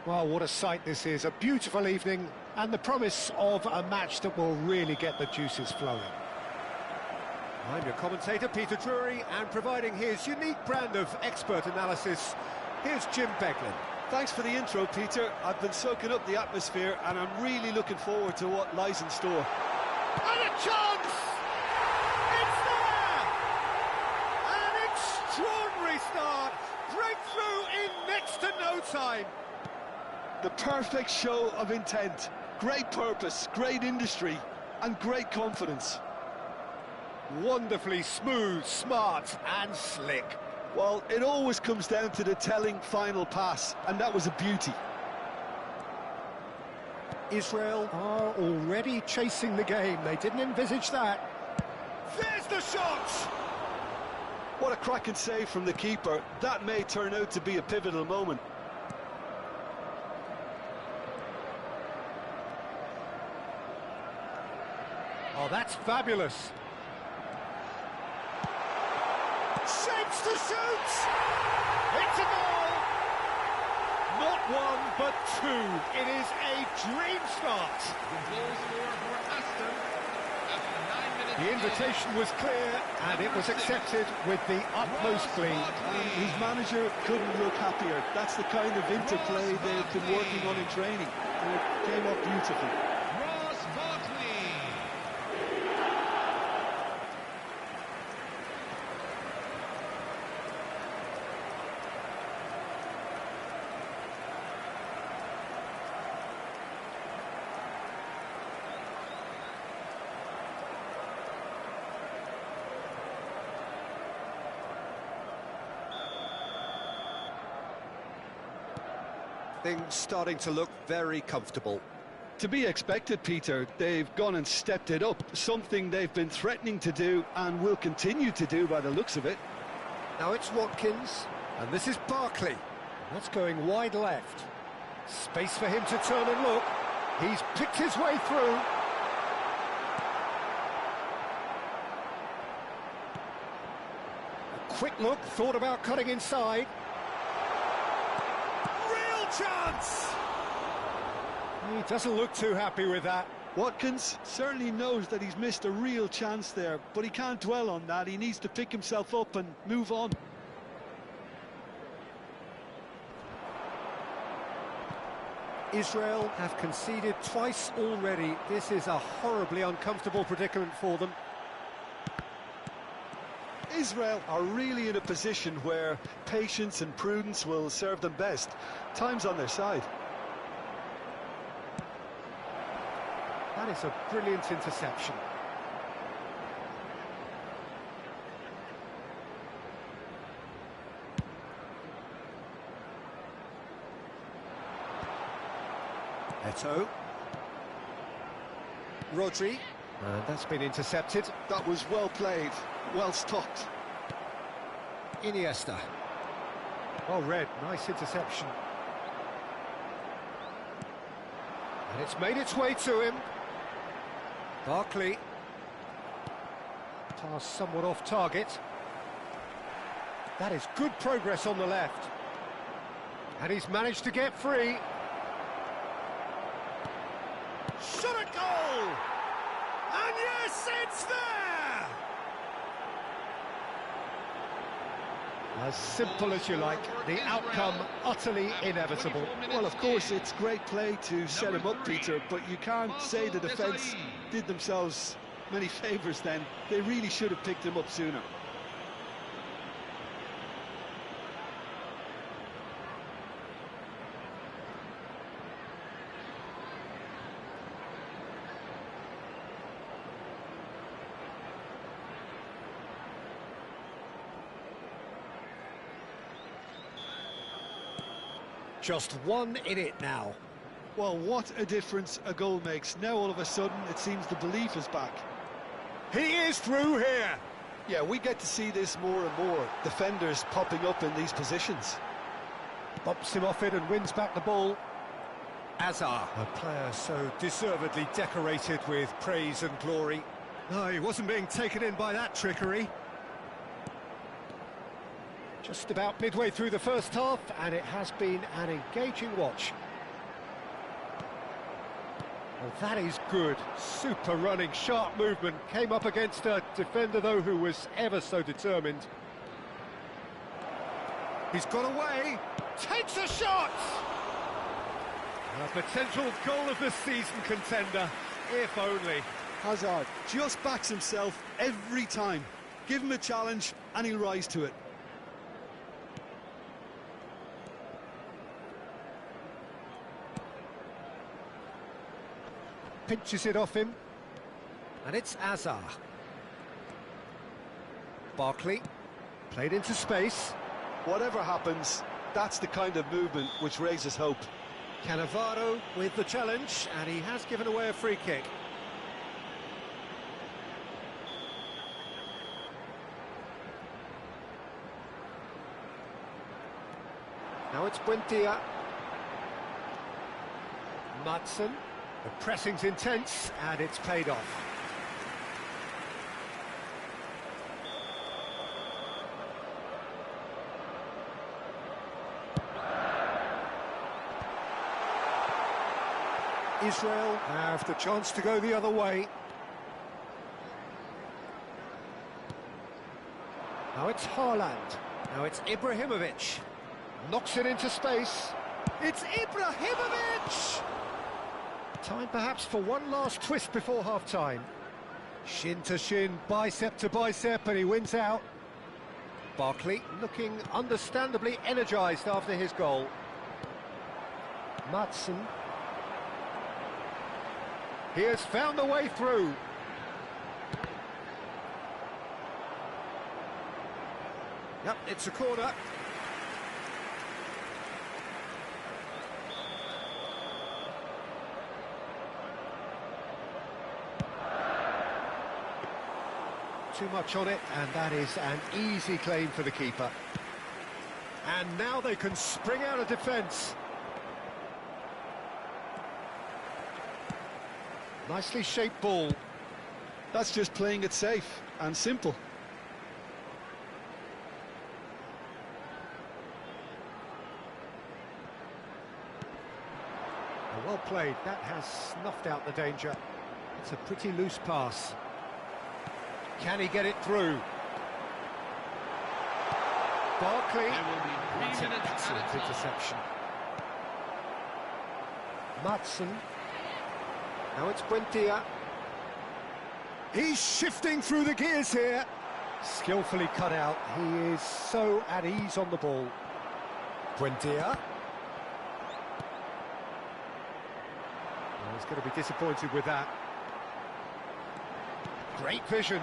Well, what a sight this is. A beautiful evening and the promise of a match that will really get the juices flowing. I'm your commentator, Peter Drury, and providing his unique brand of expert analysis, here's Jim Beglin. Thanks for the intro, Peter. I've been soaking up the atmosphere and I'm really looking forward to what lies in store. And a chance! It's there! An extraordinary start! Breakthrough in next to no time! The perfect show of intent, great purpose, great industry, and great confidence. Wonderfully smooth, smart, and slick. Well, it always comes down to the telling final pass, and that was a beauty. Israel are already chasing the game. They didn't envisage that. There's the shot! What a cracking save from the keeper. That may turn out to be a pivotal moment. Oh, that's fabulous. Shapes to shoot! It's a goal! Not one, but two. It is a dream start. The invitation was clear, and it was accepted with the utmost glee. His manager couldn't look happier. That's the kind of interplay they've been working on in training, and it came up beautifully. Things starting to look very comfortable. To be expected, Peter. They've gone and stepped it up, something they've been threatening to do and will continue to do by the looks of it. Now it's Watkins, and this is Barkley. That's going wide left. Space for him to turn and look. He's picked his way through. A quick look, thought about cutting inside. Chance! He doesn't look too happy with that. Watkins certainly knows that he's missed a real chance there, but he can't dwell on that. He needs to pick himself up and move on. Israel have conceded twice already. This is a horribly uncomfortable predicament for them. Israel are really in a position where patience and prudence will serve them best. Time's on their side. That is a brilliant interception. Eto. Rodri. And that's been intercepted. That was well played, well stopped. Iniesta. Well read, nice interception. And it's made its way to him. Barkley. Pass somewhat off target. That is good progress on the left. And he's managed to get free. Shot at goal! And yes, it's there! As simple as you like, the outcome utterly inevitable. Well, of course, it's great play to set him up, Peter, but you can't say the defence did themselves many favours then. They really should have picked him up sooner. Just one in it now. Well, what a difference a goal makes. Now all of a sudden it seems the belief is back. He is through here. Yeah, we get to see this more and more. Defenders popping up in these positions. Bumps him off it and wins back the ball. Azar, a player so deservedly decorated with praise and glory. No, he wasn't being taken in by that trickery. Just about midway through the first half, and it has been an engaging watch. Well, that is good. Super running, sharp movement. Came up against a defender, though, who was ever so determined. He's got away. Takes a shot! A potential goal of the season contender, if only. Hazard just backs himself every time. Give him a challenge and he'll rise to it. Pinches it off him, and it's Azar. Barkley, played into space. Whatever happens, that's the kind of movement which raises hope. Cannavaro with the challenge, and he has given away a free kick. Now it's Buendia. Madsen. The pressing's intense, and it's paid off. Israel have the chance to go the other way. Now it's Haaland. Now it's Ibrahimovic. Knocks it into space. It's Ibrahimovic! Time perhaps for one last twist before half-time. Shin to shin, bicep to bicep, and he wins out. Barkley looking understandably energised after his goal. Madsen. He has found the way through. Yep, it's a corner. Too much on it, and that is an easy claim for the keeper. And now they can spring out of defence. Nicely shaped ball. That's just playing it safe and simple. Well played. That has snuffed out the danger. It's a pretty loose pass. Can he get it through? Barkley. That's an excellent interception. Madsen. Now it's Buendia. He's shifting through the gears here. Skillfully cut out. He is so at ease on the ball. Buendia. Oh, he's going to be disappointed with that. Great vision.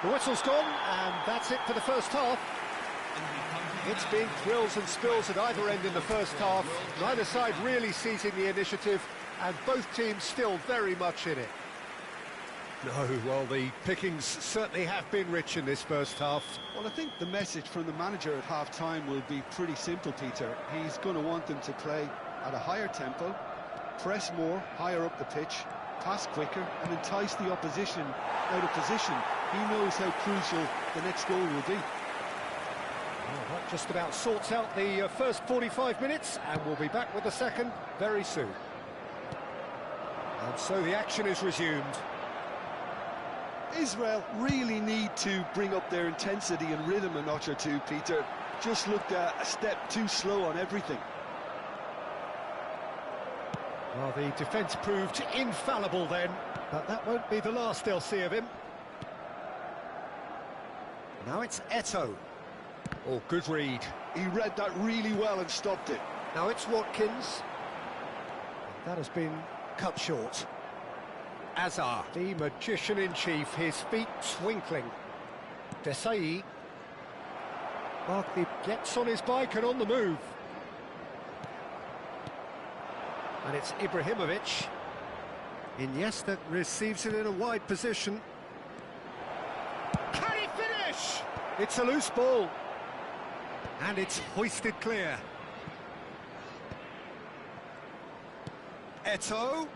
The whistle's gone, and that's it for the first half. It's been thrills and spills at either end in the first half. Neither side really seizing the initiative, and both teams still very much in it. No, well, the pickings certainly have been rich in this first half. Well, I think the message from the manager at half-time will be pretty simple, Peter. He's going to want them to play at a higher tempo, press more, higher up the pitch, pass quicker, and entice the opposition out of position. He knows how crucial the next goal will be. Well, that just about sorts out the first 45 minutes, and we'll be back with the second very soon. And so the action is resumed. Israel really need to bring up their intensity and rhythm a notch or two, Peter. Just looked a step too slow on everything. Well, the defence proved infallible then, but that won't be the last they'll see of him. Now it's Eto'o. Oh, good read. He read that really well and stopped it. Now it's Watkins. That has been cut short. Azar, the magician-in-chief, his feet twinkling. Desai. Barkley gets on his bike and on the move. And it's Ibrahimovic. Iniesta receives it in a wide position. Can he finish? It's a loose ball. And it's hoisted clear. Eto'o.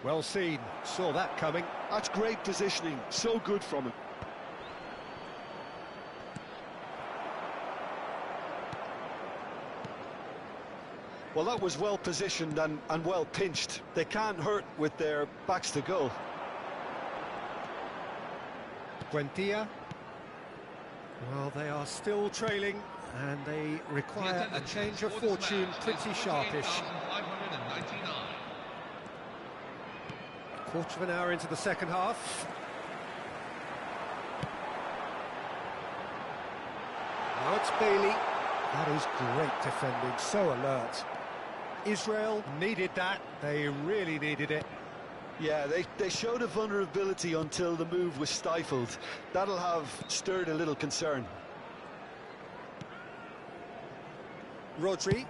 Well seen. Saw that coming. That's great positioning. So good from him. Well, that was well positioned and well pinched. They can't hurt with their backs to goal. Buendia. Well, they are still trailing, and they require a change of fortune pretty sharpish. Quarter of an hour into the second half. Now it's Bailey. That is great defending, so alert. Israel needed that, they really needed it. Yeah, they showed a vulnerability until the move was stifled. That'll have stirred a little concern. Rodri.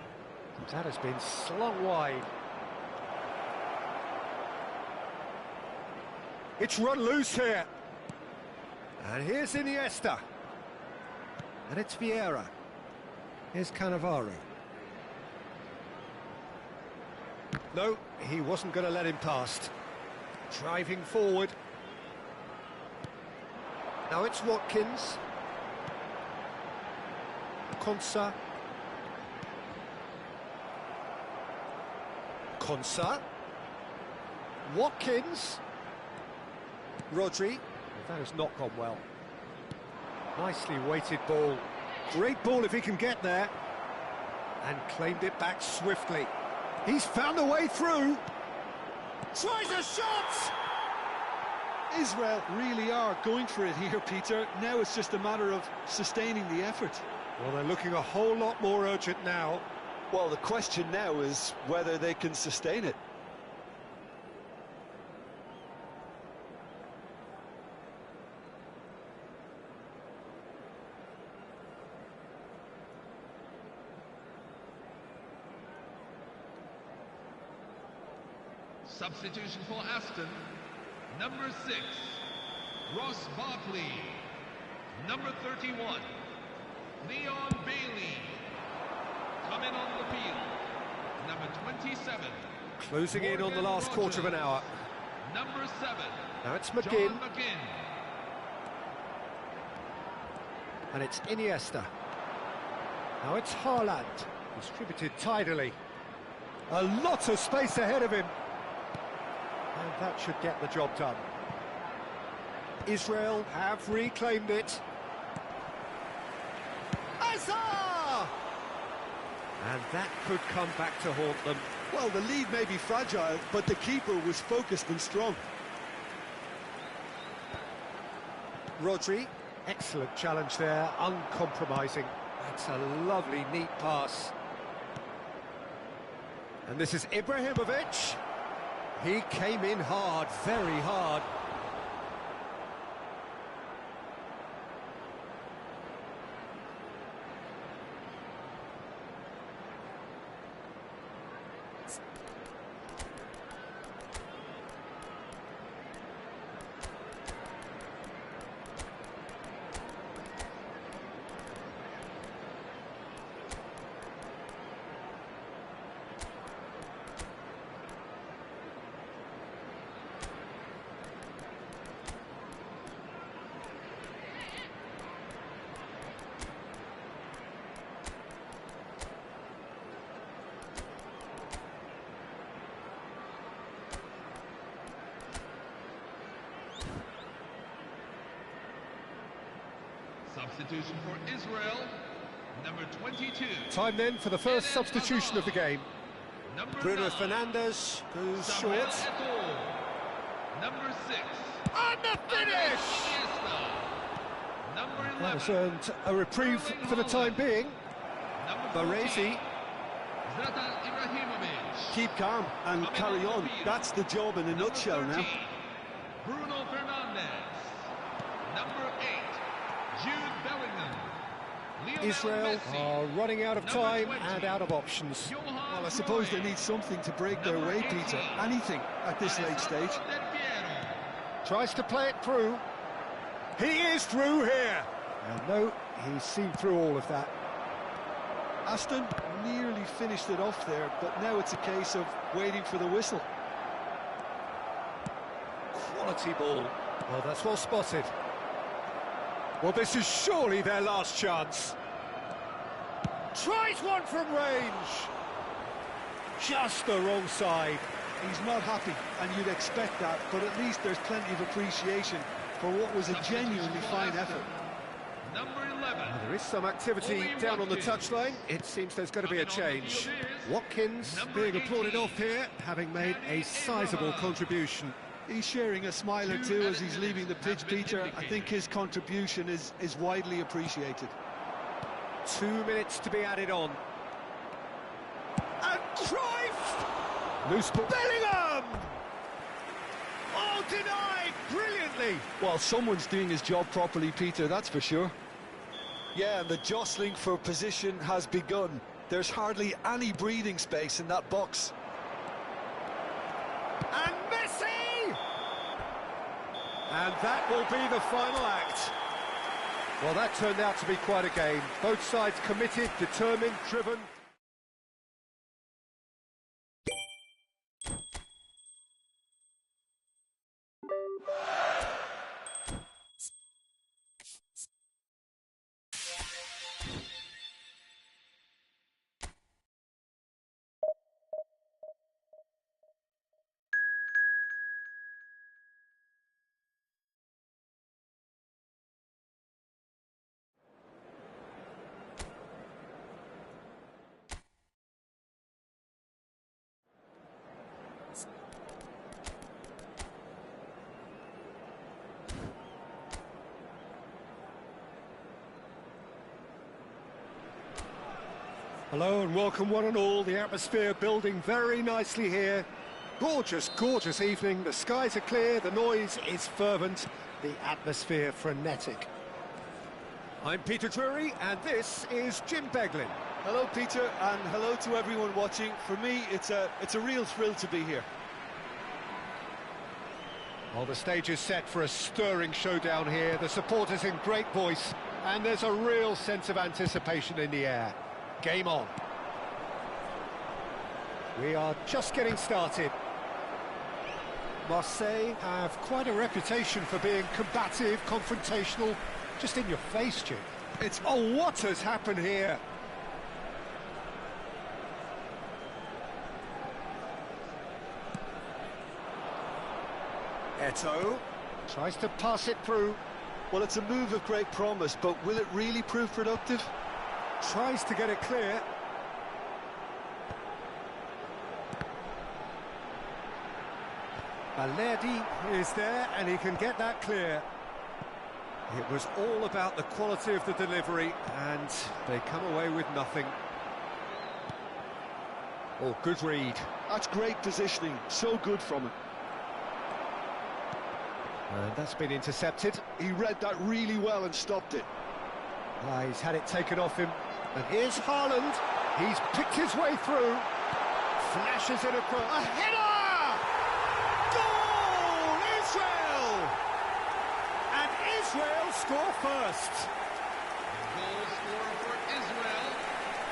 That has been slung wide. It's run loose here. And here's Iniesta. And it's Vieira. Here's Cannavaro. No, he wasn't going to let him past. Driving forward. Now it's Watkins. Konsa. Konsa. Watkins. Rodri. That has not gone well. Nicely weighted ball. Great ball if he can get there. And claimed it back swiftly. He's found a way through. Tries a shot! Israel really are going for it here, Peter. Now it's just a matter of sustaining the effort. Well, they're looking a whole lot more urgent now. Well, the question now is whether they can sustain it. Substitution for Aston, number 6, Ross Barkley. Number 31, Leon Bailey. Coming on the field, number 27. Closing in on the last quarter of an hour. Number 7. Now it's McGinn. John McGinn. And it's Iniesta. Now it's Haaland. Distributed tidily. A lot of space ahead of him. And that should get the job done. Israel have reclaimed it. Azar! And that could come back to haunt them. Well, the lead may be fragile, but the keeper was focused and strong. Rodri, excellent challenge there, uncompromising. That's a lovely, neat pass. And this is Ibrahimovic. He came in hard, very hard. Substitution for Israel, number 22. Time then for the first substitution of the game. Number Bruno 9, Fernandes goes Samuel short. Eto'o. Number 6. And the finish! Iniesta. Number 11. That has earned a reprieve for the time being. Number 14. Baresi. Zlatan Ibrahimovic. Keep calm and carry on. That's the job in a nutshell now. Bruno Fernandes. Number 8. Jude Bellingham. Lionel Israel Messi. are running out of Number time 20. and out of options. Johan Well, I suppose they Cruyff. need something to break their way, Peter. Anything at this late stage. Alessandro Del Piero. Tries to play it through. He is through here. And no, he's seen through all of that. Aston nearly finished it off there, but now it's a case of waiting for the whistle. Quality ball. Well, that's well spotted. Well, this is surely their last chance. Tries one from range. just the wrong side. He's not happy, and you'd expect that, but at least there's plenty of appreciation for what was a genuinely fine effort. Number 11. Well, there is some activity down on the touchline. It seems there's going to be a change. Watkins being applauded off here, having made a sizable contribution. He's sharing a smile or two as he's leaving the pitch, Peter. I think his contribution is widely appreciated. 2 minutes to be added on. And Cruyff! Loose ball. Bellingham! Oh, denied brilliantly! Well, someone's doing his job properly, Peter, that's for sure. Yeah, and the jostling for position has begun. There's hardly any breathing space in that box. And Messi! And that will be the final act. Well, that turned out to be quite a game. Both sides committed, determined, driven. Hello and welcome one and all. The atmosphere building very nicely here. Gorgeous, gorgeous evening. The skies are clear, the noise is fervent, the atmosphere frenetic. I'm Peter Drury and this is Jim Beglin. Hello, Peter, and hello to everyone watching. For me, it's a real thrill to be here. Well, the stage is set for a stirring showdown here. The supporters in great voice, and there's a real sense of anticipation in the air. Game on. We are just getting started. Marseille have quite a reputation for being combative, confrontational, just in your face, Jim. Oh, what has happened here? Eto'o tries to pass it through. Well, it's a move of great promise, but will it really prove productive? Tries to get it clear. Balerdi is there and he can get that clear. It was all about the quality of the delivery and they come away with nothing. Oh, good read. That's great positioning, so good from him. And that's been intercepted. He read that really well and stopped it. He's had it taken off him. And here's Haaland. He's picked his way through. Flashes it across. A header! Goal! Israel! And Israel score first. Goal scorer for Israel.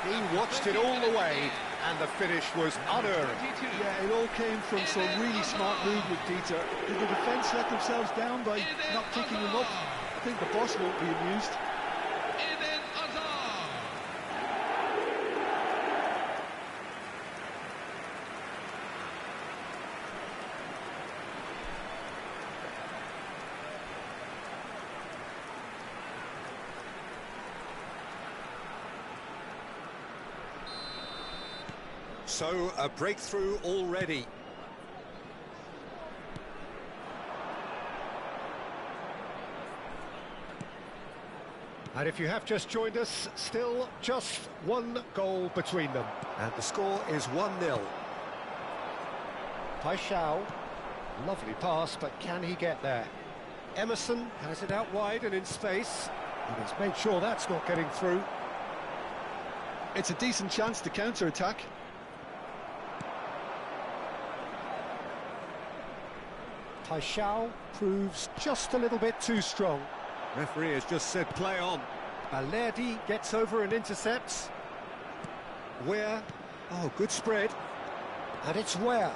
He watched it all the way, and the finish was unearned. Yeah, it all came from some really smart movement, Peter. Did the defence let themselves down by not picking him up? I think the boss won't be amused. So, a breakthrough already. And if you have just joined us, still just one goal between them. And the score is 1-0. Paixão, lovely pass, but can he get there? Emerson has it out wide and in space. And he's made sure that's not getting through. It's a decent chance to counter-attack. Paixão proves just a little bit too strong. Referee has just said play on. Balerdi gets over and intercepts. Where? Oh, good spread. And it's Where.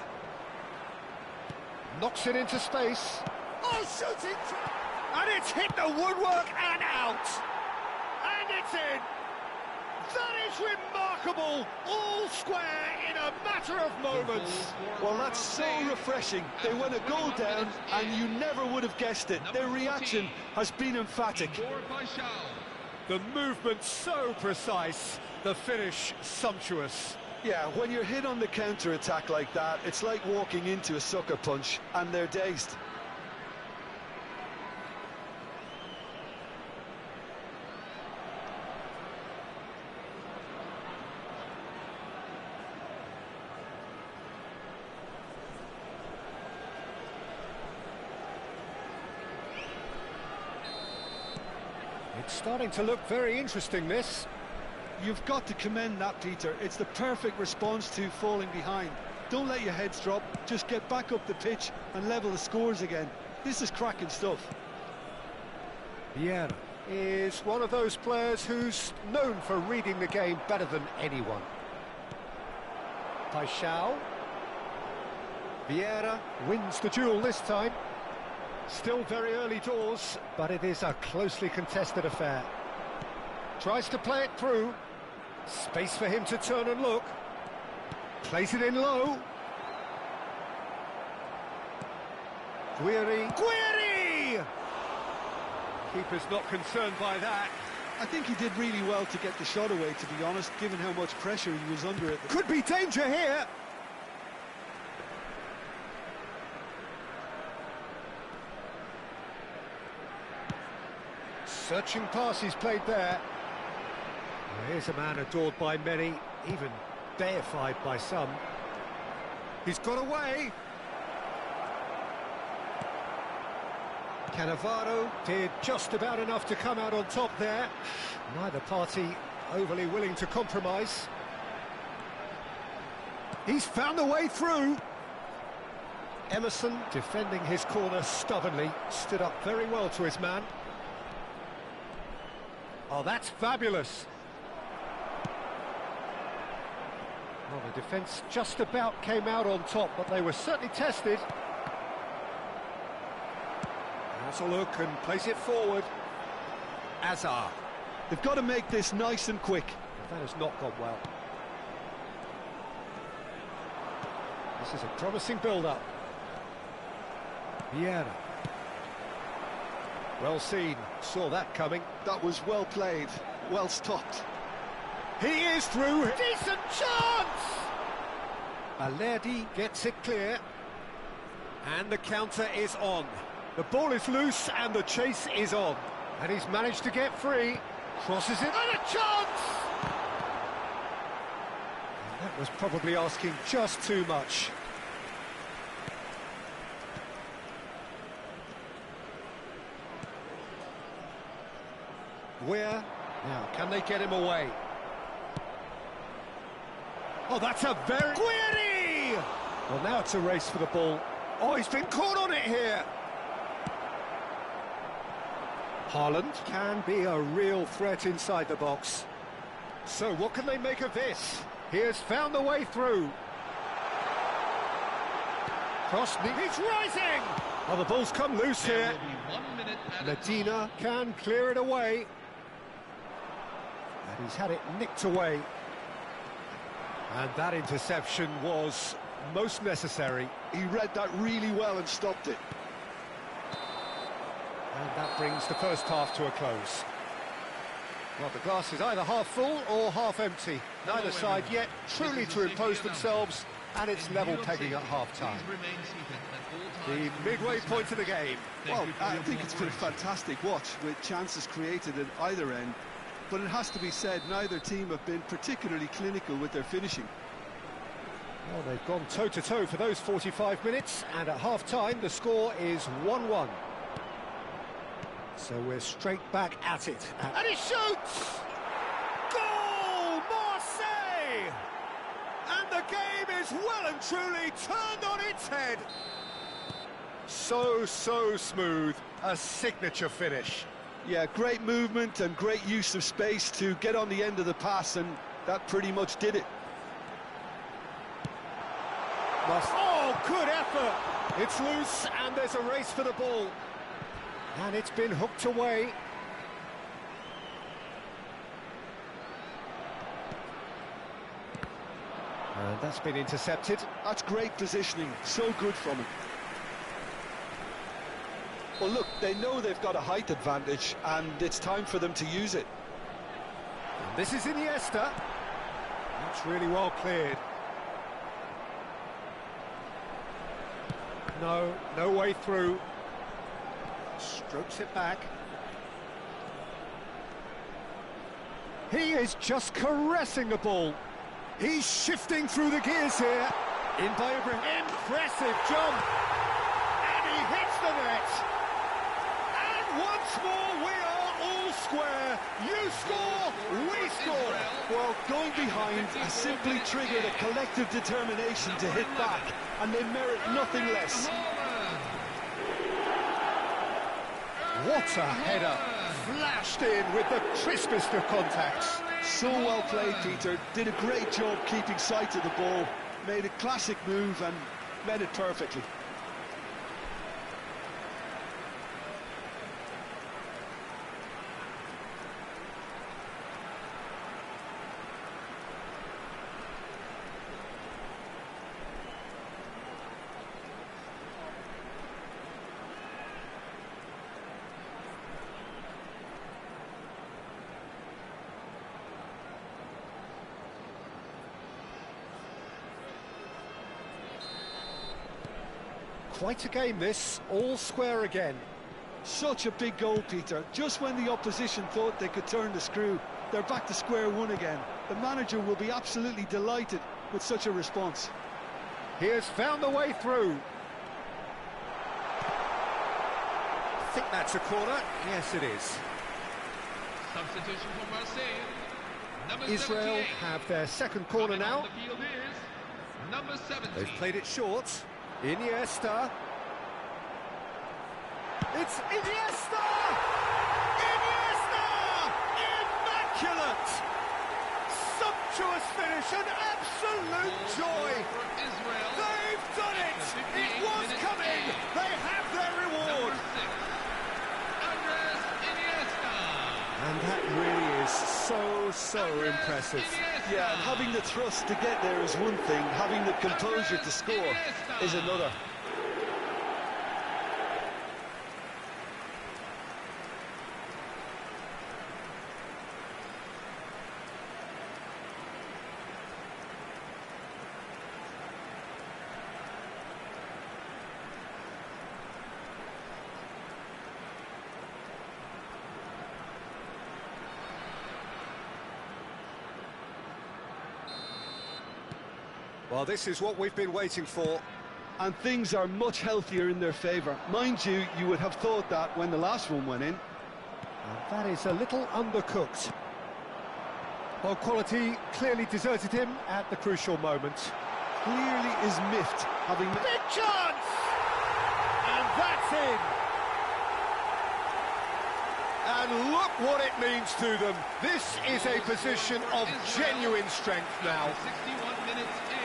Knocks it into space. Oh, shooting! And it's hit the woodwork and out! And it's in! That is remarkable! All square in a matter of moments. Well, that's so refreshing. They went a goal down, and you never would have guessed it. Their reaction has been emphatic. The movement so precise, the finish sumptuous. Yeah, when you're hit on the counter-attack like that, it's like walking into a sucker punch, and they're dazed. It's starting to look very interesting, this. You've got to commend that, Peter. It's the perfect response to falling behind. Don't let your heads drop, just get back up the pitch and level the scores again. This is cracking stuff. Vieira is one of those players who's known for reading the game better than anyone. Paixão. Vieira wins the duel this time. Still very early doors, but it is a closely contested affair. Tries to play it through. Space for him to turn and look. Plays it in low. Guiri. Keeper's not concerned by that. I think he did really well to get the shot away, to be honest, given how much pressure he was under it. Could be danger here. Searching pass he's played there. Well, here's a man adored by many, even deified by some. He's got away. Cannavaro did just about enough to come out on top there. Neither party overly willing to compromise. He's found a way through. Emerson, defending his corner stubbornly, stood up very well to his man. Oh, that's fabulous. Well, the defence just about came out on top, but they were certainly tested. Has a look and plays it forward. Azar. They've got to make this nice and quick. But that has not gone well. This is a promising build-up. Vieira. Well seen, saw that coming. That was well played, well stopped. He is through. Decent chance! Alerdi gets it clear. And the counter is on. The ball is loose and the chase is on. And he's managed to get free. Crosses it and a chance! And that was probably asking just too much. Where? Now, can they get him away? Oh, that's a very... Guiri! Well, now it's a race for the ball. Oh, he's been caught on it here. Haaland can be a real threat inside the box. So what can they make of this? He has found the way through. Cross, he's rising! Oh, the ball's come loose here. Medina can clear it away. And he's had it nicked away. And that interception was most necessary. He read that really well and stopped it. And that brings the first half to a close. Well, the glass is either half full or half empty. Neither side yet truly to impose themselves, and it's level pegging at half-time. The midway point of the game. Well, I think it's been a fantastic watch, with chances created at either end. But it has to be said, neither team have been particularly clinical with their finishing. Well, they've gone toe-to-toe for those 45 minutes, and at half-time the score is 1-1. So we're straight back at it. And he shoots! Goal! Marseille! And the game is well and truly turned on its head. So smooth. A signature finish. Yeah, great movement and great use of space to get on the end of the pass, and that pretty much did it. Oh, good effort! It's loose and there's a race for the ball. And it's been hooked away. And that's been intercepted. That's great positioning, so good from him. Well, look, they know they've got a height advantage, and it's time for them to use it. And this is Iniesta. That's really well cleared. No way through. Strokes it back. He is just caressing the ball. He's shifting through the gears here. In by Ibrahim. Impressive jump. And he hits the net. And once more we are all square. You score, we score. Well, going behind has simply triggered a collective determination to hit back, and they merit nothing less. What a header. Flashed in with the crispest of contacts. So well played, Peter. Did a great job keeping sight of the ball. Made a classic move and read it perfectly. Quite a game this, all square again. Such a big goal, Peter. Just when the opposition thought they could turn the screw, they're back to square one again. The manager will be absolutely delighted with such a response. He has found the way through. I think that's a corner. Yes, it is. Substitution for Marseille. Number Israel 78. have their second corner Coming now. on the field is number 17. They've played it short. Iniesta. It's Iniesta! Iniesta! Immaculate! Sumptuous finish, an absolute joy! For Israel. They've done it! The It 58 was minutes coming! in. They have their reward! Number 6. Andres Iniesta. And that really is so impressive. Iniesta. Yeah, and having the thrust to get there is one thing, having the composure to score is another. Well, this is what we've been waiting for. And things are much healthier in their favour. Mind you, you would have thought that when the last one went in. And that is a little undercooked. Well, quality clearly deserted him at the crucial moment. Clearly is miffed, having... Big chance! And that's in! And look what it means to them. This is a position of genuine strength now. 61 minutes in.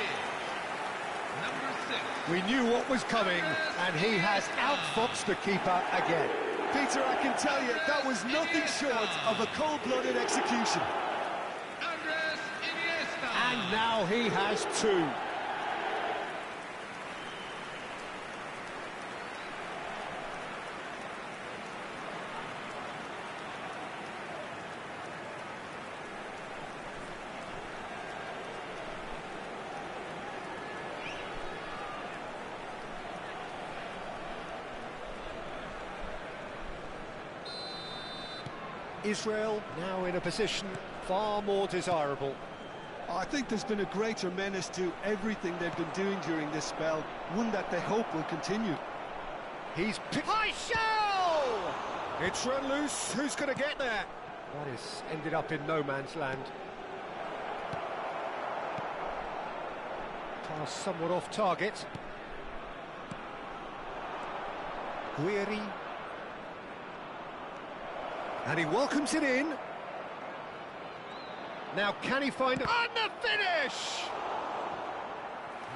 Number 6. We knew what was coming, and he has outfoxed the keeper again. Peter, I can tell you, that was nothing short of a cold-blooded execution. Andres Iniesta. And now he has two. Israel now in a position far more desirable. I think there's been a greater menace to everything they've been doing during this spell, one that they hope will continue. He's picked... High shell! It's run loose. Who's going to get there? That has ended up in no man's land. Pass somewhat off target. Guiri. And he welcomes it in. Now can he find... And the finish!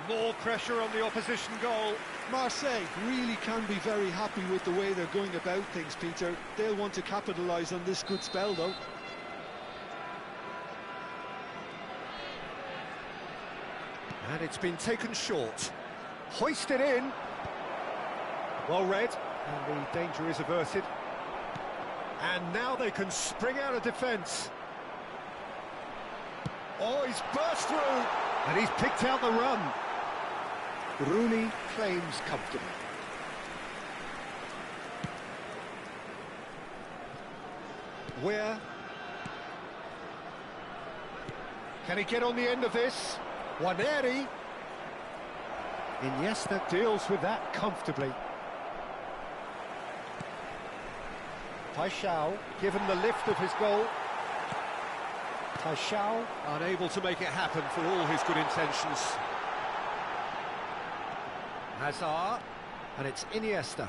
More pressure on the opposition goal. Marseille really can be very happy with the way they're going about things, Peter. They'll want to capitalise on this good spell, though. And it's been taken short. Hoisted in. Well read, and the danger is averted. And now they can spring out of defence. Oh, he's burst through, and he's picked out the run. Rooney claims comfortably. Where? Can he get on the end of this? Waneri. Iniesta deals with that comfortably. Paixão, given the lift of his goal. Paixão, unable to make it happen for all his good intentions. Hazard, and it's Iniesta.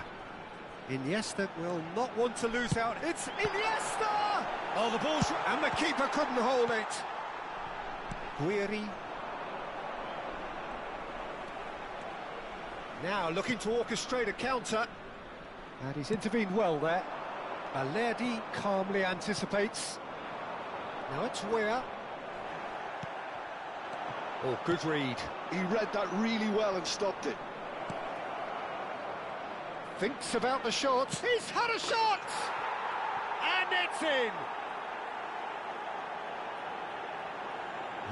Iniesta will not want to lose out. It's Iniesta! Oh, the ball's... and the keeper couldn't hold it. Guiri. Now looking to orchestrate a counter. And he's intervened well there. Balerdi calmly anticipates. Now it's Weah. Oh, good read. He read that really well and stopped it. Thinks about the shot. He's had a shot! And it's in!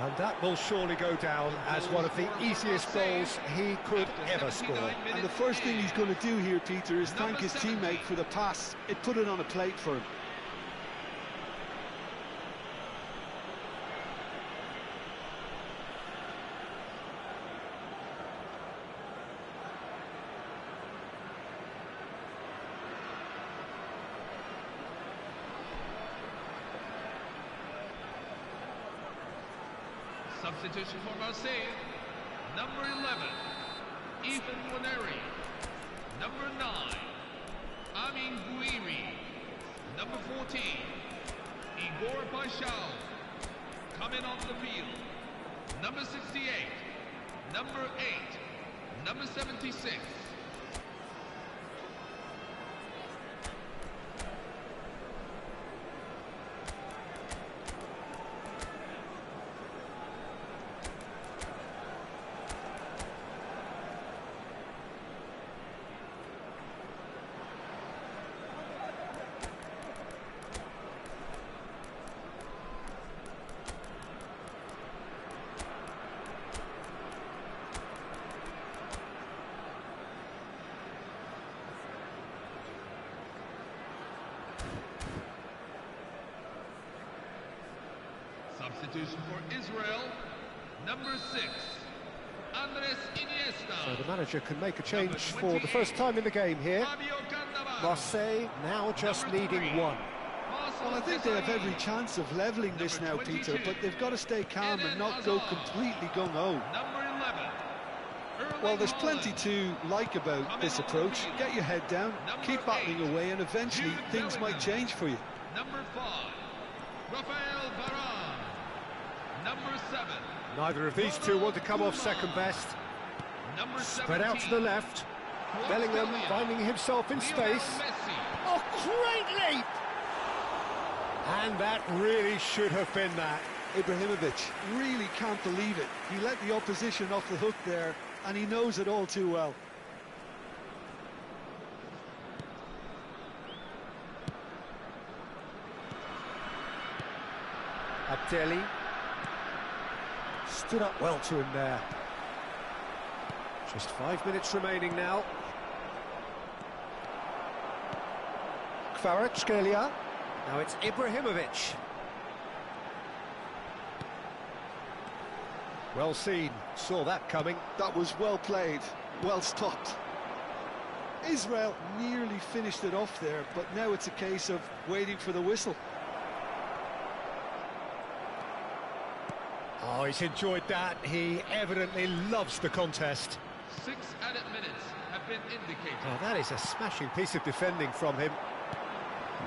And that will surely go down as one of the easiest goals he could ever score. And the first thing he's going to do here, Peter, is thank his teammate for the pass. It put it on a plate for him. Substitution for Marseille. Number 11, Ethan Waneri. Number 9, Amin Guiri. Number 14, Igor Paixão. Coming off the field. Number 68, number 8, number 76. Substitution for Israel, number 6, Andres Iniesta. So the manager can make a change for the first time in the game here. Marseille now just needing one. Well, I think they have every chance of levelling this now, Peter, but they've got to stay calm and not go completely gung-ho. Number 11. Well, there's plenty to like about this approach. Get your head down, keep battling away, and eventually things might change for you. Number 5, Rafael Varane. Number 7. Neither of these two want to come off second best. Number Spread out to the left. Bellingham finding himself in space. Oh, great leap! And that really should have been that. Ibrahimovic really can't believe it. He let the opposition off the hook there, and he knows it all too well. Abdelli stood up well to him there. Just 5 minutes remaining now. Kvaratskhelia. Now it's Ibrahimovic. Well seen, saw that coming. That was well played, well stopped. Israel nearly finished it off there, but now it's a case of waiting for the whistle. Oh, he's enjoyed that. He evidently loves the contest. 6 added minutes have been indicated. Oh, that is a smashing piece of defending from him.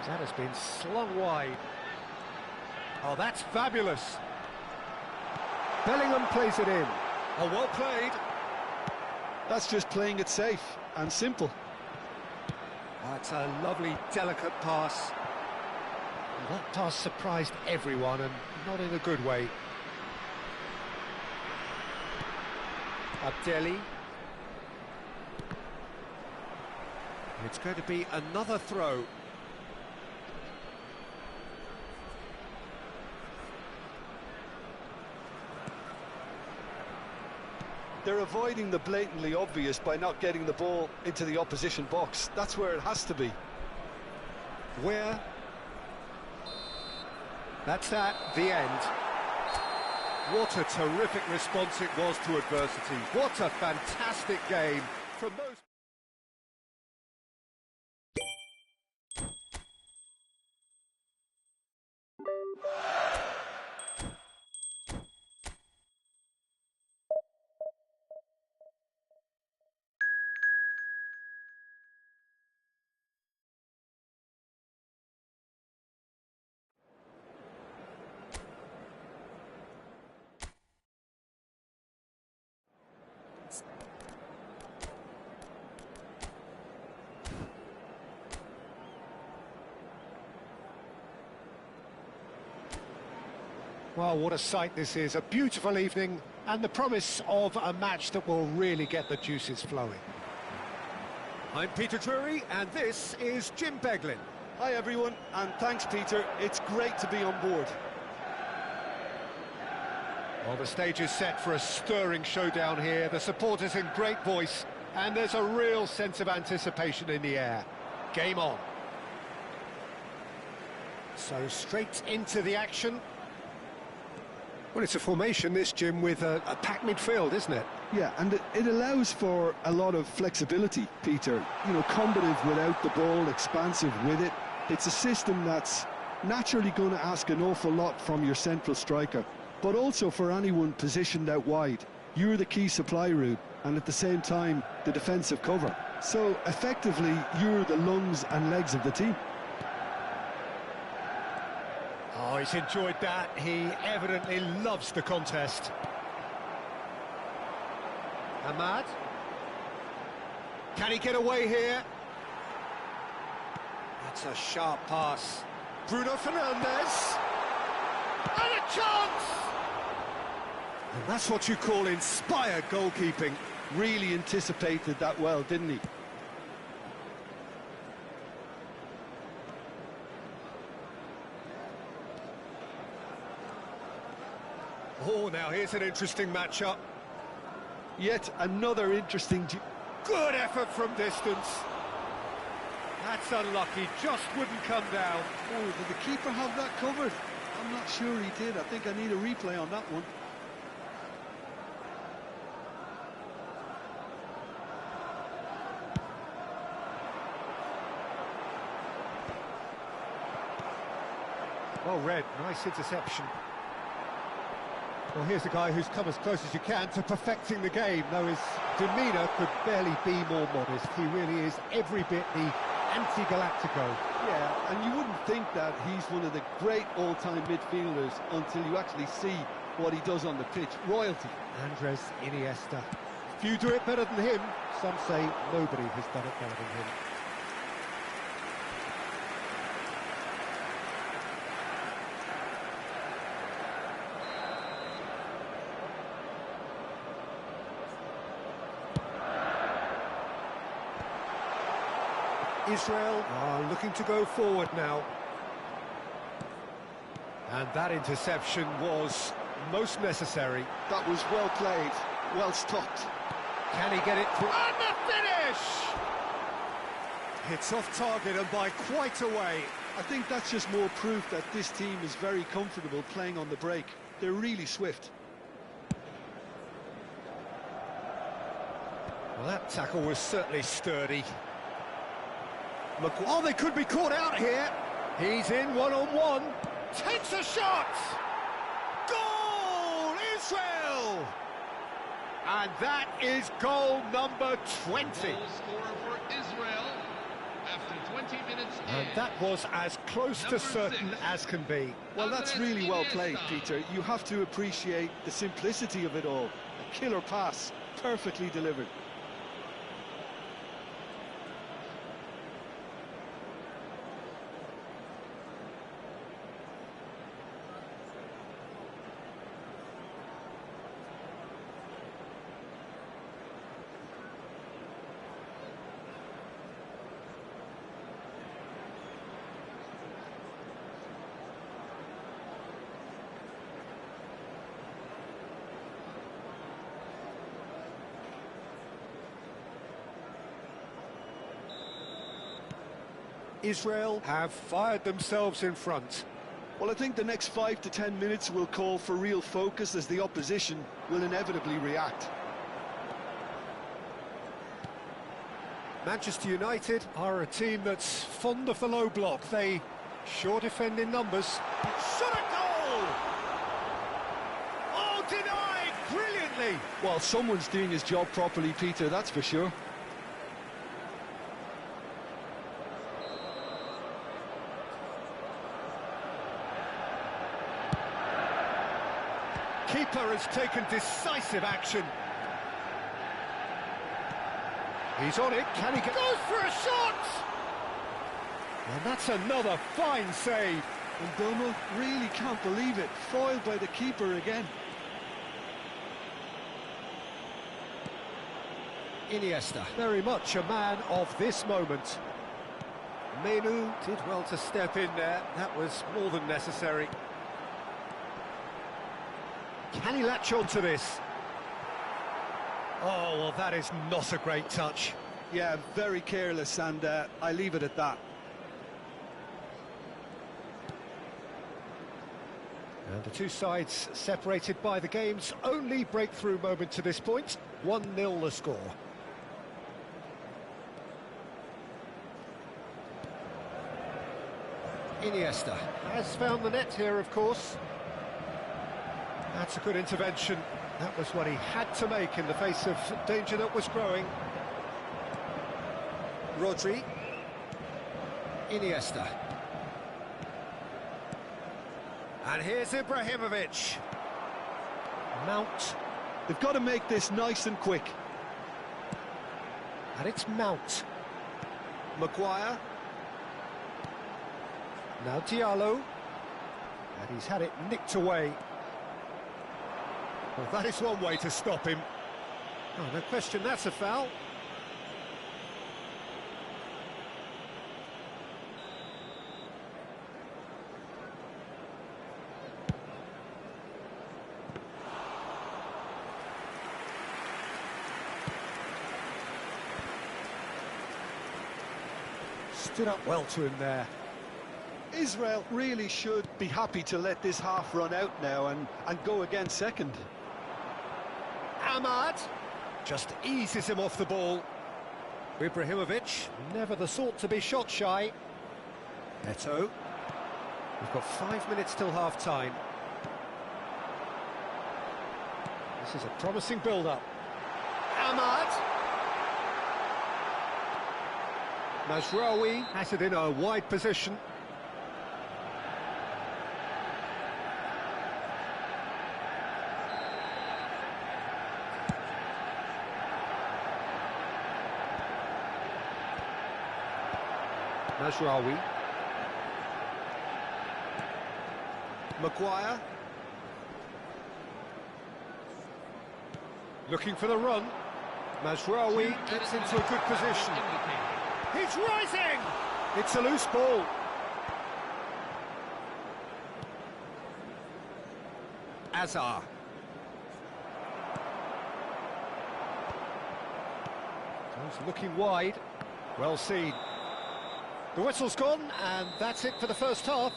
That has been slung wide. Oh, that's fabulous. Bellingham plays it in. Oh, well played. That's just playing it safe and simple. That's a lovely, delicate pass. And that pass surprised everyone, and not in a good way. Abdelli. It's going to be another throw. They're avoiding the blatantly obvious by not getting the ball into the opposition box. That's where it has to be. Where? That's that, the end. What a terrific response it was to adversity. What a fantastic game from those... Well, what a sight this is. A beautiful evening and the promise of a match that will really get the juices flowing. I'm Peter Drury and this is Jim Beglin. Hi everyone, and thanks Peter. It's great to be on board. Well, the stage is set for a stirring showdown here. The supporters in great voice and there's a real sense of anticipation in the air. Game on. So straight into the action. Well, it's a formation, this, Jim, with a packed midfield, isn't it? Yeah, and it allows for a lot of flexibility, Peter. You know, combative without the ball, expansive with it. It's a system that's naturally going to ask an awful lot from your central striker, but also for anyone positioned out wide. You're the key supply route, and at the same time, the defensive cover. So, effectively, you're the lungs and legs of the team. Oh, he's enjoyed that. He evidently loves the contest. Ahmad. Can he get away here? That's a sharp pass. Bruno Fernandes. And a chance! And that's what you call inspired goalkeeping. Really anticipated that well, didn't he? Oh, now here's an interesting matchup. Yet another interesting... Good effort from distance. That's unlucky, just wouldn't come down. Oh, did the keeper have that covered? I'm not sure he did. I think I need a replay on that one. Well read, nice interception. Well, here's a guy who's come as close as you can to perfecting the game, though his demeanour could barely be more modest. He really is every bit the anti-Galactico. Yeah, and you wouldn't think that he's one of the great all-time midfielders until you actually see what he does on the pitch. Royalty. Andres Iniesta. Few do it better than him. Some say nobody has done it better than him. Israel are looking to go forward now. And that interception was most necessary. That was well played, well stopped. Can he get it through? And the finish! It's off target and by quite a way. I think that's just more proof that this team is very comfortable playing on the break. They're really swift. Well, that tackle was certainly sturdy. Oh, they could be caught out here. He's in one-on-one. Takes a shot. Goal, Israel! And that is goal number 20. Goal scorer for Israel after 20 minutes And that was as close to certain as can be. Well, that's really well played, Peter. You have to appreciate the simplicity of it all. A killer pass, perfectly delivered. Israel have fired themselves in front. Well, I think the next 5 to 10 minutes will call for real focus as the opposition will inevitably react. Manchester United are a team that's fond of the low block. They sure defend in numbers. Shot a goal! Oh, denied brilliantly! Well, someone's doing his job properly, Peter, that's for sure. Keeper has taken decisive action. He's on it, can he get... Goes for a shot! And that's another fine save. And Domo really can't believe it, foiled by the keeper again. Iniesta, very much a man of this moment. Menu did well to step in there, that was more than necessary. Can he latch on to this? Oh, well, that is not a great touch. Yeah, very careless, and I leave it at that. And the two sides separated by the game's only breakthrough moment to this point. 1-0 the score. Iniesta has found the net here, of course. That's a good intervention. That was what he had to make in the face of danger that was growing. Rodri. Iniesta. And here's Ibrahimovic. Mount. They've got to make this nice and quick. And it's Mount. Maguire. Now Diallo. And he's had it nicked away. Well, that is one way to stop him. Oh, no question, that's a foul. Stood up well to him there. Israel really should be happy to let this half run out now and go again second. Ahmad just eases him off the ball. Ibrahimovic, never the sort to be shot shy. Neto. We've got 5 minutes till half-time. This is a promising build-up. Ahmad. Mazraoui has it in a wide position. Mazraoui. Maguire. Looking for the run. Mazraoui gets into a good position. He's rising! It's a loose ball. Azar. He's looking wide. Well seen. The whistle's gone, and that's it for the first half.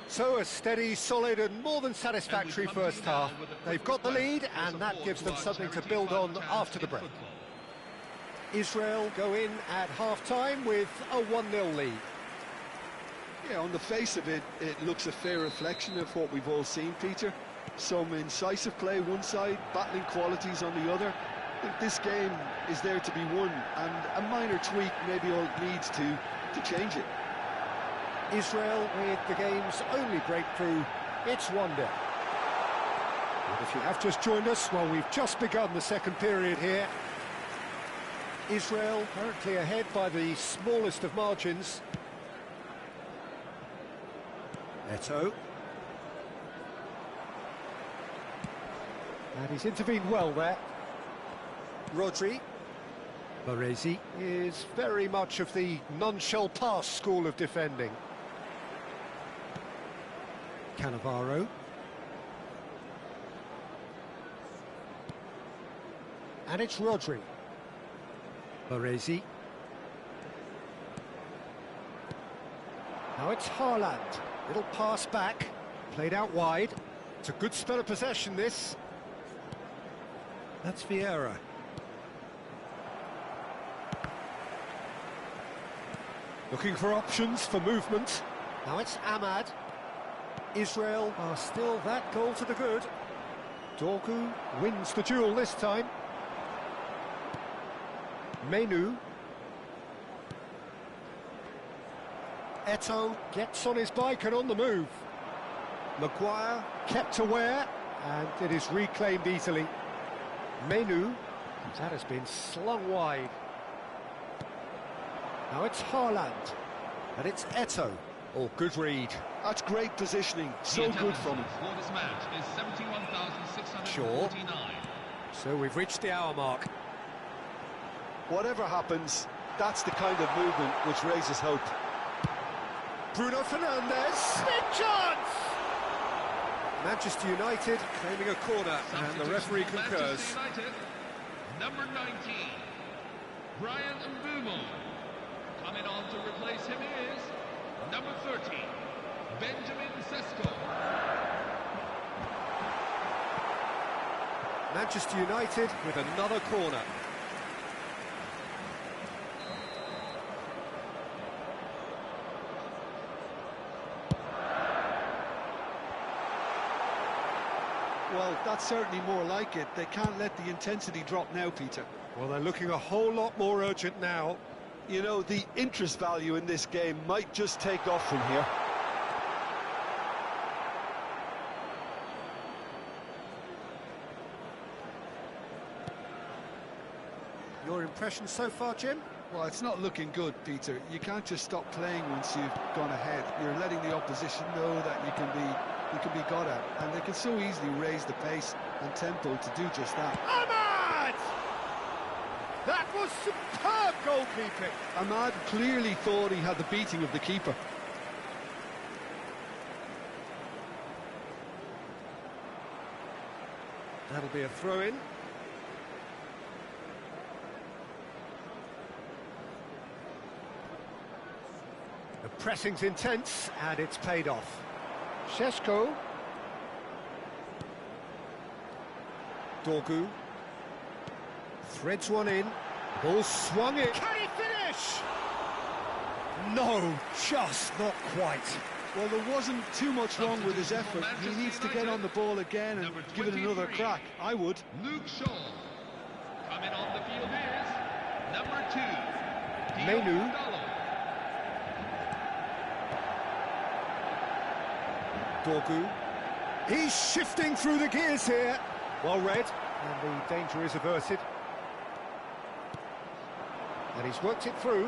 So a steady, solid and more than satisfactory first half. They've got the lead, and that gives them something to build on after the break. Israel go in at half-time with a 1-0 lead. Yeah, on the face of it, it looks a fair reflection of what we've all seen, Peter. Some incisive play one side, battling qualities on the other. I think this game is there to be won, and a minor tweak maybe all it needs to change it. Israel with the game's only breakthrough, it's 1-0. And if you have just joined us, well, we've just begun the second period here. Israel currently ahead by the smallest of margins. Neto. And he's intervened well there. Rodri. Baresi is very much of the none-shall-pass school of defending. Cannavaro. And it's Rodri. Baresi. Now it's Haaland. Little pass back, played out wide. It's a good spell of possession, this. That's Vieira. Looking for options for movement. Now it's Ahmad. Israel are still that goal to the good. Dorgu wins the duel this time. Menu. Eto'o gets on his bike and on the move. Maguire kept aware, and it is reclaimed easily. Menu, that has been slung wide. Now it's Haaland, and it's Eto'o. Oh, good read. That's great positioning, so good from him. For this match is 71,649. So we've reached the hour mark. Whatever happens, that's the kind of movement which raises hope. Bruno Fernandes, big chance! Manchester United claiming a corner, and the referee concurs. Manchester United, number 19, Brian Mbumo. Coming on to replace him is number 30, Benjamin Sesko. Manchester United with another corner. Well, that's certainly more like it. They can't let the intensity drop now, Peter. Well, they're looking a whole lot more urgent now. You know, the interest value in this game might just take off from here. Your impression so far, Jim? Well, it's not looking good, Peter. You can't just stop playing once you've gone ahead. You're letting the opposition know that you can be got at, and they can so easily raise the pace and tempo to do just that. Ahmad! That was superb goalkeeping. Ahmad clearly thought he had the beating of the keeper. That'll be a throw-in. The pressing's intense, and it's paid off. Sesko. Dorgu. Threads one in. Ball swung in. Can he finish? No, just not quite. Well, there wasn't too much wrong with his effort. He needs to get on the ball again and give it another crack. I would. Luke Shaw. Coming on the field is number 2, Menu. Dorgu. He's shifting through the gears here. Well read, and the danger is averted. And he's worked it through.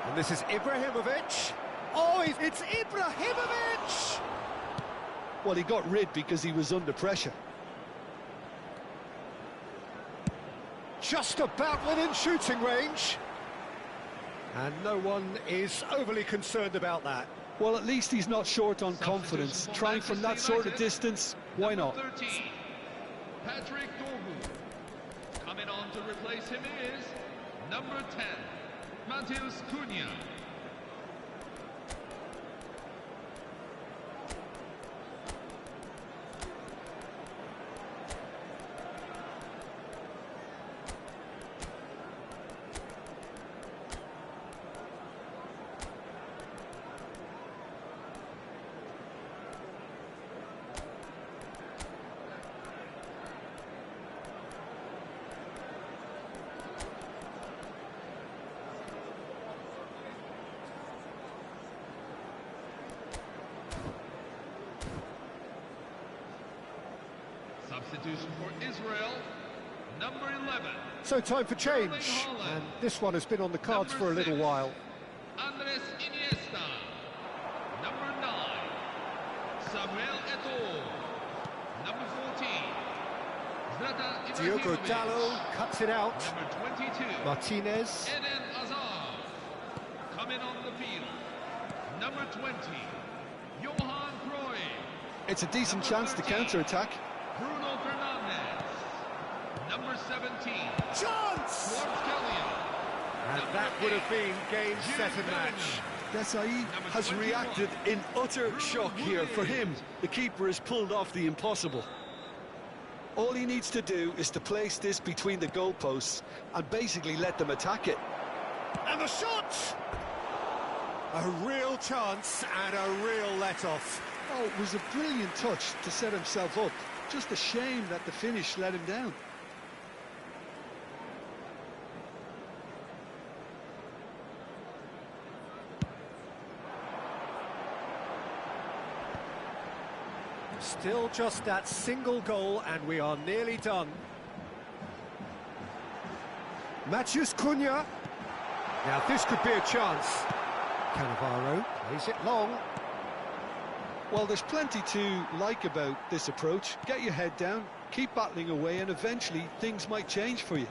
And this is Ibrahimovic. Oh, it's Ibrahimovic! Well, he got rid because he was under pressure. Just about within shooting range. And no one is overly concerned about that. Well, at least he's not short on confidence. Trying from that sort of distance, why not? 13, Patrick Dorgu. Coming on to replace him is number 10, Matheus Cunha. Substitution for Israel, number 11. So time for change, and this one has been on the cards for a little while. Andres Iniesta, number 9. Samuel Eto'o, number 14. Zlatan Diogo Ibrahimovic, Dalot cuts it out. number 22. Martinez. Eden Hazard, coming on the field, number 20. Johan Cruyff. It's a decent chance to counter-attack. Bruno Fernandes, number 17. Chance! Schwartz-Kelly. And that would have been game, set and match. Desai has 21. reacted in utter shock here. For him, the keeper has pulled off the impossible. All he needs to do is to place this between the goalposts and basically let them attack it. And the shot! A real chance and a real let-off. Oh, it was a brilliant touch to set himself up. Just a shame that the finish let him down. Still just that single goal and we are nearly done. Matheus Cunha. Now this could be a chance. Cannavaro plays it long. Well, there's plenty to like about this approach. Get your head down, keep battling away, and eventually things might change for you.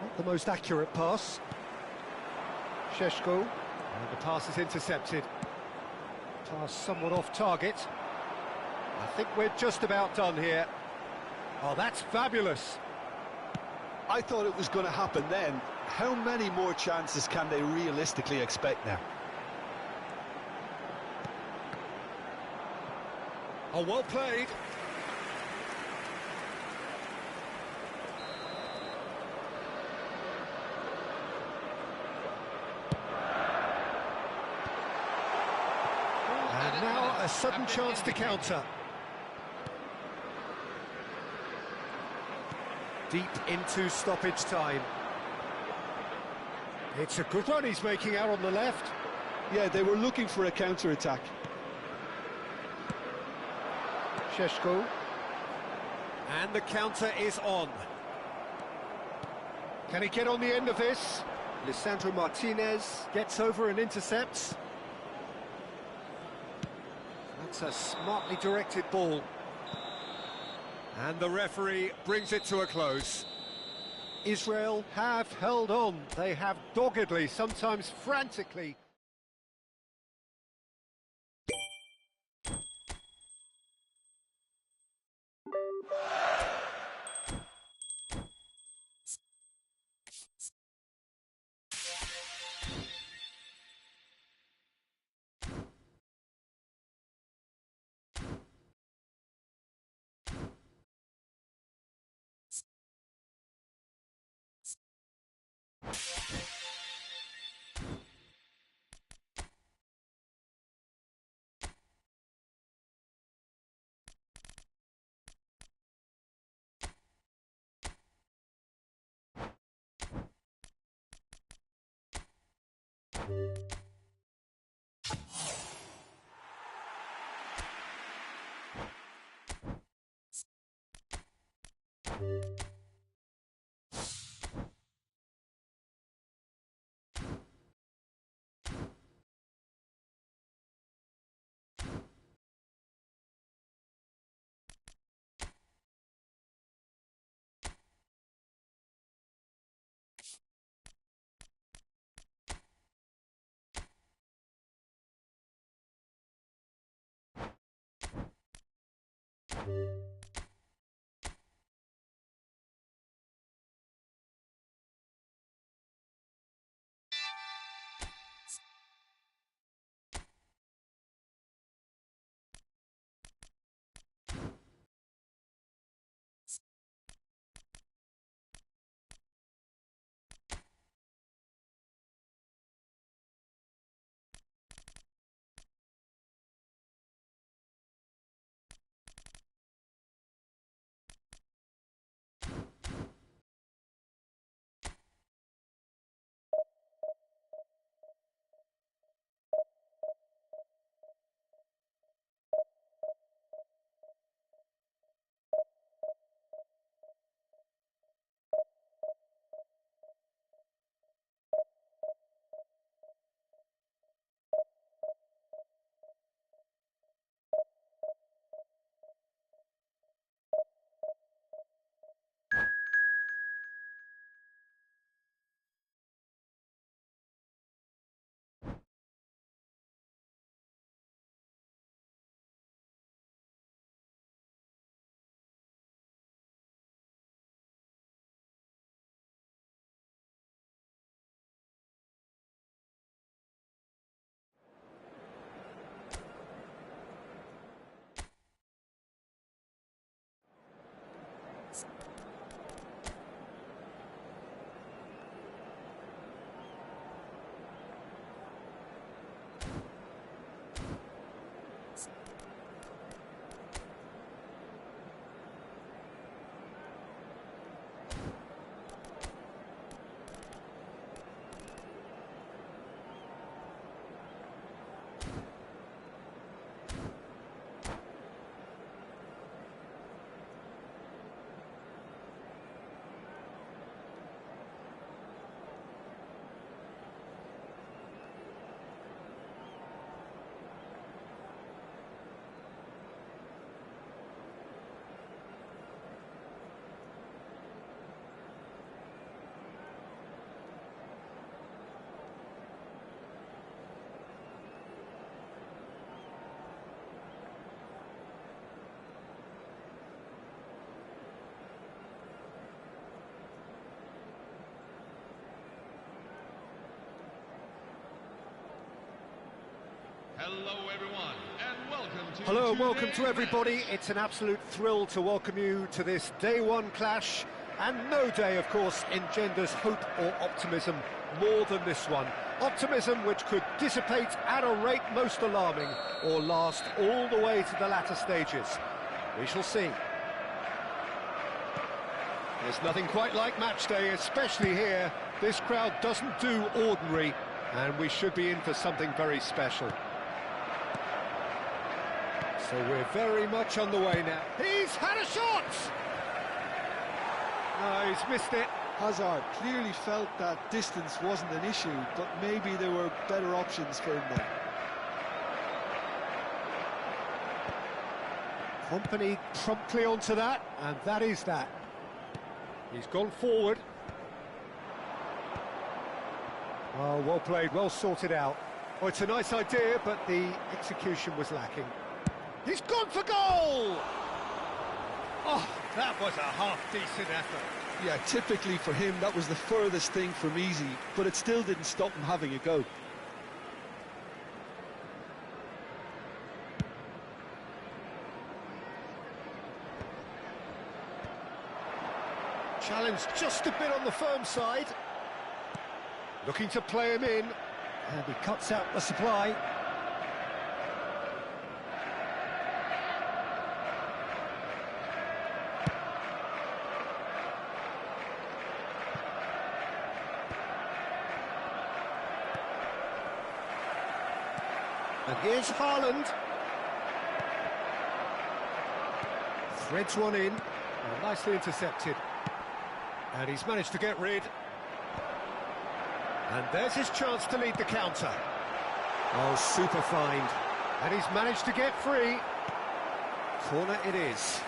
Not the most accurate pass. Šeško. And the pass is intercepted. Pass somewhat off target. I think we're just about done here. Oh, that's fabulous. I thought it was going to happen then. How many more chances can they realistically expect now? Oh, well played. And now a sudden chance to counter. Deep into stoppage time. It's a good run he's making out on the left. Yeah, they were looking for a counter-attack. Šeško. And the counter is on. Can he get on the end of this? Lisandro Martinez gets over and intercepts. That's a smartly directed ball. And the referee brings it to a close. Israel have held on. They have doggedly, sometimes frantically, Hello, everyone, and welcome to Hello and welcome today's to everybody. match. It's an absolute thrill to welcome you to this day one clash. And no day, of course, engenders hope or optimism more than this one. Optimism which could dissipate at a rate most alarming or last all the way to the latter stages. We shall see. There's nothing quite like match day, especially here. This crowd doesn't do ordinary, and we should be in for something very special. So we're very much on the way now. He's had a shot! No, he's missed it. Hazard clearly felt that distance wasn't an issue, but maybe there were better options for him there. Company promptly onto that, and that is that. He's gone forward. Oh, well played, well sorted out. Oh, it's a nice idea, but the execution was lacking. He's gone for goal! Oh, that was a half-decent effort. Yeah, typically for him, that was the furthest thing from easy, but it still didn't stop him having a go. Challenge just a bit on the firm side. Looking to play him in. And he cuts out the supply. And here's Haaland. Threads one in. Oh, nicely intercepted. And he's managed to get rid. And there's his chance to lead the counter. Oh, super find. And he's managed to get free. Corner it is.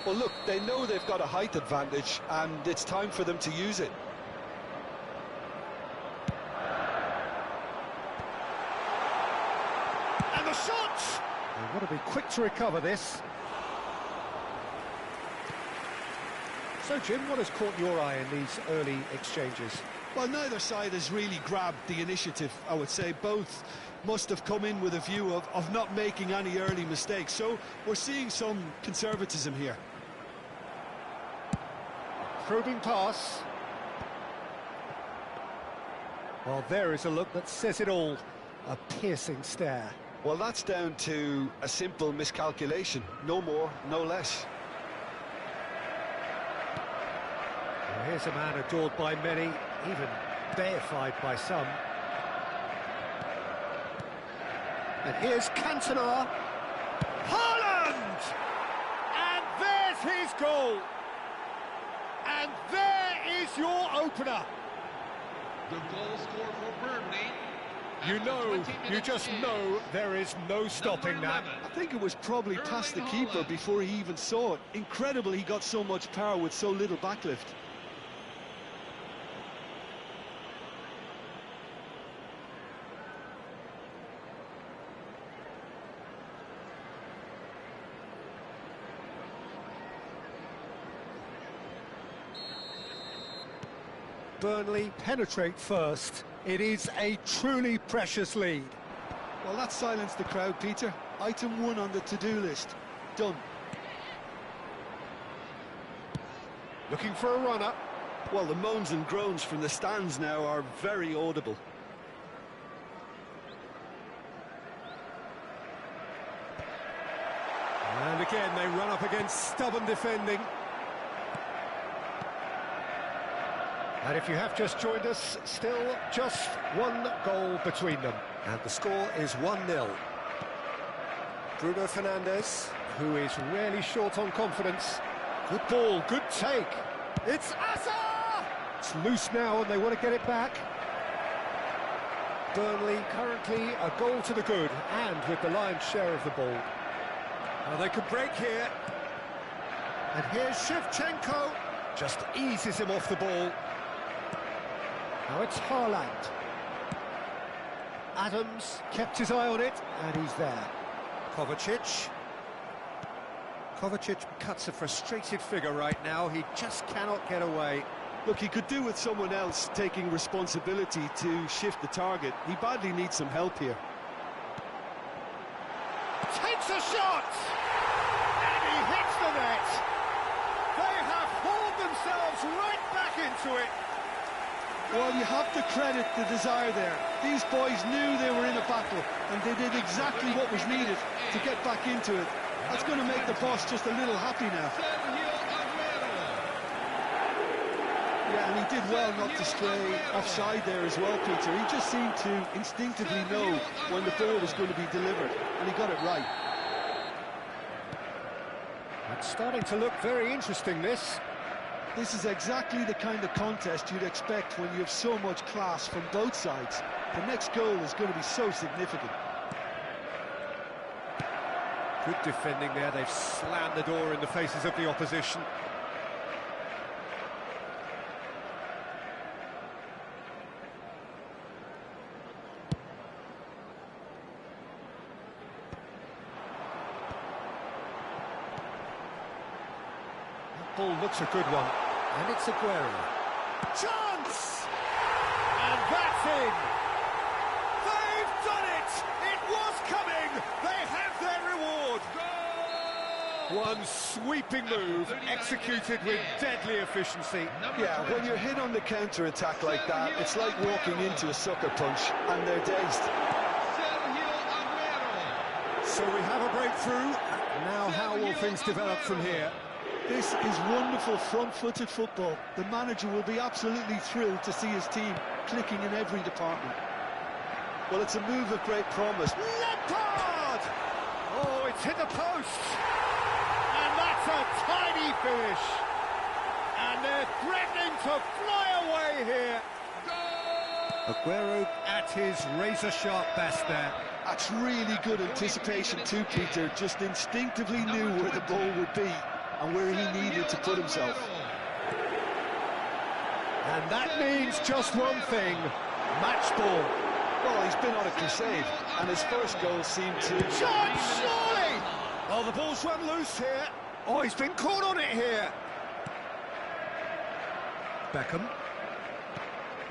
Well, look, they know they've got a height advantage, and it's time for them to use it. And the shot! They want to be quick to recover this. So, Jim, what has caught your eye in these early exchanges? Well, neither side has really grabbed the initiative, I would say. Both must have come in with a view of not making any early mistakes. So we're seeing some conservatism here. Probing pass. Well, there is a look that says it all. A piercing stare. Well, that's down to a simple miscalculation. No more, no less. Well, here's a man adored by many, even deified by some. And here's Cantona. Haaland! And there's his goal! And there is your opener! The goal scored for Burnley. You know, you just know there is no stopping that. I think it was probably past the keeper before he even saw it. Incredible he got so much power with so little backlift. Burnley penetrate first. It is a truly precious lead. Well, that silenced the crowd, Peter. Item 1 on the to-do list. Done. Looking for a runner. Well, the moans and groans from the stands now are very audible. And again, they run up against stubborn defending. And if you have just joined us, still just one goal between them. And the score is 1-0. Bruno Fernandes, who is rarely short on confidence. Good ball, good take. It's Asa! It's loose now and they want to get it back. Burnley currently a goal to the good and with the lion's share of the ball. Now they could break here. And here's Shevchenko. Just eases him off the ball. Now it's Haaland. Adams kept his eye on it, and he's there. Kovacic. Kovacic cuts a frustrated figure right now. He just cannot get away. Look, he could do with someone else taking responsibility to shift the target. He badly needs some help here. Takes a shot! And he hits the net! They have hauled themselves right back into it! Well, you have to credit the desire there. These boys knew they were in a battle, and they did exactly what was needed to get back into it. That's going to make the boss just a little happy now. Yeah, and he did well not to stray offside there as well, Peter. He just seemed to instinctively know when the ball was going to be delivered, and he got it right. It's starting to look very interesting, this. This is exactly the kind of contest you'd expect when you have so much class from both sides. The next goal is going to be so significant. Good defending there. They've slammed the door in the faces of the opposition. That ball looks a good one. And it's Aguero. Chance! And that's in! They've done it! It was coming! They have their reward! Goal! One sweeping move, executed with deadly efficiency. Yeah, when you're hit on the counter-attack like that, it's like walking into a sucker punch, and they're dazed. So we have a breakthrough. Now how will things develop from here? This is wonderful front-footed football. The manager will be absolutely thrilled to see his team clicking in every department. Well, it's a move of great promise. Lampard! Oh, it's hit the post! And that's a tiny finish! And they're threatening to fly away here! Aguero at his razor-sharp best there. That's really good anticipation too, Peter. Just instinctively knew where the ball would be and where he needed to put himself. And that means just one thing, match ball. Well, he's been on a crusade, and his first goal seemed to... Shot, surely! Oh, the ball's run loose here. Oh, he's been caught on it here. Beckham.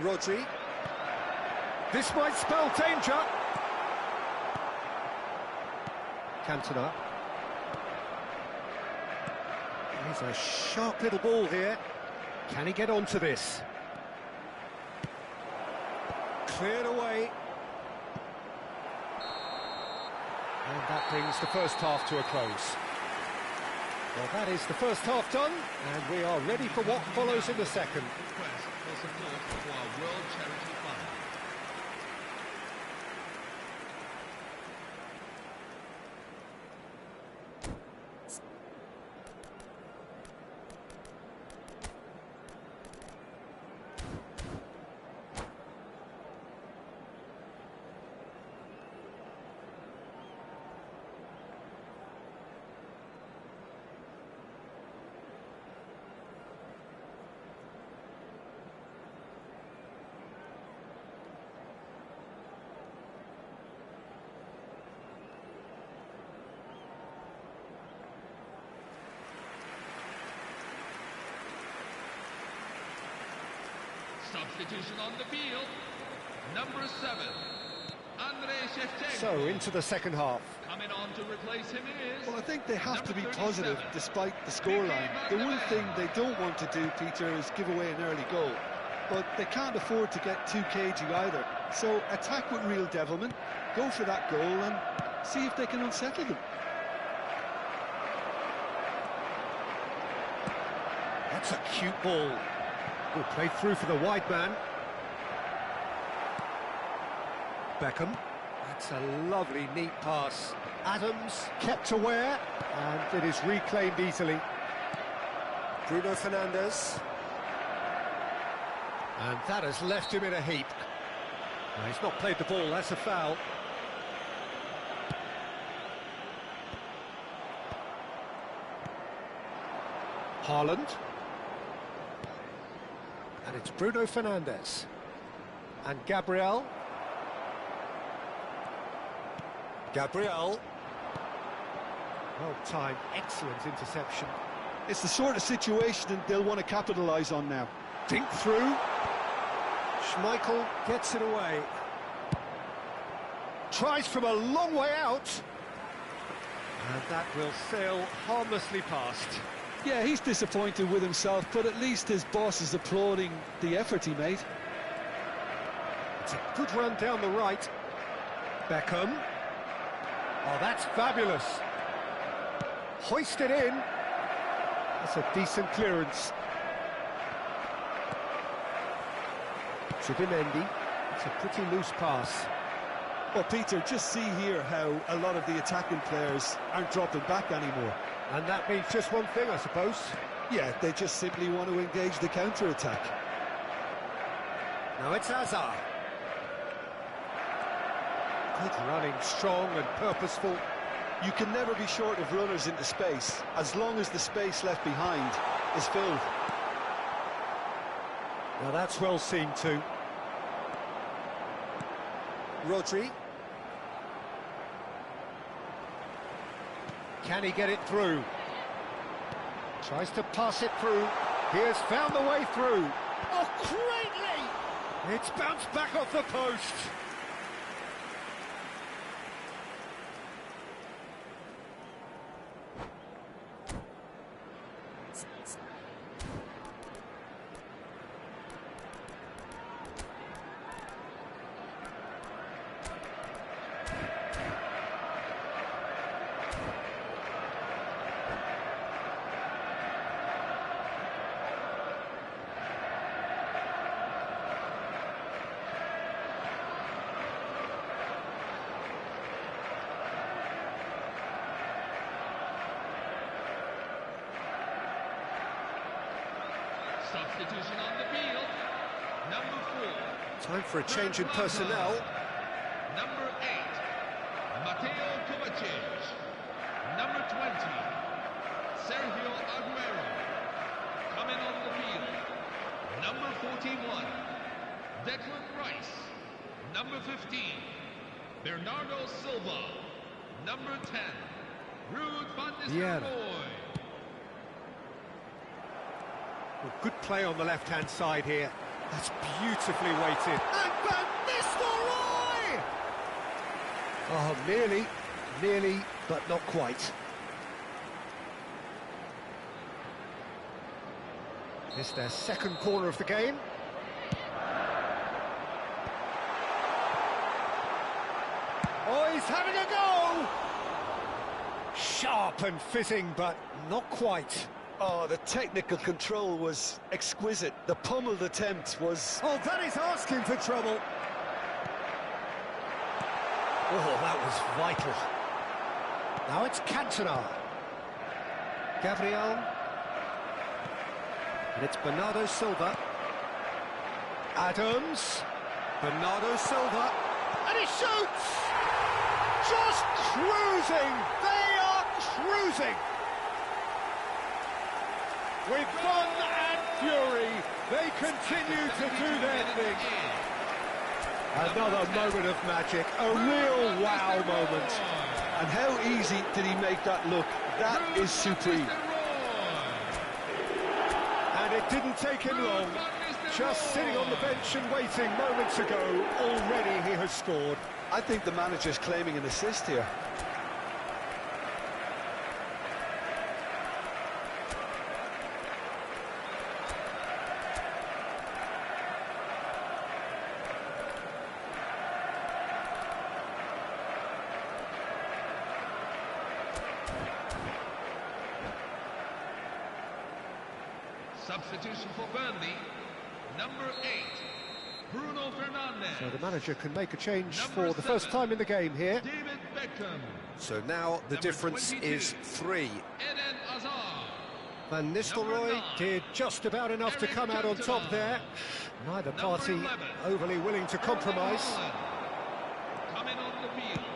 Rodri. This might spell danger. Cantona. He's a sharp little ball here. Can he get onto this? Cleared away. And that brings the first half to a close. Well, that is the first half done, and we are ready for what follows in the second. Substitution on the field, number 7, Andrei Shevchenko. So, into the second half. Coming on to replace him is... Well, I think they have to be positive despite the scoreline. The one thing they don't want to do, Peter, is give away an early goal. But they can't afford to get too cagey either. So, attack with real devilment, go for that goal and see if they can unsettle them. That's a cute ball. Will play through for the wide man. Beckham. That's a lovely, neat pass. Adams kept aware, and it is reclaimed easily. Bruno Fernandes. And that has left him in a heap. No, he's not played the ball, that's a foul. Haaland. And it's Bruno Fernandes. And Gabriel. Gabriel. Well timed, excellent interception. It's the sort of situation they'll want to capitalise on now. Dink through. Schmeichel gets it away. Tries from a long way out. And that will sail harmlessly past. Yeah, he's disappointed with himself, but at least his boss is applauding the effort he made. It's a good run down the right. Beckham. Oh, that's fabulous. Hoisted in. That's a decent clearance. Zubimendi. It's a pretty loose pass. Well, Peter, just see here how a lot of the attacking players aren't dropping back anymore. And that means just one thing, I suppose. Yeah, they just simply want to engage the counter-attack. Now it's Hazard. Good running, strong and purposeful. You can never be short of runners into space, as long as the space left behind is filled. Now that's well seen too. Rodri. Can he get it through? Tries to pass it through. He has found the way through. Oh, greatly! It's bounced back off the post. Substitution on the field. Number 4. Time for a change in personnel. Number 8. Mateo Kovacic. Number 20. Sergio Aguero. Coming on the field. Number 41. Declan Rice. Number 15. Bernardo Silva. Number 10. Ruud van Nistelrooy. Well, good play on the left-hand side here. That's beautifully weighted. And Van Nistelrooy! Oh, nearly, but not quite. It's their second corner of the game. Oh, he's having a go! Sharp and fitting, but not quite. Oh, the technical control was exquisite. The pummeled attempt was... Oh, that is asking for trouble. Oh, that was vital. Now it's Cantona. Gabriel. And it's Bernardo Silva. Adams. Bernardo Silva. And he shoots! Just cruising! They are cruising! With fun and fury, they continue to do their thing. Another moment of magic, a real wow moment. And how easy did he make that look? That is supreme. And it didn't take him long. Just sitting on the bench and waiting moments ago, already he has scored. I think the manager's claiming an assist here. Substitution for Burnley, number 8, Bruno Fernandes. So the manager can make a change Number for the first 7, time in the game here. David Beckham. So now the Number difference 22, is 3. Eden Hazard. Van Number Nistelrooy 9, did just about enough to Eric come out on top Cantona. there. Neither Number party 11, overly willing to Erling compromise. Haaland. Coming on the field.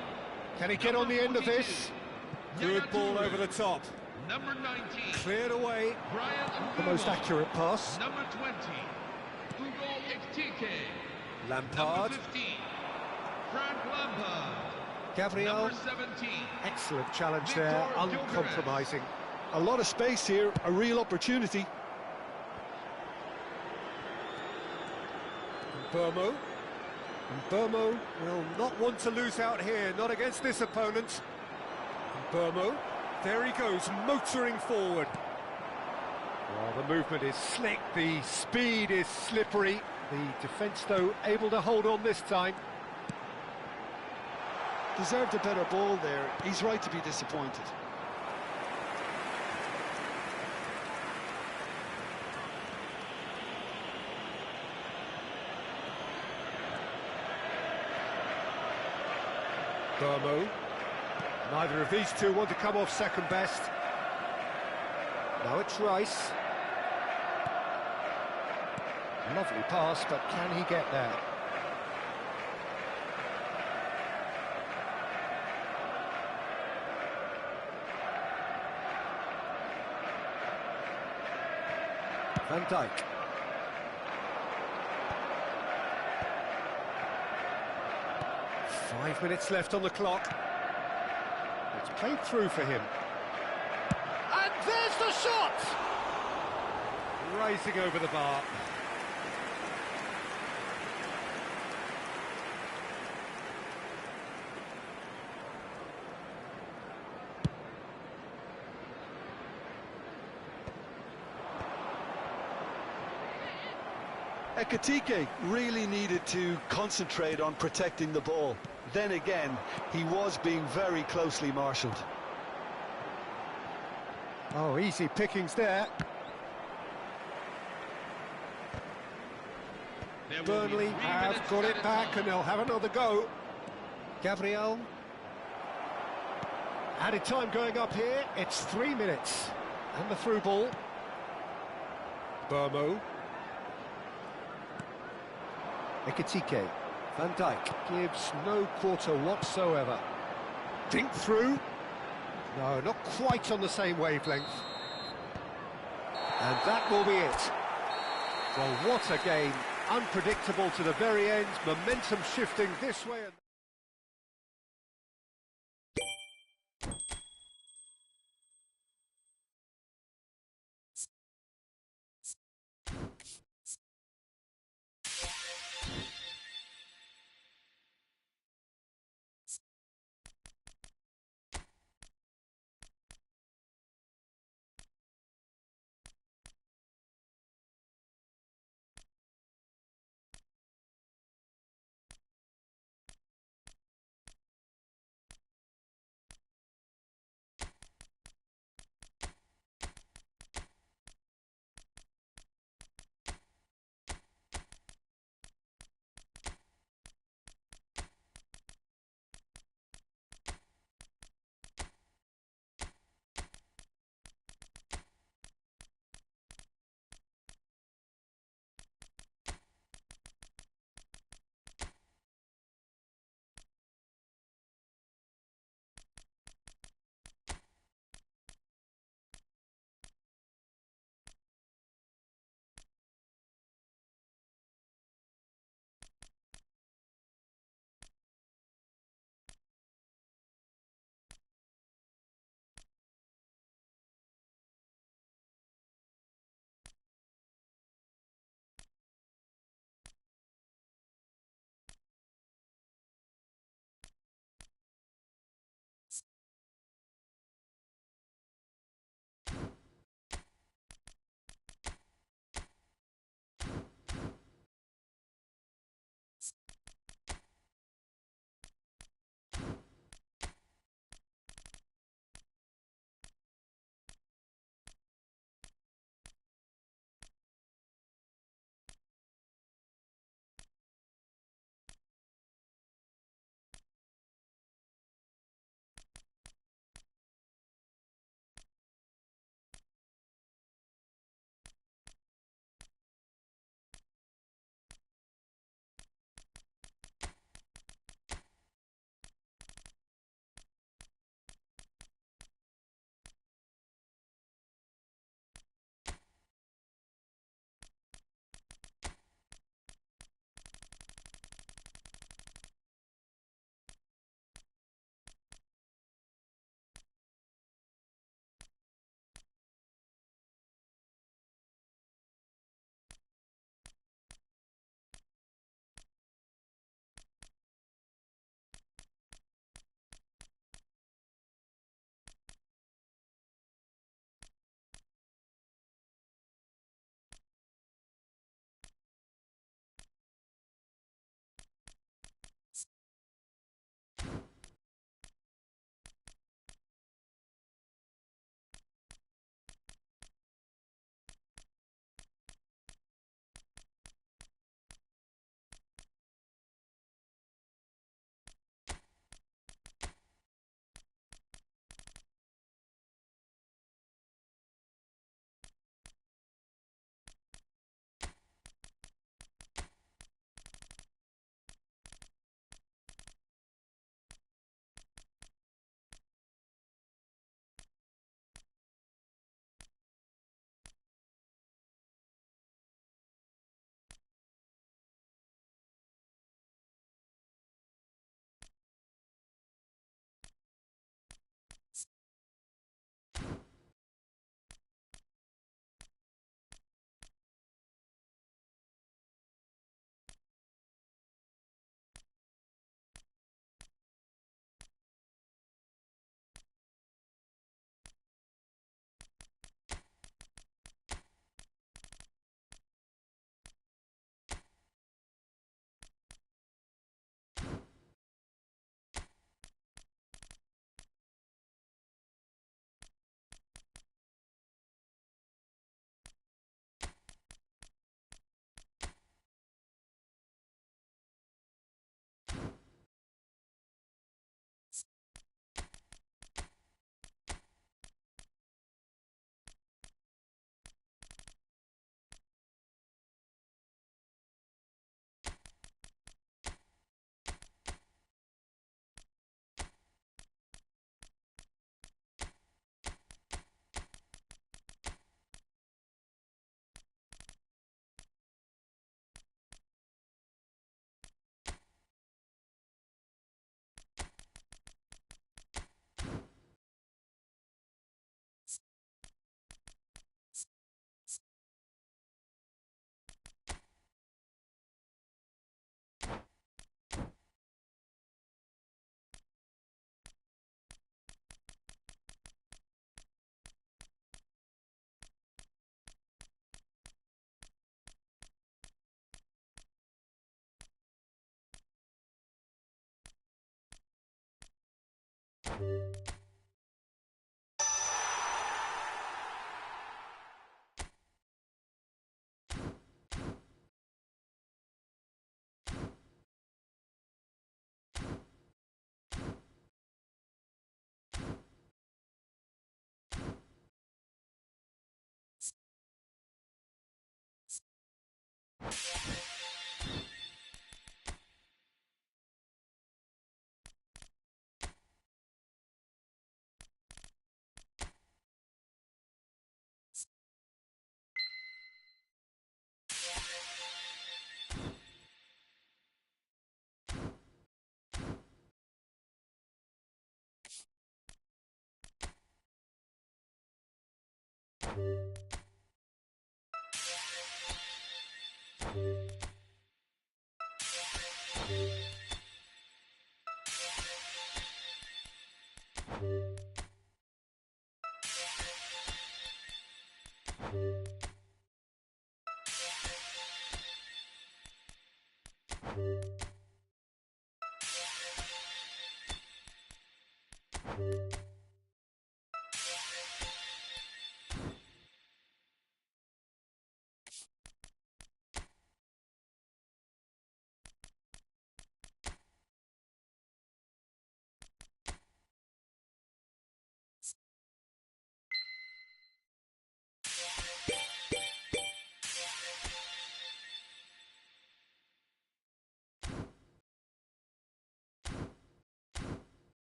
Can he get on the end of this? Good Yaya ball Toure. over the top. Number 19, Cleared away. Brian The most Mbeumo. accurate pass. Number 20, Hugo Ekitike. Lampard. Number 15, Frank Lampard. Gabriel. Number 17, Excellent challenge there, Victor uncompromising. A lot of space here, a real opportunity. Burmo. And Burmo will not want to lose out here, not against this opponent. And Burmo, there he goes, motoring forward. Well, the movement is slick, the speed is slippery. The defence, though, able to hold on this time. Deserved a better ball there. He's right to be disappointed. Burmo. Neither of these two want to come off second best. Now it's Rice. Lovely pass, but can he get there? Van Dijk. Five minutes left on the clock. It's played through for him. And there's the shot! Rising over the bar. Ekitike really needed to concentrate on protecting the ball. Then again, he was being very closely marshalled. Oh, easy pickings there. Burnley have got it back and they'll have another go. Gabriel. Added time going up here. It's 3 minutes. And the through ball. Burmo. Ekitike. Van Dijk gives no quarter whatsoever. Dink through. No, not quite on the same wavelength. And that will be it. Well, what a game. Unpredictable to the very end. Momentum shifting this way and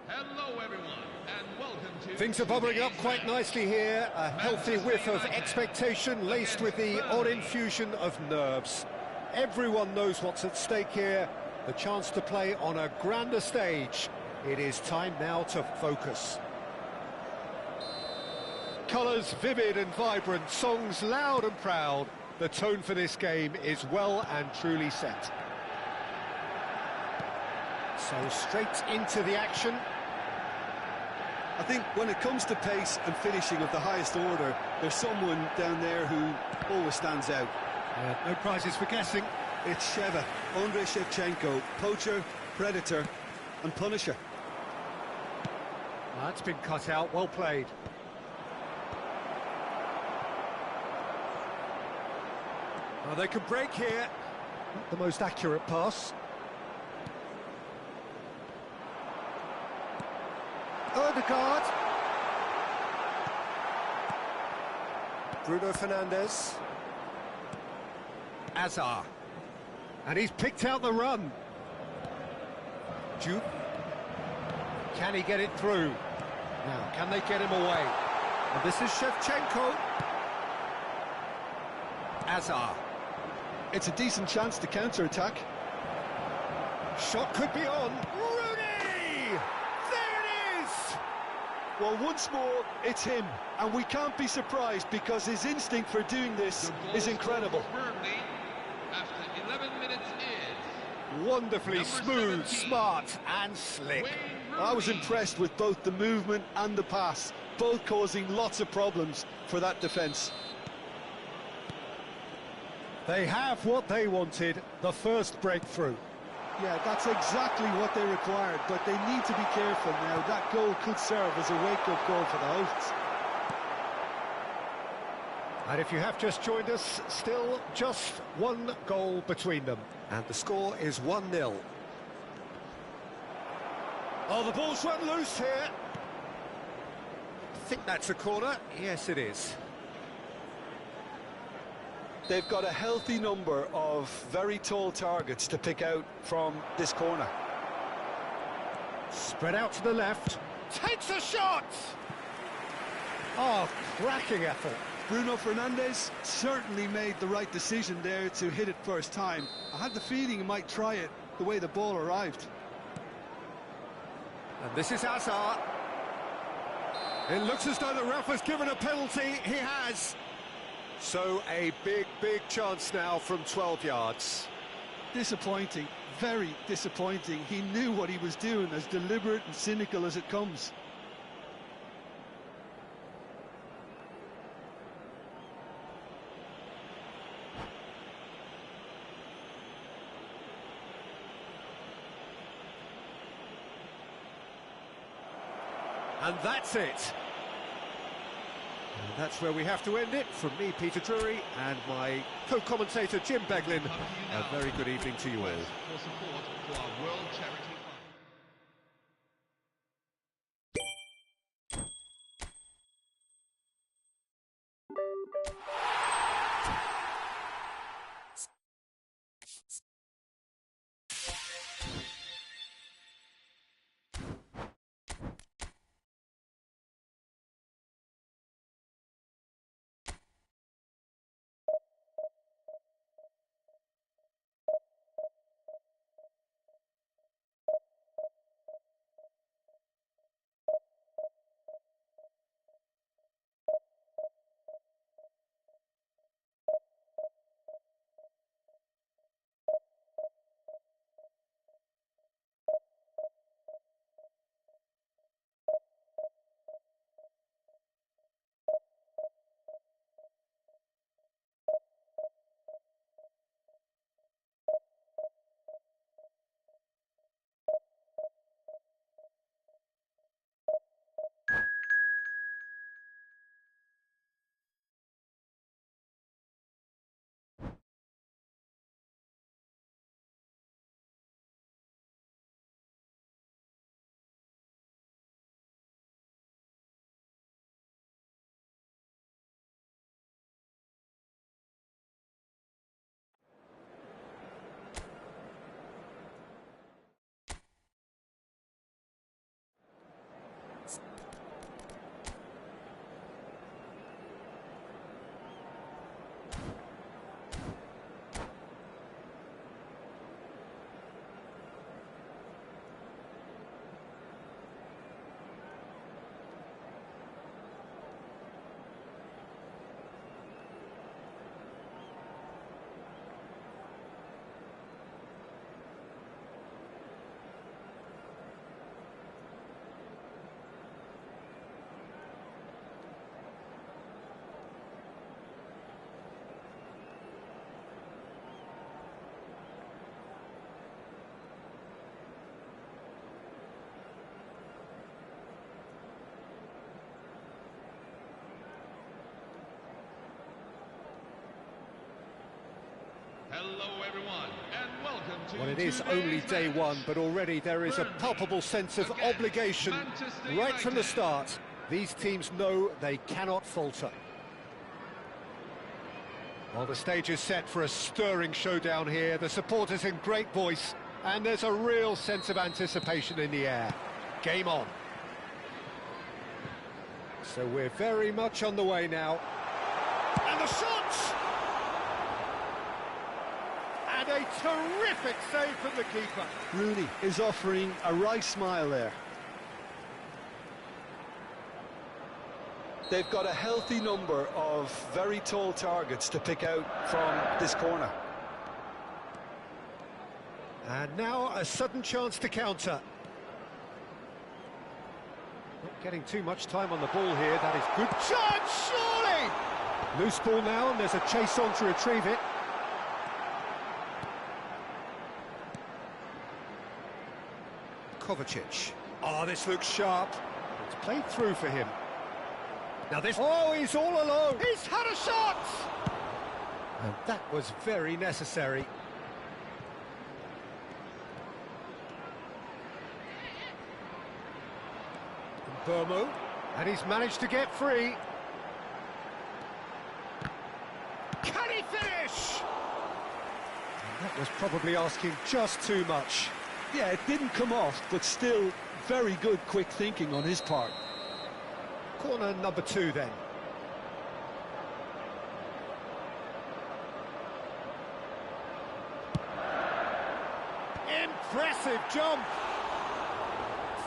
Hello, everyone, and welcome to... Things are bubbling up quite nicely here. A healthy whiff of expectation laced with the odd infusion of nerves. Everyone knows what's at stake here. The chance to play on a grander stage. It is time now to focus. Colours vivid and vibrant, songs loud and proud. The tone for this game is well and truly set. So straight into the action. I think when it comes to pace and finishing of the highest order, there's someone down there who always stands out. Yeah, no prizes for guessing. It's Sheva, Andrei Shevchenko, poacher, predator and punisher. That's been cut out, well played. Oh, they can break here. Not the most accurate pass. Odegaard. Bruno Fernandes. Azar. And he's picked out the run. Duke. Can he get it through? Now, can they get him away? And this is Shevchenko. Azar. It's a decent chance to counter-attack. Shot could be on. Rooney! There it is! Well, once more, it's him. And we can't be surprised because his instinct for doing this is incredible. Firmly after 11 minutes is Wonderfully number smooth, 17, smart and slick. Wayne I was Rooney. impressed with both the movement and the pass, both causing lots of problems for that defence. They have what they wanted, the first breakthrough. Yeah, that's exactly what they required, but they need to be careful now. That goal could serve as a wake-up goal for the hosts. And if you have just joined us, still just one goal between them. And the score is 1-0. Oh, the ball's run loose here. I think that's a corner. Yes, it is. They've got a healthy number of very tall targets to pick out from this corner. Spread out to the left. Takes a shot! Oh, cracking effort. Bruno Fernandes certainly made the right decision there to hit it first time. I had the feeling he might try it the way the ball arrived. And this is Azar. It looks as though the ref has given a penalty. He has. So a big, big chance now from 12 yards. Disappointing, very disappointing. He knew what he was doing, as deliberate and cynical as it comes. And that's it. And that's where we have to end it. From me, Peter Drury, and my co-commentator, Jim Beglin. A very good evening to you all. For support for our World Charity Hello, everyone, and welcome to Well, it is today's only day match. one, but already there is a palpable sense of Against obligation Manchester right from the United. start. These teams know they cannot falter. Well, the stage is set for a stirring showdown here. The supporters in great voice, and there's a real sense of anticipation in the air. Game on. So we're very much on the way now. And the shots! And a terrific save from the keeper. Rooney is offering a right smile there. They've got a healthy number of very tall targets to pick out from this corner. And now a sudden chance to counter. Not getting too much time on the ball here. That is good chance, surely! Loose ball now, and there's a chase on to retrieve it. Kovacic. Oh, this looks sharp. It's played through for him. Now this... Oh, he's all alone! He's had a shot! And that was very necessary. Burmo, and he's managed to get free. Can he finish? And that was probably asking just too much. Yeah, it didn't come off, but still very good quick thinking on his part. Corner number 2 then. Impressive jump.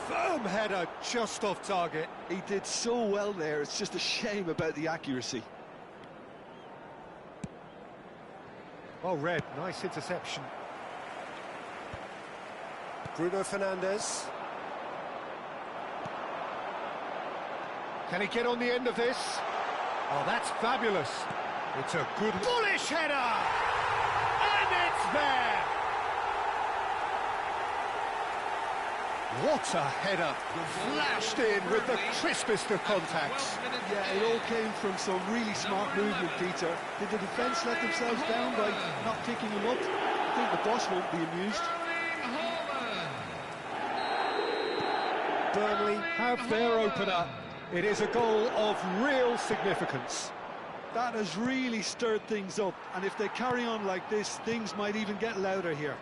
Firm header just off target. He did so well there, it's just a shame about the accuracy. Well read, nice interception. Bruno Fernandes. Can he get on the end of this? Oh, that's fabulous. It's a good... bullish header! And it's there! What a header! Flashed in with the crispest of contacts. Yeah, it all came from some really smart movement, Peter. Did the defence let themselves down by not picking him up? I think the boss won't be amused. Burnley have their opener. It is a goal of real significance. That has really stirred things up, and if they carry on like this, things might even get louder here.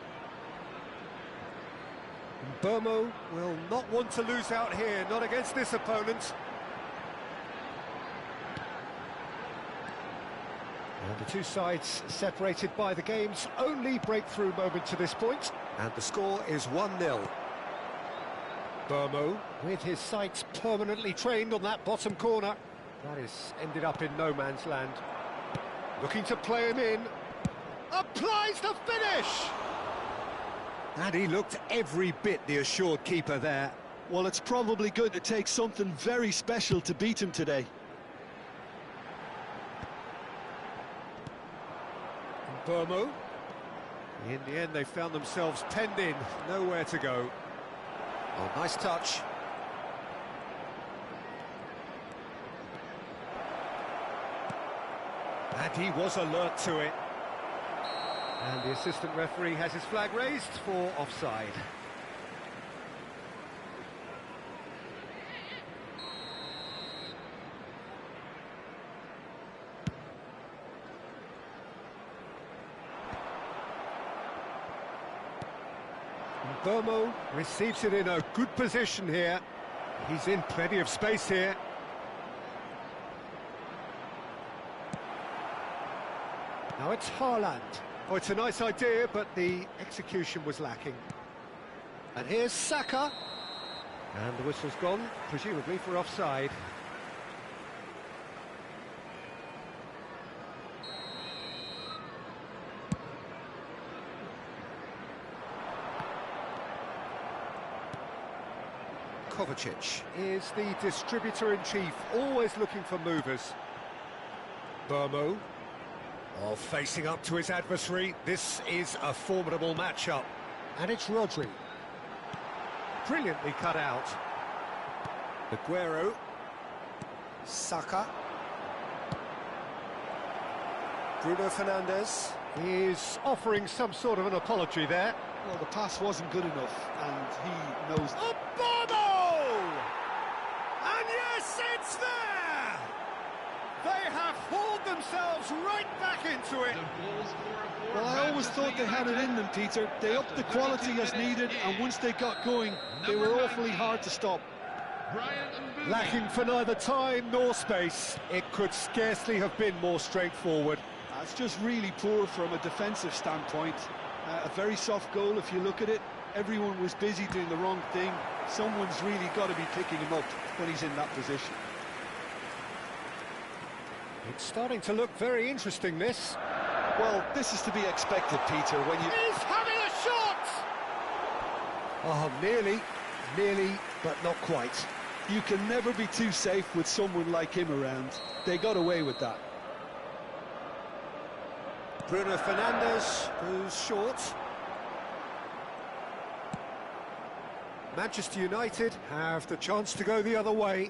Burmo will not want to lose out here, not against this opponent. And the two sides separated by the game's only breakthrough moment to this point. And the score is 1-0. Burmo, with his sights permanently trained on that bottom corner. That is ended up in no man's land. Looking to play him in. Applies the finish! And he looked every bit the assured keeper there. Well, it's probably going to take something very special to beat him today. Burmo. In the end, they found themselves penned in, nowhere to go. Oh, nice touch. And he was alert to it. And the assistant referee has his flag raised for offside. Burmo receives it in a good position here. He's in plenty of space here. Now it's Haaland. Oh, it's a nice idea, but the execution was lacking. And here's Saka. And the whistle's gone, presumably for offside. Kovacic is the distributor-in-chief, always looking for movers. Burmo. Oh, facing up to his adversary. This is a formidable matchup. And it's Rodri. Brilliantly cut out. Aguero. Saka. Bruno Fernandes. He's offering some sort of an apology there. Well, the pass wasn't good enough, and he knows... Obama! And yes, it's there! They have hauled themselves right back into it. Well, I always thought they had it in them, Peter. They upped the quality as needed, and once they got going, they were awfully hard to stop. Lacking for neither time nor space, it could scarcely have been more straightforward. It's just really poor from a defensive standpoint. A very soft goal if you look at it. Everyone was busy doing the wrong thing. Someone's really got to be picking him up when he's in that position. It's starting to look very interesting, this. Well, this is to be expected, Peter, when you... He's having a shot! Oh, nearly, but not quite. You can never be too safe with someone like him around. They got away with that. Bruno Fernandes goes short. Manchester United have the chance to go the other way.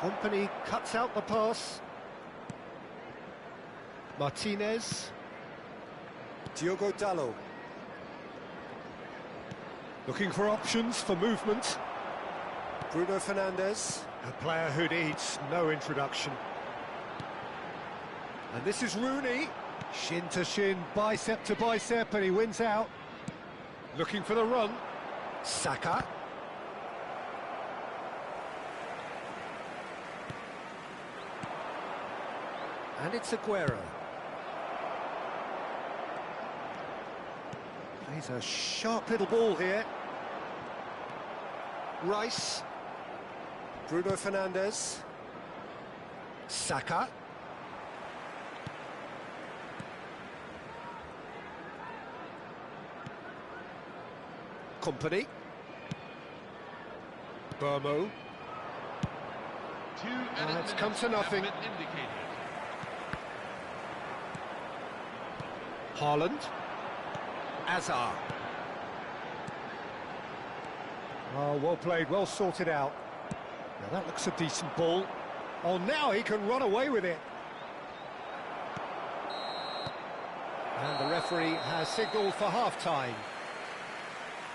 Company cuts out the pass. Martinez. Diogo Dalot. Looking for options for movement. Bruno Fernandes, a player who needs no introduction. And this is Rooney. Shin to shin, bicep to bicep, and he wins out. Looking for the run. Saka. And it's Aguero. Plays a sharp little ball here. Rice. Bruno Fernandes. Saka. Company. Burmo. It's come to nothing. Haaland. Azar. Oh, well played, well sorted out. Now that looks a decent ball. Oh, now he can run away with it. And the referee has signalled for half-time.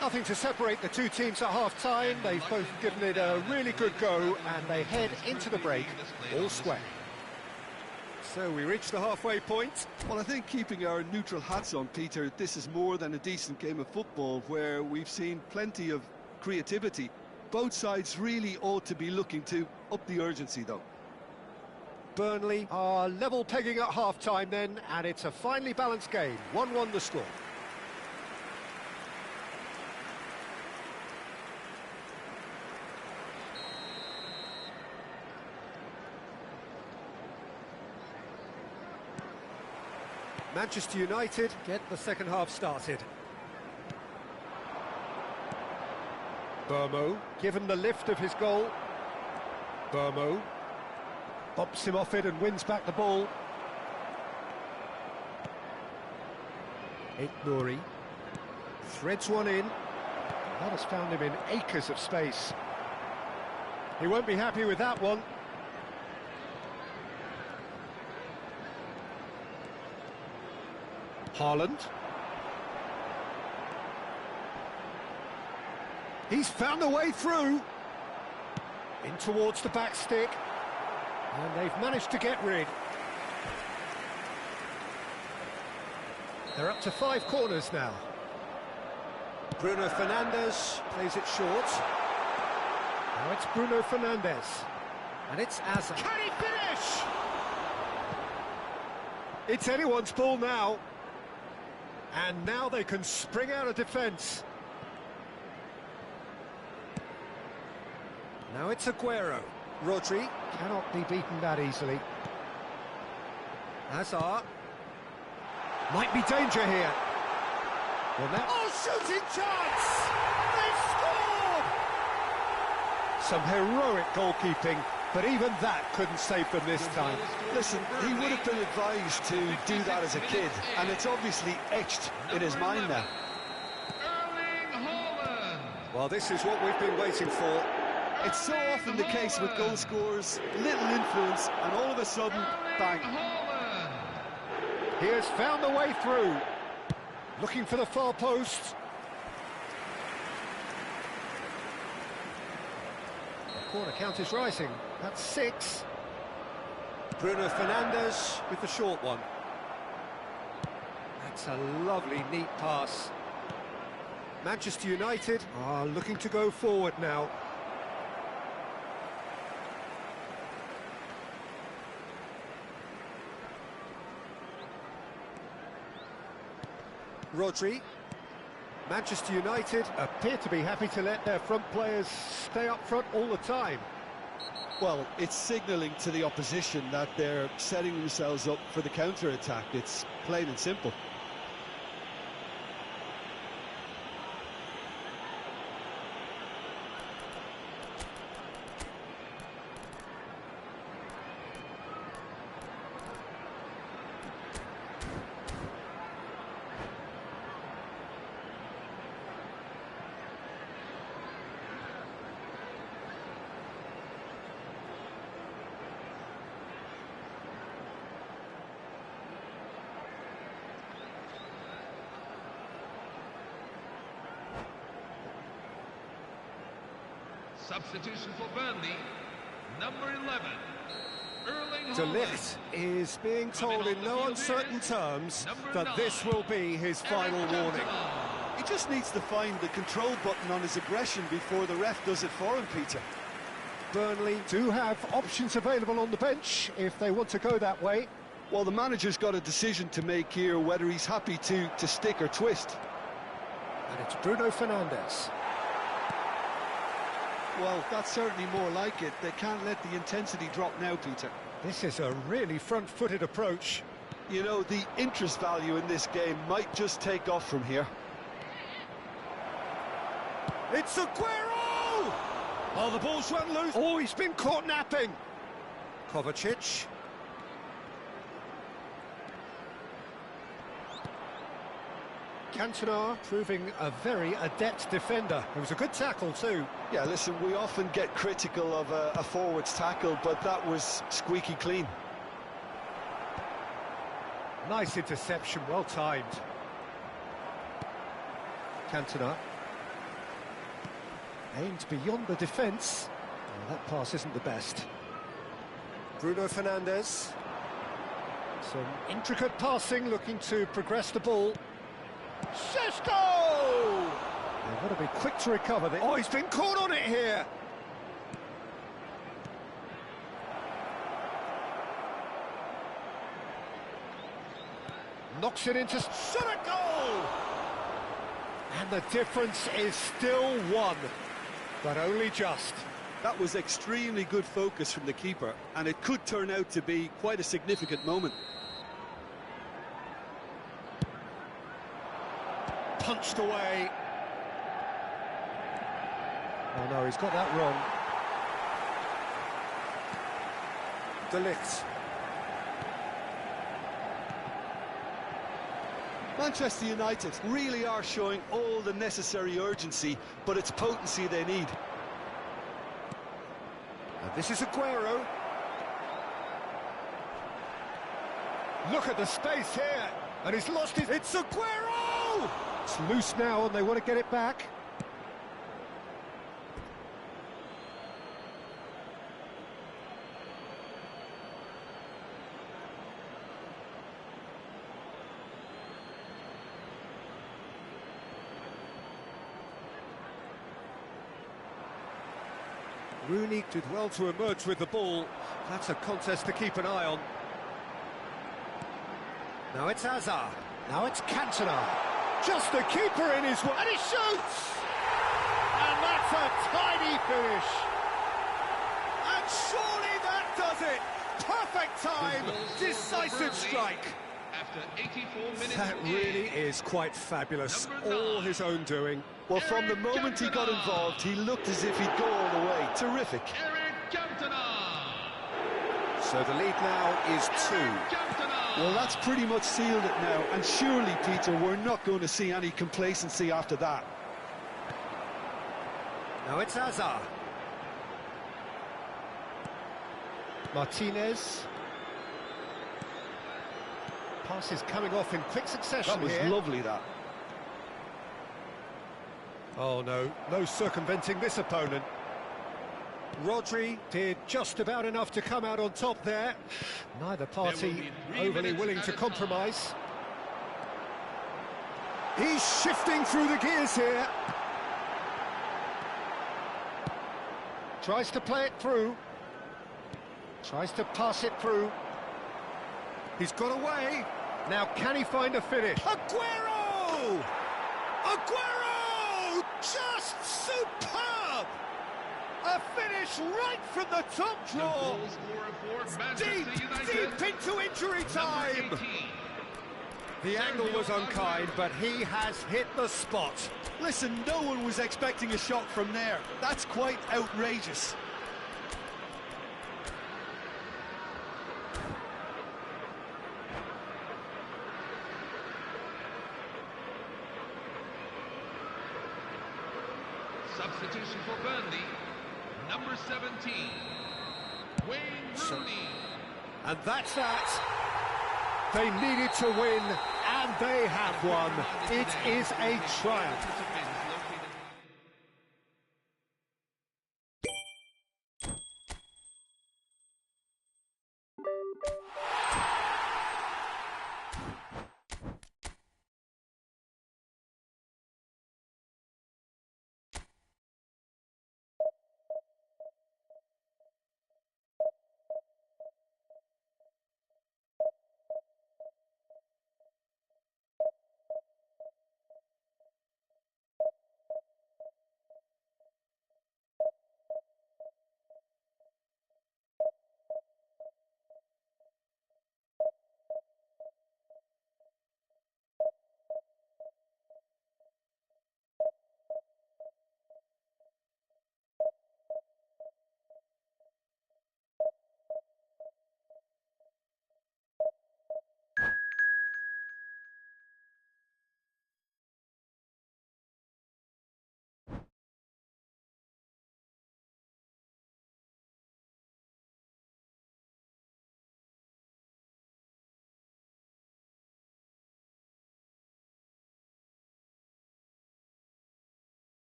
Nothing to separate the two teams at half-time. They've both given it a really good go, and they head into the break all square. So we reach the halfway point. Well, I think keeping our neutral hats on, Peter, this is more than a decent game of football where we've seen plenty of creativity. Both sides really ought to be looking to up the urgency, though. Burnley are level pegging at half-time then, and it's a finely balanced game. 1-1 the score. Manchester United get the second half started. Burmo, given the lift of his goal. Burmo bumps him off it and wins back the ball. Nouri threads one in. That has found him in acres of space. He won't be happy with that one. Haaland. He's found a way through. In towards the back stick. And they've managed to get rid. They're up to 5 corners now. Bruno Fernandes plays it short. Now it's Bruno Fernandes. And it's Azar. Can he finish? It's anyone's ball now. And now they can spring out of defence. Now it's Aguero. Rodri cannot be beaten that easily. Hazard. Might be danger here. Well, now... Oh, shooting chance! They've scored! Some heroic goalkeeping, but even that couldn't save them this time. Listen, he would have been advised to do that as a kid, and it's obviously etched in his mind now. Well, this is what we've been waiting for. It's so often the case with goal scorers, little influence, and all of a sudden, bang. He has found the way through. Looking for the far post. The corner count is rising. That's 6. Bruno Fernandes with the short one. That's a lovely, neat pass. Manchester United are looking to go forward now. Rodri. Manchester United appear to be happy to let their front players stay up front all the time. Well, it's signalling to the opposition that they're setting themselves up for the counter-attack. It's plain and simple. Substitution for Burnley, number 11, Erling De Haaland. Ligt is being told in no uncertain terms that this will be his final warning. He just needs to find the control button on his aggression before the ref does it for him, Peter. Burnley do have options available on the bench if they want to go that way. Well, the manager's got a decision to make here, whether he's happy to stick or twist. And it's Bruno Fernandes. Well, that's certainly more like it. They can't let the intensity drop now, Peter. This is a really front-footed approach. You know, the interest value in this game might just take off from here. It's Aguero! Oh, the ball's run loose. Oh, he's been caught napping. Kovacic. Cantona proving a very adept defender. It was a good tackle too. Yeah, listen, we often get critical of a forward's tackle, but that was squeaky clean. Nice interception, well timed. Cantona. Aimed beyond the defence. Oh, that pass isn't the best. Bruno Fernandes. Some intricate passing, looking to progress the ball. Sesko! They've got to be quick to recover this. Oh, he's been caught on it here. Knocks it into Senegal! And the difference is still 1, but only just. That was extremely good focus from the keeper, and it could turn out to be quite a significant moment. Punched away. Oh no, he's got that wrong. De Ligt. Manchester United really are showing all the necessary urgency, but it's potency they need. And this is Aguero. Look at the space here, and he's lost it. It's Aguero! It's loose now, and they want to get it back. Rooney did well to emerge with the ball. That's a contest to keep an eye on. Now it's Hazard. Now it's Cantona. Just the keeper in his way. And he shoots! And that's a tiny finish. And surely that does it. Perfect time. Decisive strike. After 84 minutes That of game. really is quite fabulous. All his own doing. Well, from the moment he got involved, he looked as if he'd go all the way. Terrific. Eric Cantona. So the lead now is 2. Cantona. Well, that's pretty much sealed it now. And surely, Peter, we're not going to see any complacency after that. Now it's Hazard. Passes coming off in quick succession That was here. lovely, that. Oh no, no circumventing this opponent. Rodri did just about enough to come out on top there. Neither party overly willing to compromise. He's shifting through the gears here. Tries to play it through. Tries to pass it through. He's got away. Now can he find a finish? Aguero! Aguero! Just superb! A finish right from the top draw. Deep into injury time. The angle was unkind, but he has hit the spot. Listen, no one was expecting a shot from there. That's quite outrageous. Substitution for Burnley, number 17, Wayne Rooney. And that's that. They needed to win, and they have won. It is a triumph.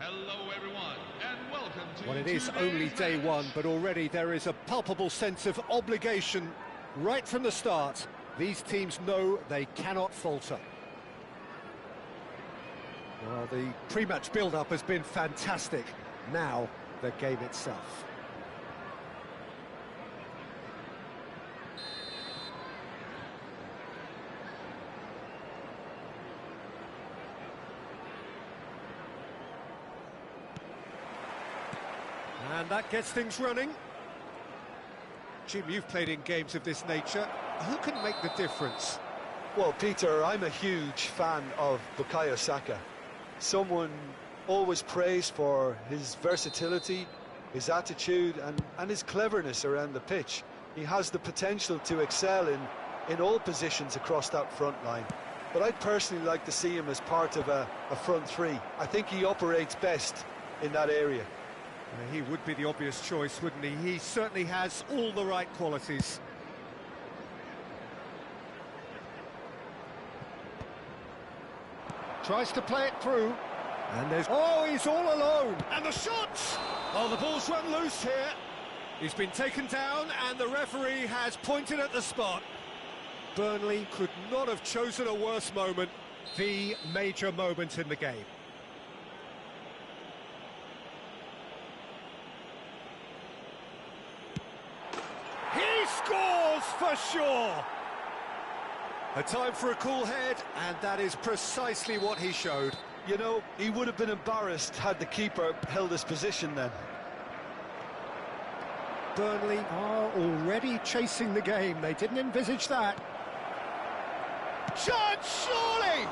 Hello everyone, and welcome to Well, it is only day one, but already there is a palpable sense of obligation right from the start. These teams know they cannot falter. Well, the pre-match build-up has been fantastic. Now, the game itself. And that gets things running. Jim, you've played in games of this nature. Who can make the difference? Well, Peter, I'm a huge fan of Bukayo Saka. Someone always praised for his versatility, his attitude and his cleverness around the pitch. He has the potential to excel in all positions across that front line. But I'd personally like to see him as part of a front three. I think he operates best in that area. He would be the obvious choice, wouldn't he? He certainly has all the right qualities. Tries to play it through. And there's... Oh, he's all alone! And the shot! Oh, the ball's run loose here. He's been taken down and the referee has pointed at the spot. Burnley could not have chosen a worse moment, the major moment in the game. He scores for sure! A time for a cool head, and that is precisely what he showed. You know, he would have been embarrassed had the keeper held his position then. Burnley are already chasing the game. They didn't envisage that. Chance, surely!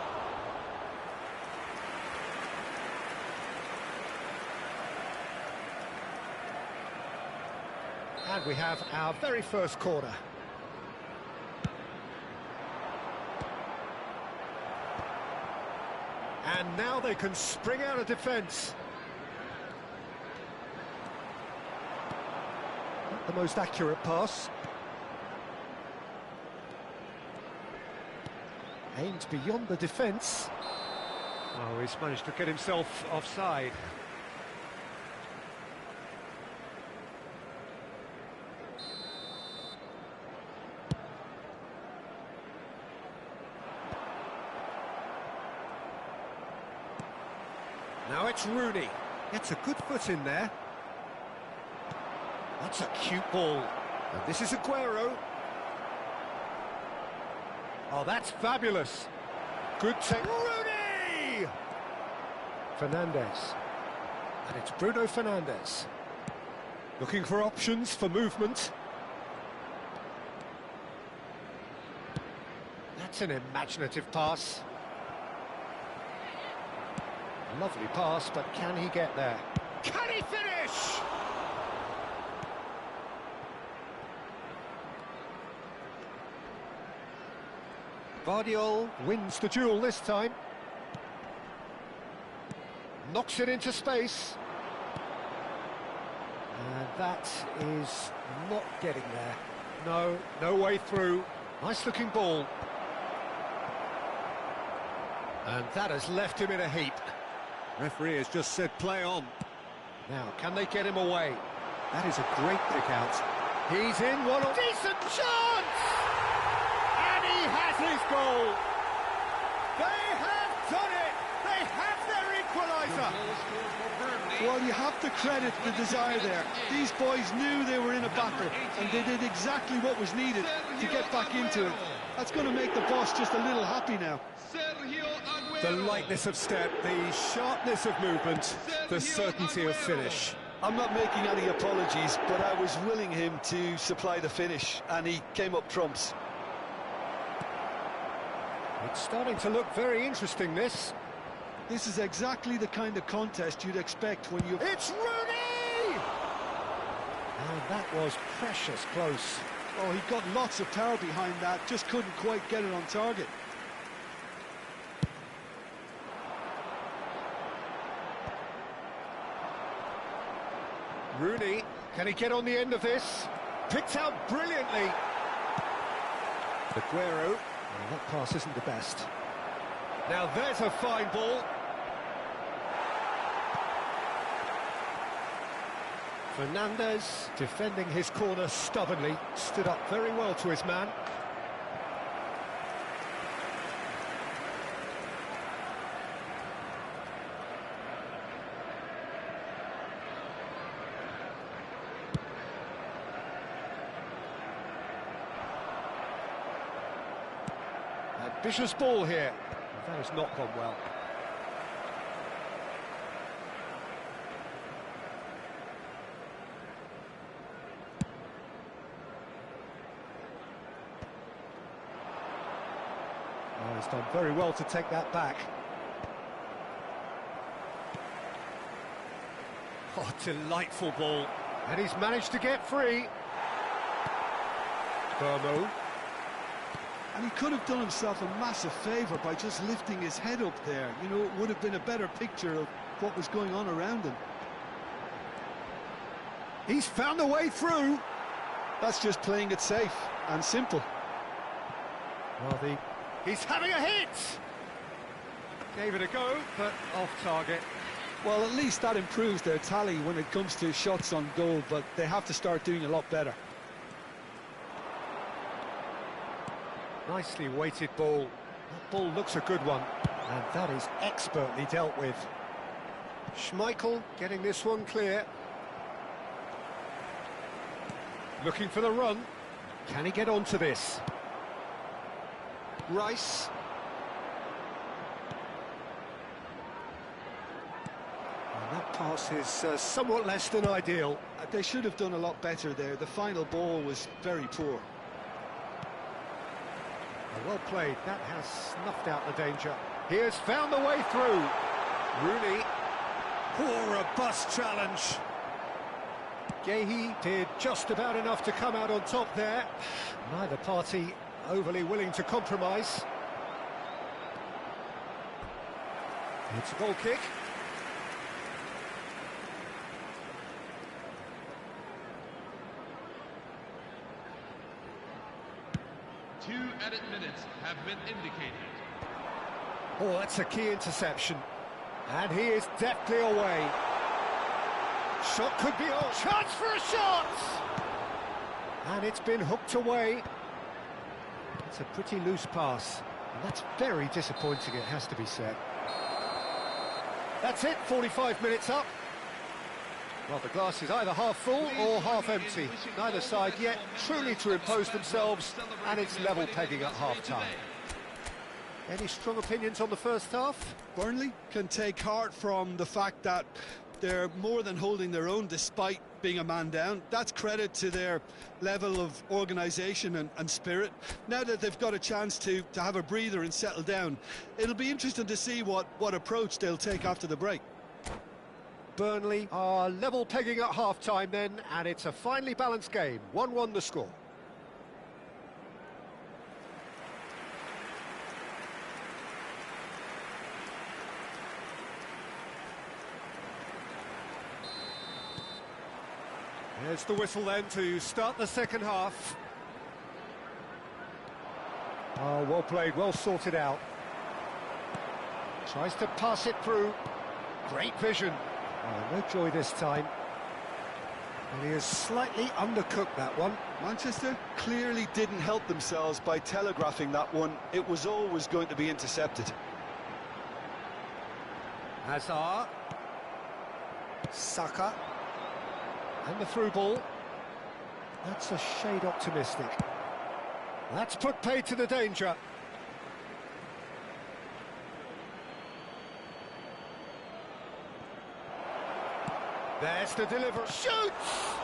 And we have our very first corner. And now they can spring out of defence. Not the most accurate pass. Aimed beyond the defence. Oh, he's managed to get himself offside. Now it's Rooney. Gets a good foot in there. That's a cute ball. And this is Aguero. Oh, that's fabulous. Good take. Rooney! Fernandes. And it's Bruno Fernandes. Looking for options for movement. That's an imaginative pass. Lovely pass, but can he get there? Can he finish? Vardiol wins the duel this time. Knocks it into space. And that is not getting there. No way through. Nice looking ball. And that has left him in a heap. Referee has just said play on. Now, can they get him away? That is a great pick out. He's in one. Decent chance! And he has his goal. They have done it. They have their equaliser. Well, you have to credit the desire there. These boys knew they were in a battle, and they did exactly what was needed to get back into it. That's going to make the boss just a little happy now. The lightness of step, the sharpness of movement, the certainty of finish. I'm not making any apologies, but I was willing him to supply the finish, and he came up trumps. It's starting to look very interesting, this. This is exactly the kind of contest you'd expect when you... It's Rooney! And that was precious close. Oh, he got lots of power behind that, just couldn't quite get it on target. Rooney, can he get on the end of this? Picked out brilliantly. Aguero. Well, that pass isn't the best. Now there's a fine ball. Fernandes, defending his corner stubbornly, stood up very well to his man. Ambitious ball here. That has not gone well. Oh, he's done very well to take that back. Oh, delightful ball. And he's managed to get free. Burmo. And he could have done himself a massive favour by just lifting his head up there. You know, it would have been a better picture of what was going on around him. He's found a way through. That's just playing it safe and simple. Well, he's having a hit. Gave it a go, but off target. Well, at least that improves their tally when it comes to shots on goal, but they have to start doing a lot better. Nicely weighted ball. That ball looks a good one, and that is expertly dealt with. Schmeichel getting this one clear. Looking for the run. Can he get onto this? Rice. And that pass is somewhat less than ideal. They should have done a lot better there. The final ball was very poor. Well played. That has snuffed out the danger. He has found the way through. Rooney. Poor, robust challenge. Gehi did just about enough to come out on top there. Neither party overly willing to compromise. It's a goal kick. Two added minutes have been indicated. Oh, that's a key interception. And he is deftly away. Shot could be on. Chance for a shot! And it's been hooked away. It's a pretty loose pass. And that's very disappointing, it has to be said. That's it, 45 minutes up. Well, the glass is either half full or half empty. Neither side yet truly to impose themselves, and it's level pegging at half-time. Any strong opinions on the first half? Burnley can take heart from the fact that they're more than holding their own despite being a man down. That's credit to their level of organisation and spirit. Now that they've got a chance to have a breather and settle down, it'll be interesting to see what approach they'll take after the break. Burnley are level pegging at half-time then, and it's a finely balanced game. 1-1 the score. There's the whistle then to start the second half. Oh, well played, well sorted out. Tries to pass it through. Great vision. Oh, no joy this time. And he has slightly undercooked that one. Manchester clearly didn't help themselves by telegraphing that one. It was always going to be intercepted. Hazard. Saka. And the through ball. That's a shade optimistic. That's put paid to the danger. There's the deliver. Shoots!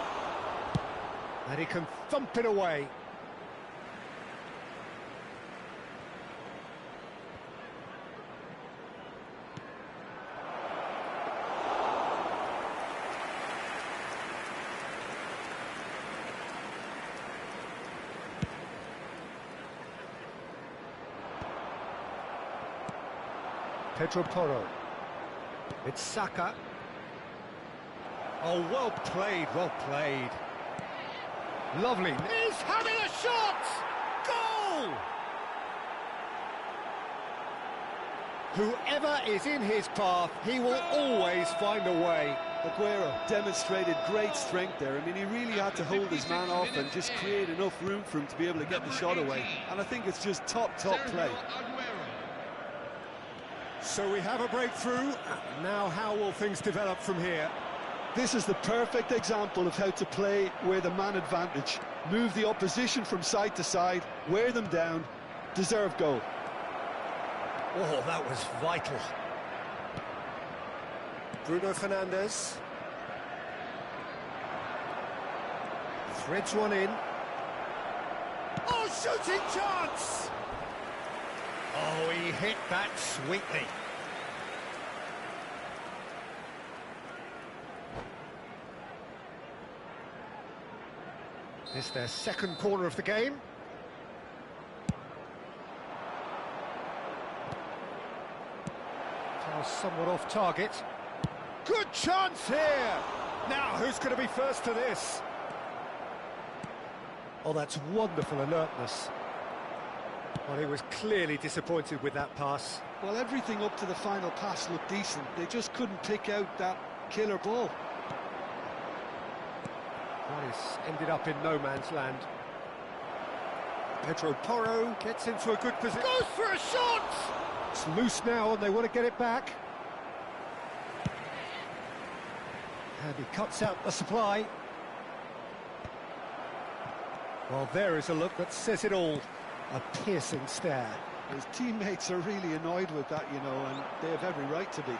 And he can thump it away. Pedro Porro. It's Saka. Oh, well played, well played. Lovely. He's having a shot! Goal! Whoever is in his path, he will always find a way. Aguero demonstrated great strength there. I mean, he really had to hold his man off and just create enough room for him to be able to get the shot away. And I think it's just top play. So we have a breakthrough. Now how will things develop from here? This is the perfect example of how to play with a man advantage. Move the opposition from side to side, wear them down, deserve goal. Oh, that was vital. Bruno Fernandes. Threads one in. Oh, shooting chance! Oh, he hit that sweetly. It's their second corner of the game. Pass somewhat off target. Good chance here! Now, who's going to be first to this? Oh, that's wonderful alertness. Well, he was clearly disappointed with that pass. Well, everything up to the final pass looked decent. They just couldn't pick out that killer ball. Well, he's ended up in no man's land. Pedro Porro gets into a good position. Goes for a shot! It's loose now and they want to get it back. And he cuts out the supply. Well, there is a look that says it all. A piercing stare. His teammates are really annoyed with that, you know, and they have every right to be.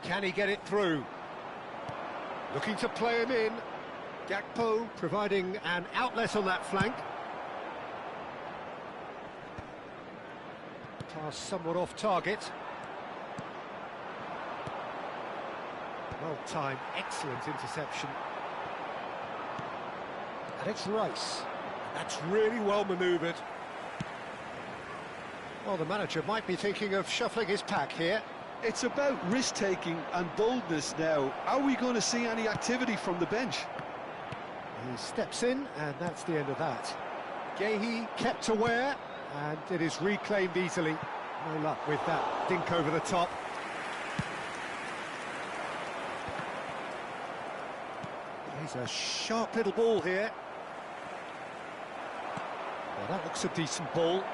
Can he get it through? Looking to play him in. Gakpo providing an outlet on that flank. Pass somewhat off target. Well timed, excellent interception. And it's Rice. That's really well manoeuvred. Well, the manager might be thinking of shuffling his pack here. It's about risk-taking and boldness now. Are we going to see any activity from the bench? He steps in, and that's the end of that. Gehi kept aware, and it is reclaimed easily. No luck with that dink over the top. He's a sharp little ball here. Well, that looks a decent ball.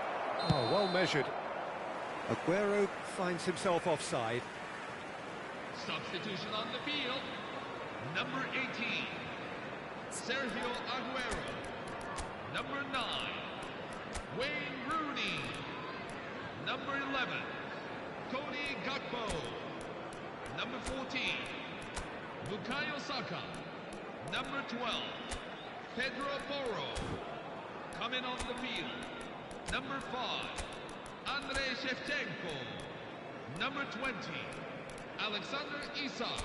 Oh, well measured. Aguero finds himself offside. Substitution on the field. Number 18, Sergio Aguero. Number 9, Wayne Rooney. Number 11, Cody Gakpo. Number 14, Bukayo Saka. Number 12, Pedro Porro. Coming on the field. Number 5, Andrei Shevchenko. Number 20, Alexander Isak.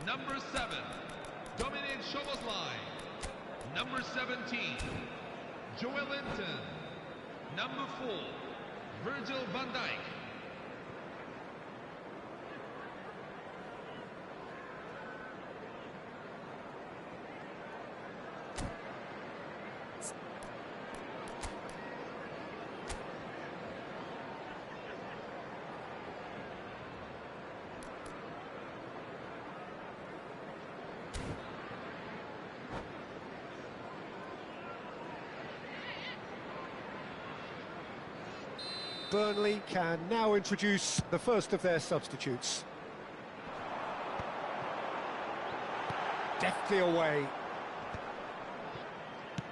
Number 7, Dominic Szoboszlai. Number 17, Joel Linton. Number 4, Virgil van Dijk. Burnley can now introduce the first of their substitutes. Deftly away.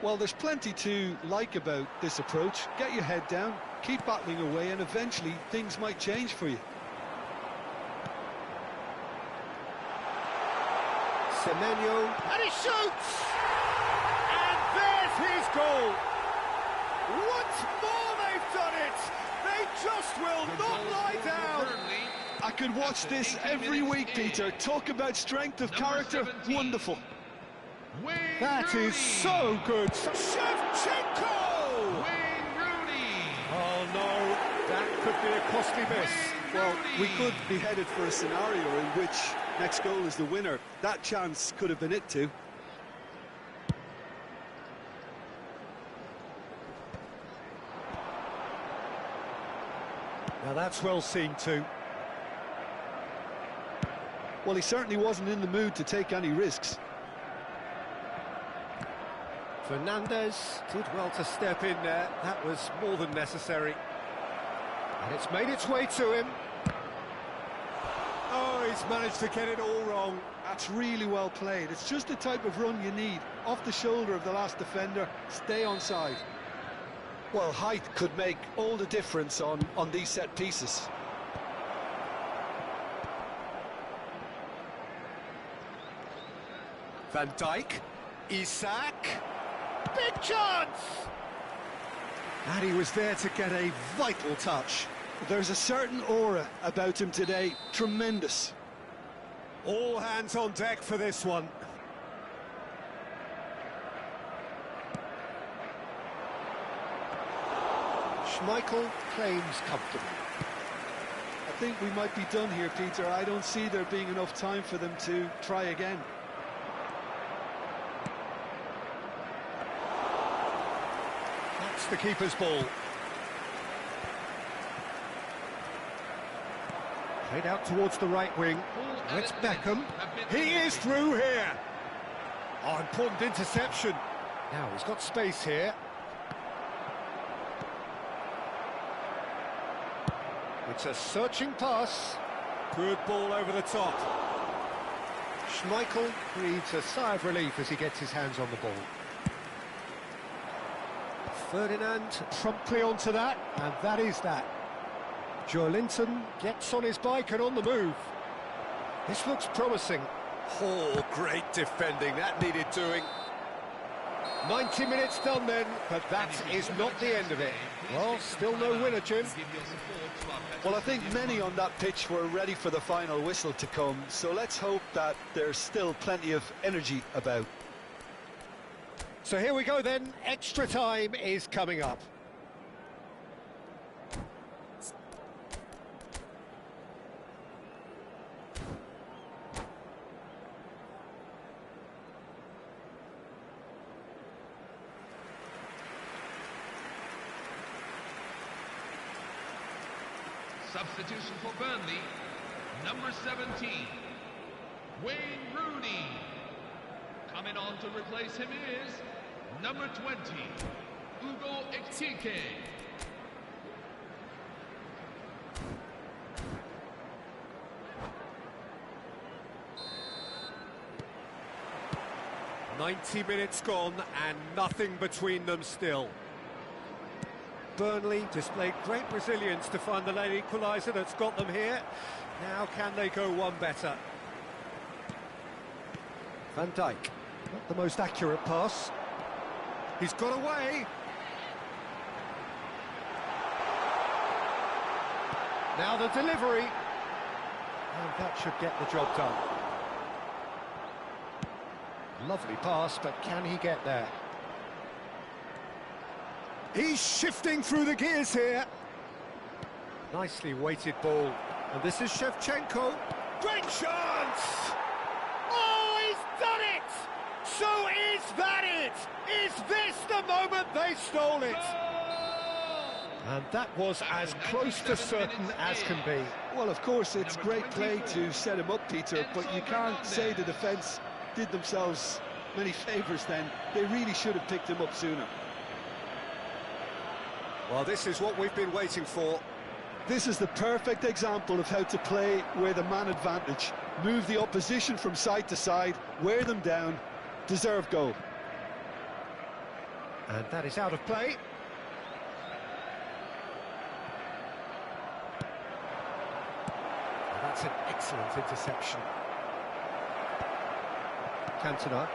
Well, there's plenty to like about this approach. Get your head down, keep battling away, and eventually things might change for you. Semenyo, and he shoots! And there's his goal! Once more they've done it! They just will not lie down! I could watch this every week, Peter. Talk about strength of character. 17. Wonderful. That is so good! Shevchenko! Wayne Rooney! Oh no, that could be a costly miss. Well, we could be headed for a scenario in which next goal is the winner. That chance could have been it too. Now that's well seen too. Well, he certainly wasn't in the mood to take any risks. Fernandez did well to step in there. That was more than necessary. And it's made its way to him. Oh, he's managed to get it all wrong. That's really well played. It's just the type of run you need. Off the shoulder of the last defender, stay onside. Well, height could make all the difference on these set pieces. Van Dijk, Isak, big chance! And he was there to get a vital touch. There's a certain aura about him today, tremendous. All hands on deck for this one. Schmeichel claims comfortably. I think we might be done here, Peter. I don't see there being enough time for them to try again. That's the keeper's ball. Played out towards the right wing. It's Beckham. He is through here. Oh, important interception. Now he's got space here. It's a searching pass. Good ball over the top. Schmeichel breathes a sigh of relief as he gets his hands on the ball. Ferdinand promptly onto that, and that is that. Joelinton gets on his bike and on the move. This looks promising. Oh, great defending, that needed doing. 90 minutes done then, but that is not the end of it. Well, still no winner, Jim. Well, I think many on that pitch were ready for the final whistle to come, so let's hope that there's still plenty of energy about. So here we go then, extra time is coming up. Substitution for Burnley, number 17, Wayne Rooney. Coming on to replace him is number 20, Ugo Ekitike. "90 minutes gone and nothing between them still. Burnley displayed great resilience to find the late equaliser that's got them here. Now can they go one better? Van Dijk, not the most accurate pass. He's got away. Now the delivery. And that should get the job done. Lovely pass, but can he get there? He's shifting through the gears here. Nicely weighted ball. And this is Shevchenko. Great chance! Oh, he's done it! So is that it? Is this the moment they stole it? And that was as close to certain as can be. Well, of course, it's great play to set him up, Peter, but you can't say the defence did themselves many favours then. They really should have picked him up sooner. Well, this is what we've been waiting for. This is the perfect example of how to play with a man advantage. Move the opposition from side to side, wear them down, deserve goal. And that is out of play. And that's an excellent interception. Cantona.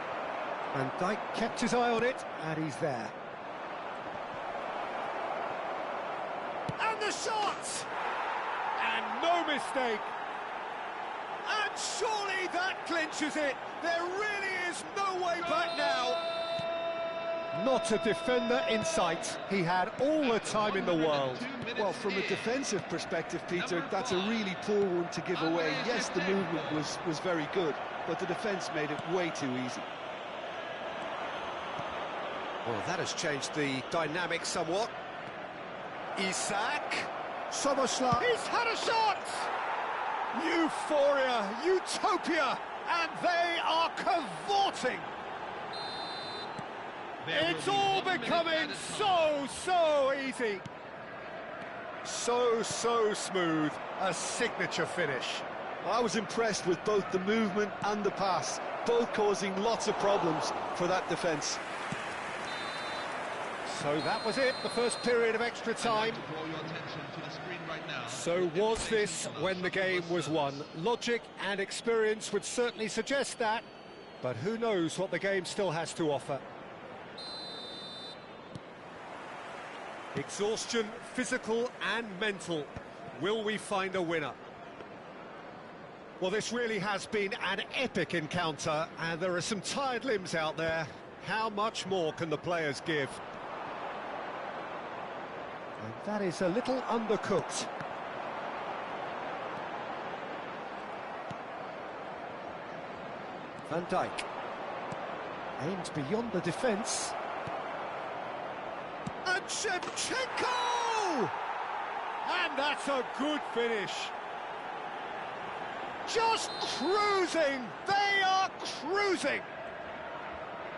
Van Dijk kept his eye on it, and he's there. And the shot! And no mistake! And surely that clinches it! There really is no way back now! Not a defender in sight. He had all the time in the world. Well, from a defensive perspective, Peter, that's a really poor one to give away. Yes, the movement was very good, but the defence made it way too easy. Well, that has changed the dynamic somewhat. Isak. Soboslai. He's had a shot! Euphoria, utopia, and they are cavorting. It's all becoming so easy. So smooth. A signature finish. I was impressed with both the movement and the pass, both causing lots of problems for that defence. So that was it, the first period of extra time. So was this when the game was won? Logic and experience would certainly suggest that, but who knows what the game still has to offer. Exhaustion, physical and mental. Will we find a winner? Well, this really has been an epic encounter, and there are some tired limbs out there. How much more can the players give? And that is a little undercooked. Van Dijk aimed beyond the defence. And Shevchenko! And that's a good finish. Just cruising! They are cruising!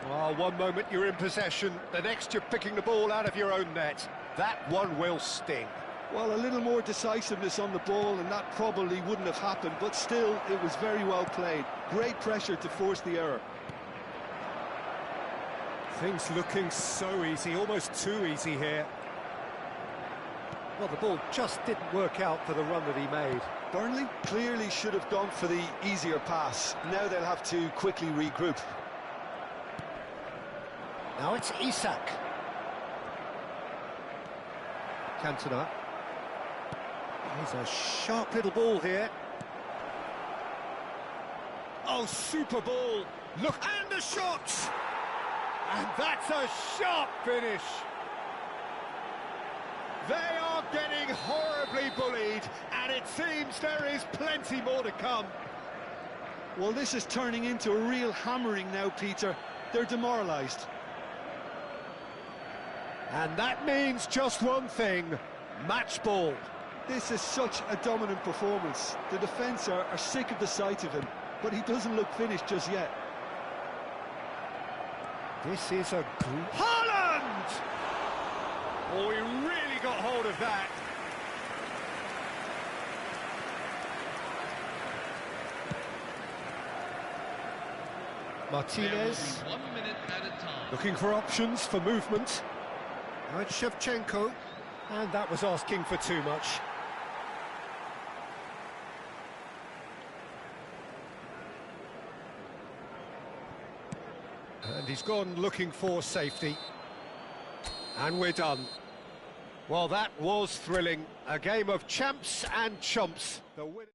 Well, one moment you're in possession, the next you're picking the ball out of your own net. That one will sting. Well, a little more decisiveness on the ball and that probably wouldn't have happened, but still, it was very well played. Great pressure to force the error. Things looking so easy, almost too easy here. Well, the ball just didn't work out for the run that he made. Burnley clearly should have gone for the easier pass. Now they'll have to quickly regroup. Now it's Isak. Cantona. Here's a sharp little ball here. Oh, super ball. Look, and the shot! And that's a sharp finish. They are getting horribly bullied, and it seems there is plenty more to come. Well, this is turning into a real hammering now, Peter. They're demoralised. And that means just one thing, match ball. This is such a dominant performance. The defence are sick of the sight of him, but he doesn't look finished just yet. This is a good... Haaland! Oh, he really got hold of that. Martinez. 1 minute at a time. Looking for options for movement. Now it's Shevchenko. And that was asking for too much. And he's gone looking for safety. And we're done. Well, that was thrilling. A game of champs and chumps. The winner.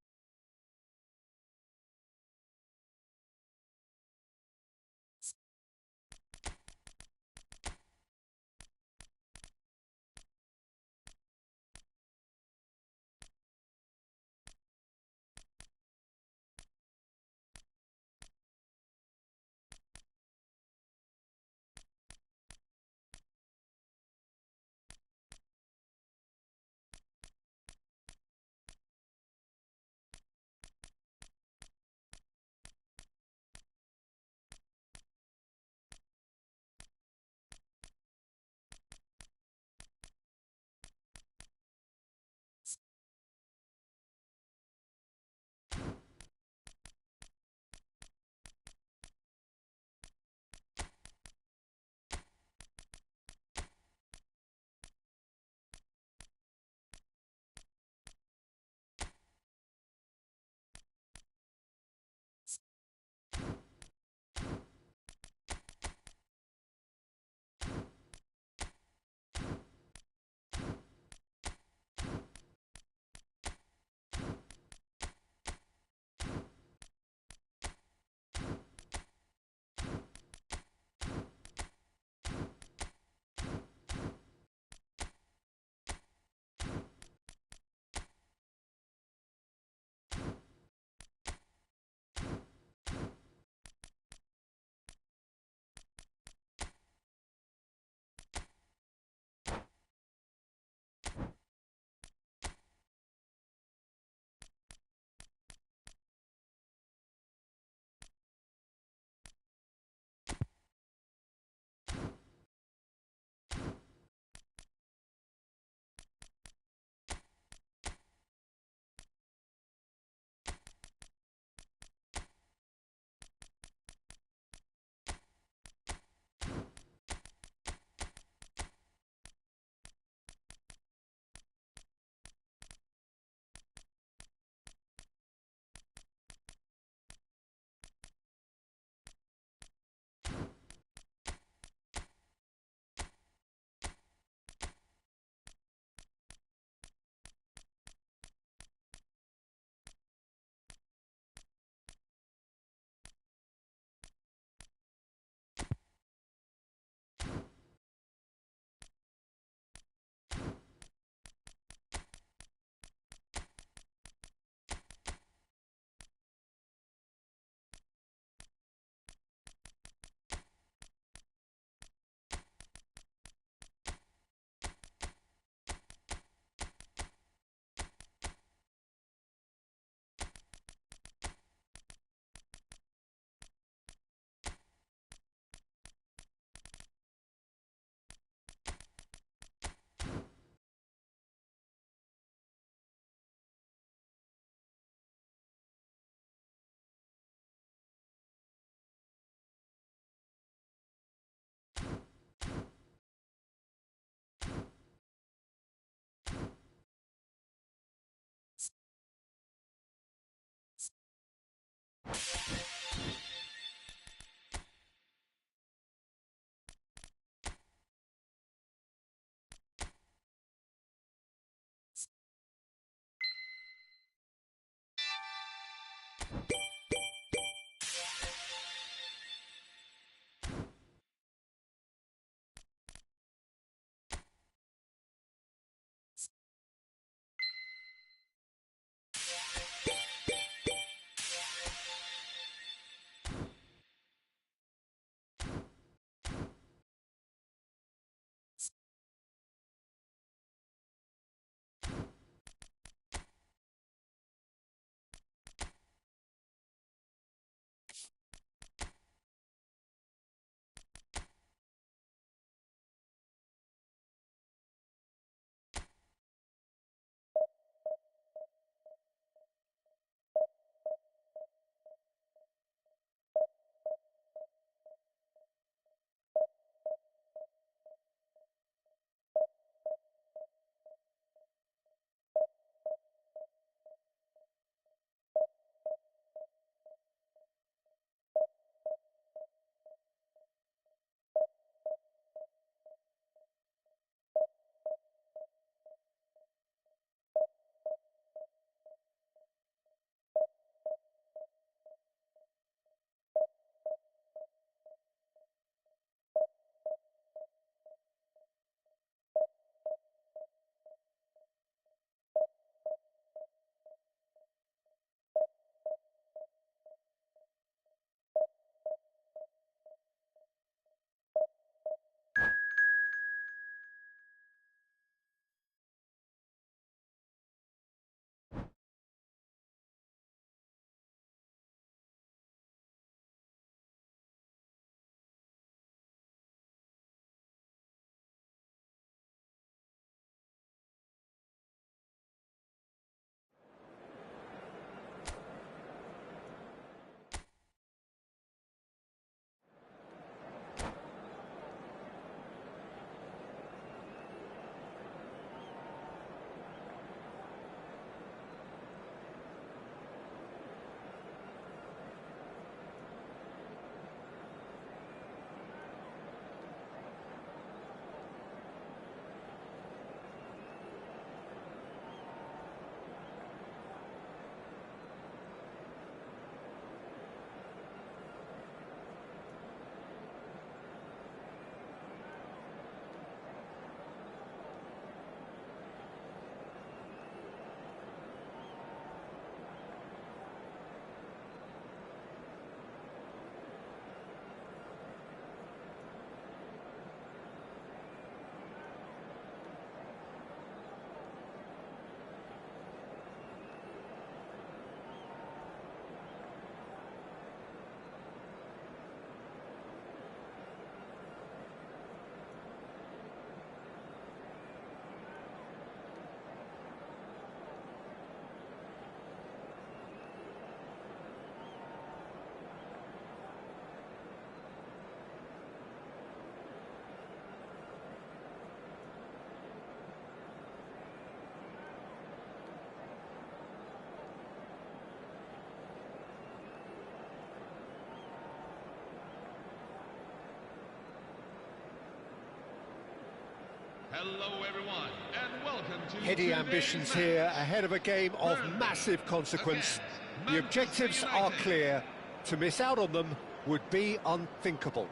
Hello, everyone, and welcome to Heady today's ambitions match. here, ahead of a game of Burnley massive consequence. against The Manchester objectives are United. clear. To miss out on them would be unthinkable.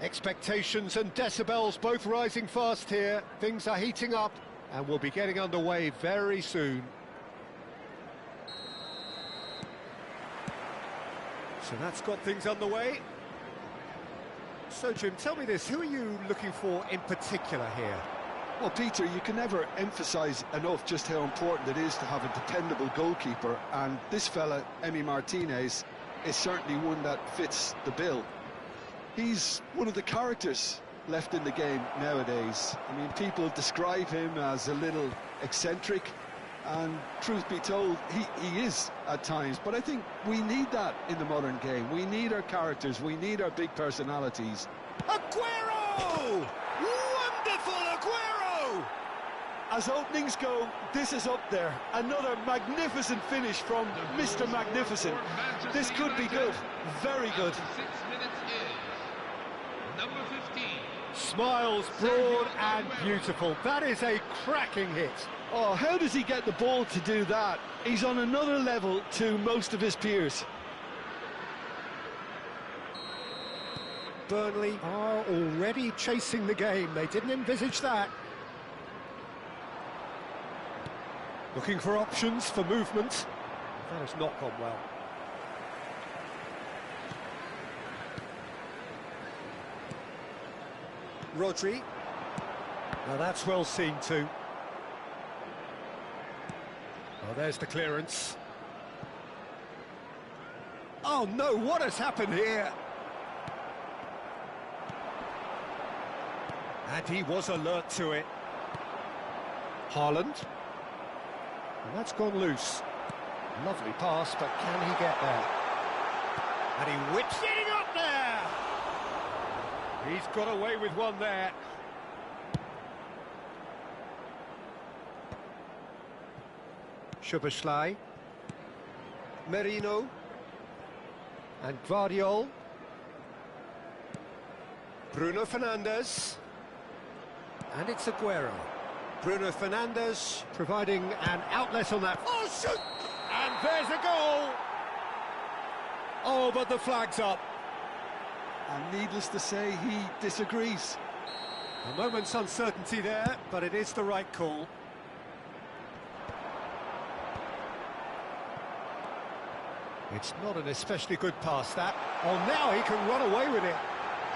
Expectations and decibels both rising fast here. Things are heating up and we'll be getting underway very soon. So that's got things underway. So, Jim, tell me this, who are you looking for in particular here? Well, Peter, you can never emphasise enough just how important it is to have a dependable goalkeeper, and this fella, Emi Martinez, is certainly one that fits the bill. He's one of the characters left in the game nowadays. I mean, people describe him as a little eccentric, and truth be told, he is at times, but I think we need that in the modern game. We need our characters, we need our big personalities. Aguero! Wonderful Aguero! As openings go, this is up there. Another magnificent finish from Mr. Magnificent. This could be good, very good. 6 minutes in. Number 15. Smiles, broad and beautiful. That is a cracking hit. Oh, how does he get the ball to do that? He's on another level to most of his peers. Burnley are already chasing the game. They didn't envisage that. Looking for options for movement. That has not gone well. Rodri. Now that's well seen too. Oh, there's the clearance. Oh no, what has happened here? And he was alert to it. Haaland. And that's gone loose. Lovely pass, but can he get there? And he whips it up there! He's got away with one there. Szoboszlai. Merino. And Guardiol. Bruno Fernandes. And it's Aguero. Bruno Fernandes providing an outlet on that. Oh, shoot! And there's a goal! Oh, but the flag's up. And needless to say, he disagrees. A moment's uncertainty there, but it is the right call. It's not an especially good pass, that. Oh, now he can run away with it.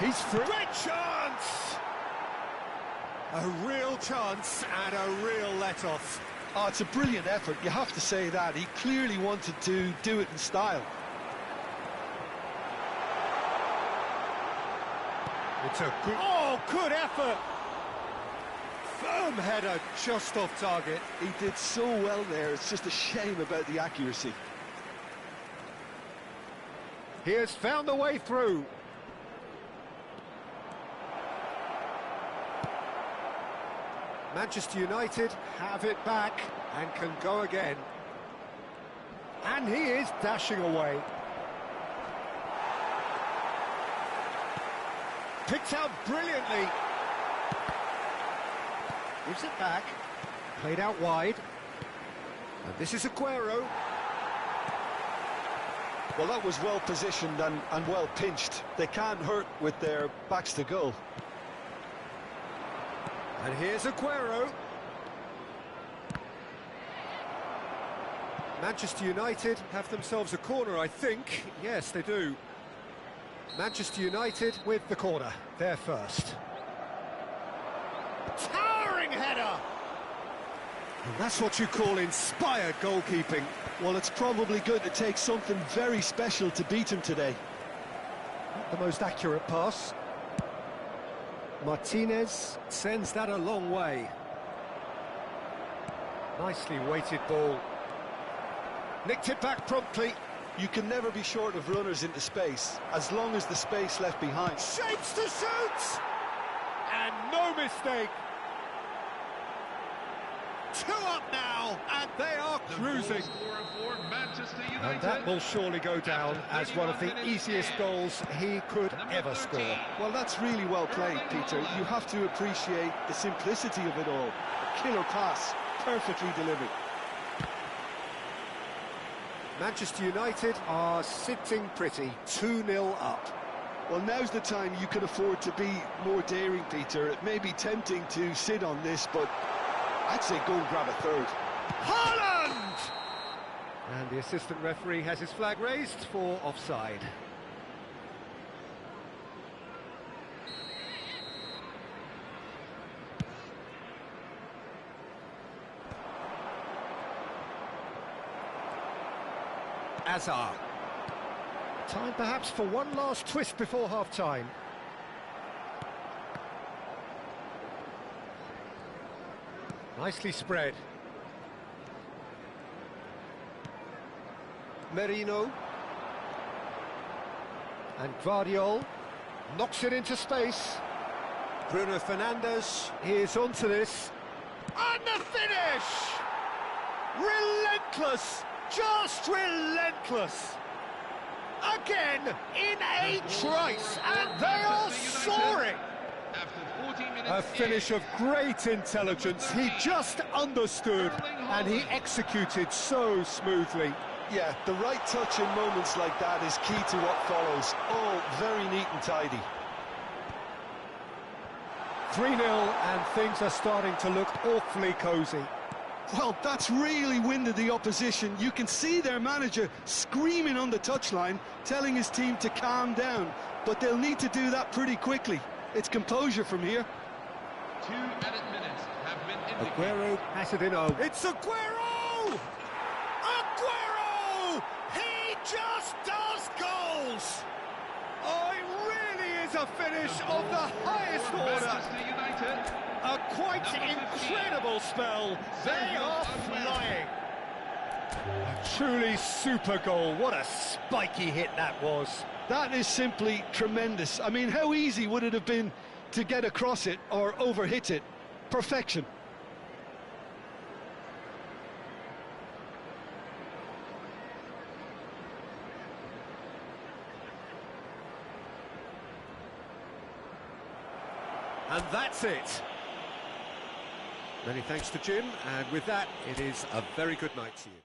He's free. Great chance! A real chance and a real let-off. Oh, it's a brilliant effort, you have to say that. He clearly wanted to do it in style. It's a good... Oh, good effort! Firm header just off target. He did so well there, it's just a shame about the accuracy. He has found a way through. Manchester United have it back and can go again. And he is dashing away. Picked out brilliantly. Gives it back. Played out wide. And this is Aguero. Well, that was well positioned and well pinched. They can't hurt with their backs to goal. And here's Aguero. Manchester United have themselves a corner, I think. Yes, they do. Manchester United with the corner. They're first. Towering header! And that's what you call inspired goalkeeping. Well, it's probably going to take something very special to beat him today. Not the most accurate pass. Martinez sends that a long way. Nicely weighted ball. Nicked it back promptly. You can never be short of runners into space, as long as the space left behind. Shapes to shoot! And no mistake. 2 up now, and they are The cruising. goal scorer for Manchester United. And that will surely go down as one of the easiest goals he could ever score. Well, that's really well played, Peter. You have to appreciate the simplicity of it all. A killer pass, perfectly delivered. Manchester United are sitting pretty, 2-0 up. Well, now's the time you can afford to be more daring, Peter. It may be tempting to sit on this, but I'd say go and grab a third. Haaland! And the assistant referee has his flag raised for offside. Azar. Time perhaps for one last twist before half-time. Nicely spread. Merino. And Guardiol knocks it into space. Bruno Fernandes is onto this. And the finish! Relentless! Just relentless! Again, in a trice, and they are soaring! A finish of great intelligence. He just understood, and he executed so smoothly. Yeah, the right touch in moments like that is key to what follows. All very neat and tidy. 3-0, and things are starting to look awfully cosy. Well, that's really winded the opposition. You can see their manager screaming on the touchline, telling his team to calm down. But they'll need to do that pretty quickly. It's composure from here. 2 added minutes have been indicated. Aguero has it in. It's Aguero! Aguero! He just does goals! Oh, it really is a finish of the highest order. Manchester United. A quite incredible spell. They are flying. A truly super goal. What a spiky hit that was. That is simply tremendous. I mean, how easy would it have been to get across it or overhit it? Perfection. And that's it. Many thanks to Jim, and with that, it is a very good night to you.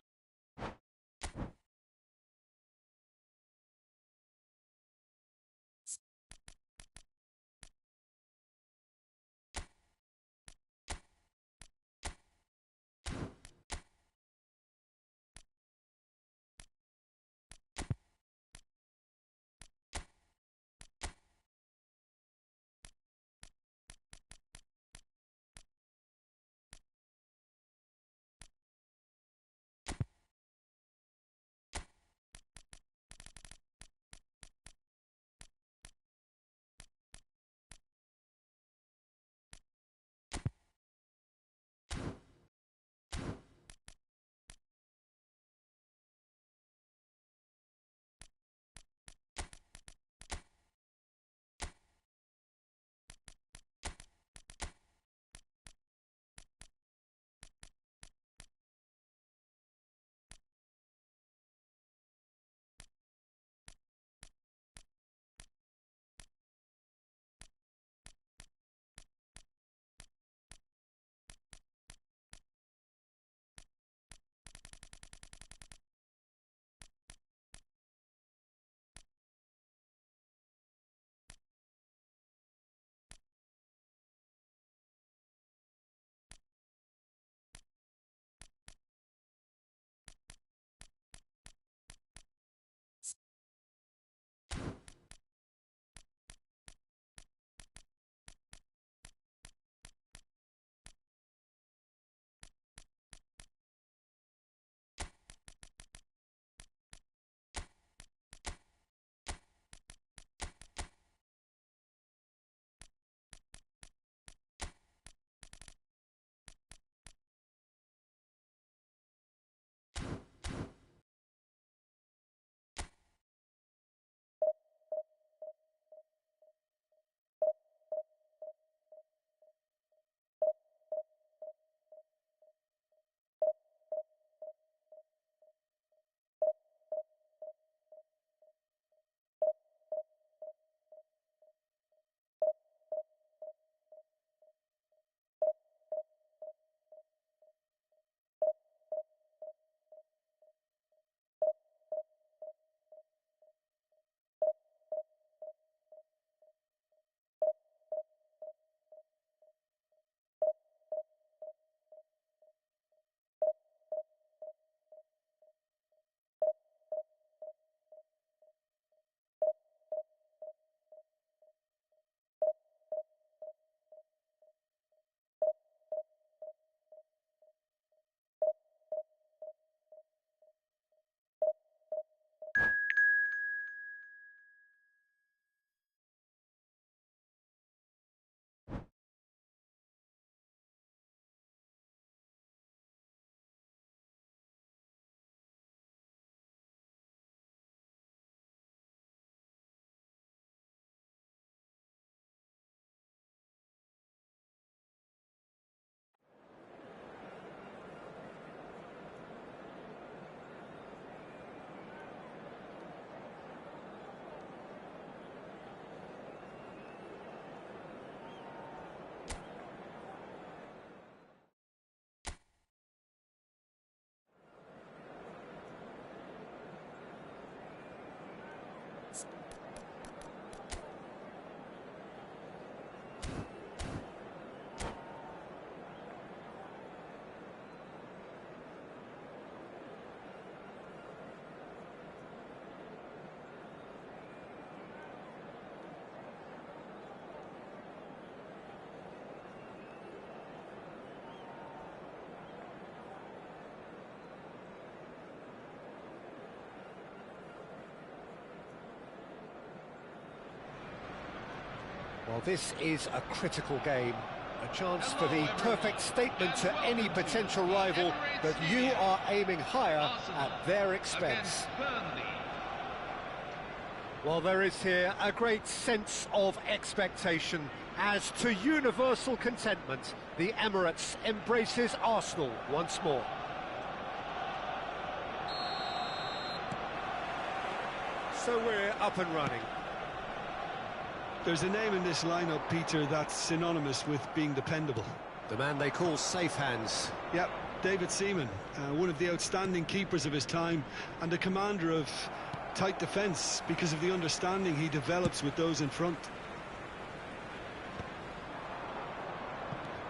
Well, this is a critical game. A chance for the perfect statement to any potential rival that you are aiming higher at their expense. Well, there is here a great sense of expectation as to universal contentment. The Emirates embraces Arsenal once more. So we're up and running. There's a name in this lineup, Peter, that's synonymous with being dependable. The man they call safe hands. Yep, David Seaman, one of the outstanding keepers of his time and a commander of tight defence because of the understanding he develops with those in front.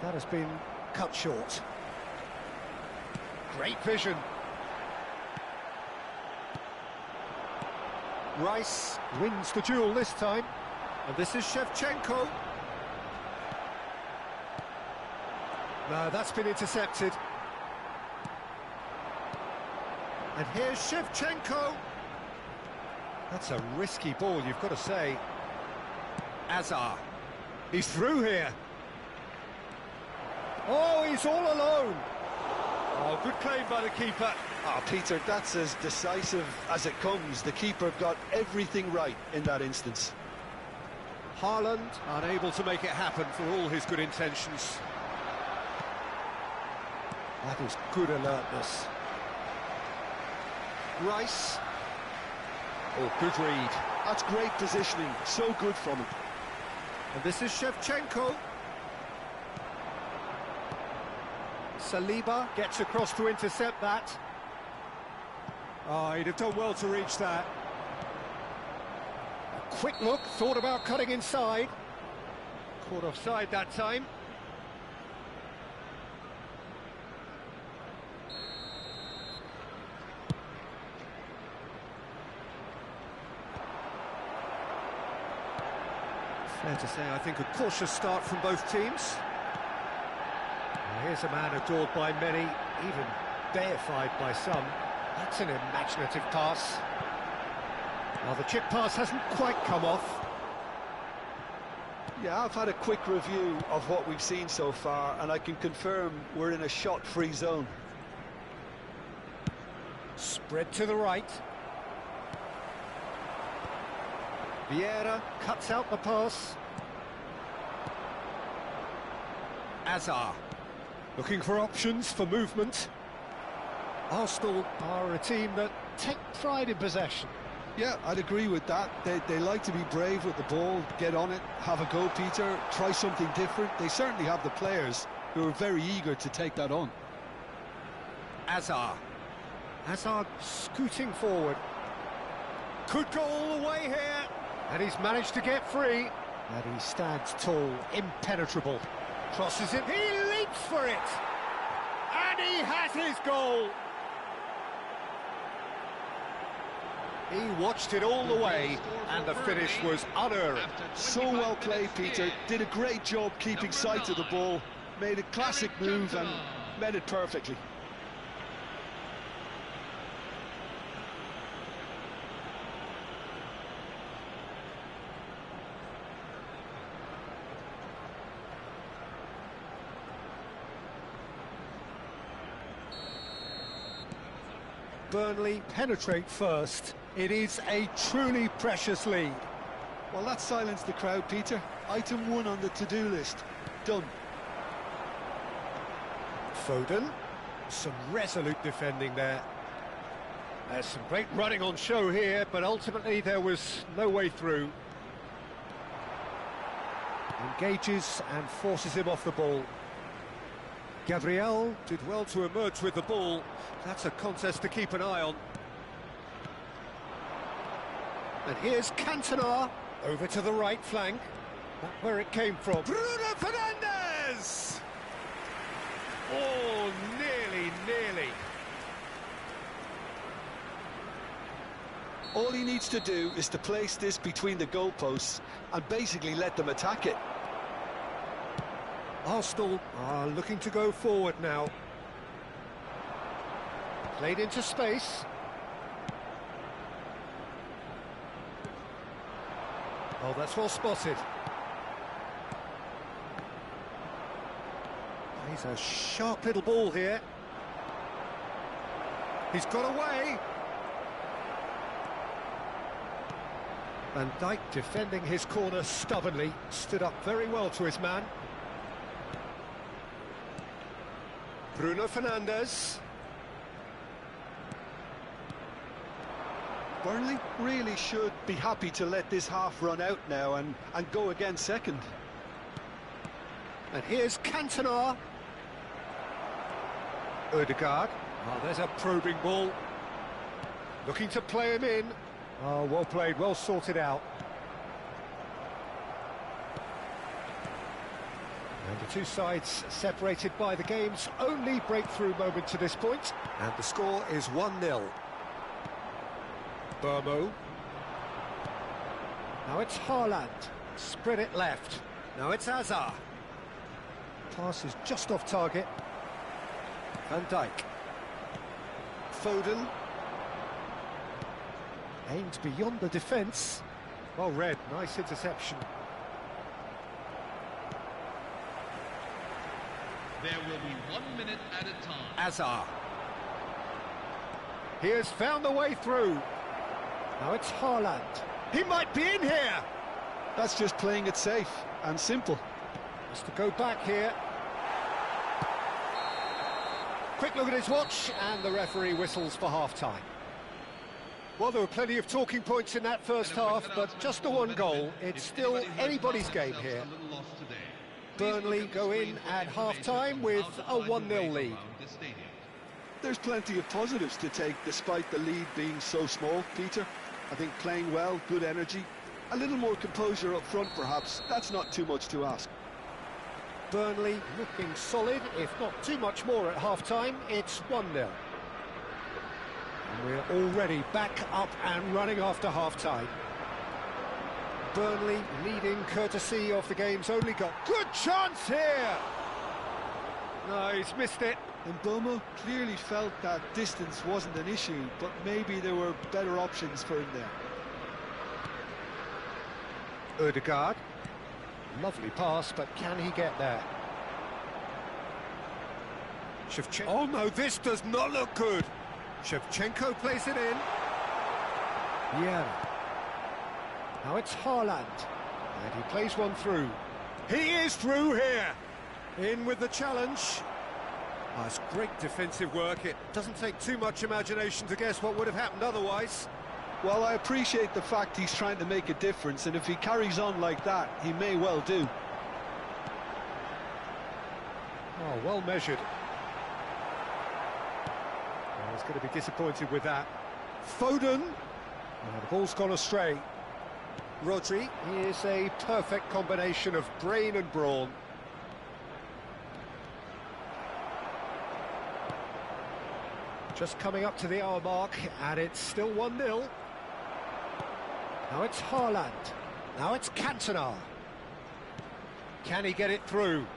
That has been cut short. Great vision. Rice wins the duel this time. And this is Shevchenko. No, that's been intercepted. And here's Shevchenko. That's a risky ball, you've got to say. Azar. He's through here. Oh, he's all alone. Oh, good claim by the keeper. Ah, Peter, that's as decisive as it comes. The keeper got everything right in that instance. Haaland unable to make it happen for all his good intentions. That is good alertness. Rice. Oh, good read. That's great positioning, so good from him. And this is Shevchenko. Saliba gets across to intercept that. Oh, he'd have done well to reach that. A quick look, thought about cutting inside. Caught offside that time. Fair to say, I think, a cautious start from both teams. Here's a man adored by many, even deified by some. That's an imaginative pass. Well, the chip pass hasn't quite come off. Yeah, I've had a quick review of what we've seen so far, and I can confirm we're in a shot-free zone. Spread to the right. Vieira cuts out the pass. Azar. Looking for options for movement. Arsenal are a team that take pride in possession. Yeah, I'd agree with that. They like to be brave with the ball, get on it, have a go, Peter, try something different. They certainly have the players who are very eager to take that on. Azar. Azar scooting forward. Could go all the way here. And he's managed to get free. And he stands tall, impenetrable. Crosses it, he leaps for it! And he has his goal! He watched it all the way, and the finish was unerring. So well played, Peter. Did a great job keeping sight of the ball. Made a classic move and met it perfectly. Burnley penetrate first. It is a truly precious lead. Well, that silenced the crowd, Peter. Item 1 on the to-do list. Done. Foden. Some resolute defending there. There's some great running on show here, but ultimately there was no way through. Engages and forces him off the ball. Gabriel did well to emerge with the ball. That's a contest to keep an eye on. And here's Cantona, over to the right flank. Not where it came from. Bruno Fernandes! Oh, nearly. All he needs to do is to place this between the goalposts and basically let them attack it. Arsenal are looking to go forward now. Played into space. Oh, that's well spotted. He's a sharp little ball here. He's got away. Van Dijk defending his corner stubbornly, stood up very well to his man. Bruno Fernandes. Burnley really should be happy to let this half run out now and go again second. And here's Cantona. Odegaard. Oh, there's a probing ball. Looking to play him in. Oh, well played, well sorted out. And the two sides separated by the game's only breakthrough moment to this point. And the score is 1-0. Burmo. Now it's Haaland. Spread it left. Now it's Hazard. Pass is just off target. Van Dijk. Foden. Aimed beyond the defence. Well read, nice interception. There will be 1 minute at a time. Hazard. He has found the way through. Now it's Haaland. He might be in here. That's just playing it safe and simple. Has to go back here. Quick look at his watch, and the referee whistles for half-time. Well, there were plenty of talking points in that first half, but just the one goal. It's still anybody's game here. Burnley go in at half-time with a 1-0 lead. There's plenty of positives to take despite the lead being so small, Peter. I think playing well, good energy, a little more composure up front perhaps. That's not too much to ask. Burnley looking solid, if not too much more at half-time. It's 1-0. And we're already back up and running after half-time. Burnley leading courtesy of the game's only goal. Good chance here! No, he's missed it. And Bomo clearly felt that distance wasn't an issue, but maybe there were better options for him there. Odegaard. Lovely pass, but can he get there? Shevchenko. Oh no, this does not look good. Shevchenko plays it in. Yeah. Now it's Haaland. And he plays one through. He is through here. In with the challenge. Oh, it's great defensive work. It doesn't take too much imagination to guess what would have happened otherwise. Well, I appreciate the fact he's trying to make a difference, and if he carries on like that, he may well do. Oh, well measured. Oh, he's going to be disappointed with that. Foden. Oh, the ball's gone astray. Rodri is a perfect combination of brain and brawn. Just coming up to the hour mark, and it's still 1-0. Now it's Haaland. Now it's Cantona. Can he get it through?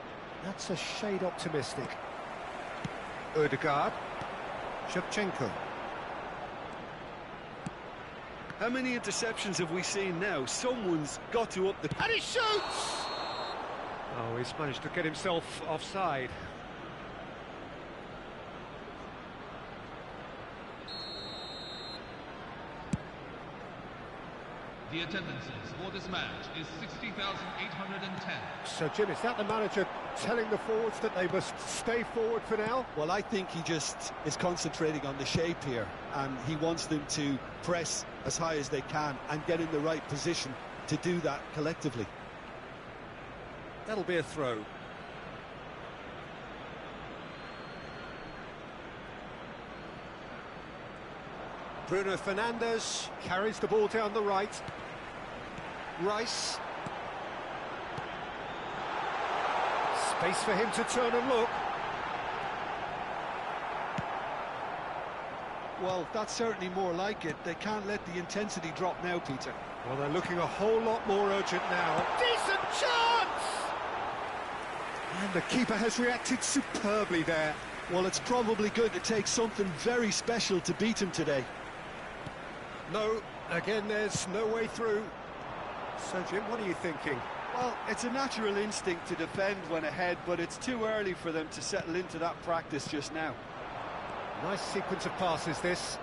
That's a shade optimistic. Odegaard. Shevchenko. How many interceptions have we seen now? Someone's got to up the... And he shoots! Oh, he's managed to get himself offside. The attendances for this match is 60,810. So, Jim, is that the manager telling the forwards that they must stay forward for now? Well, I think he just is concentrating on the shape here, and he wants them to press as high as they can and get in the right position to do that collectively. That'll be a throw. Bruno Fernandes carries the ball down the right. Rice. Space for him to turn and look. Well, that's certainly more like it. They can't let the intensity drop now, Peter. Well, they're looking a whole lot more urgent now. Decent chance! And the keeper has reacted superbly there. Well, it's probably going to take something very special to beat him today. No, again, there's no way through. So, Jim, what are you thinking? Well, it's a natural instinct to defend when ahead, but it's too early for them to settle into that practice just now. Nice sequence of passes, this.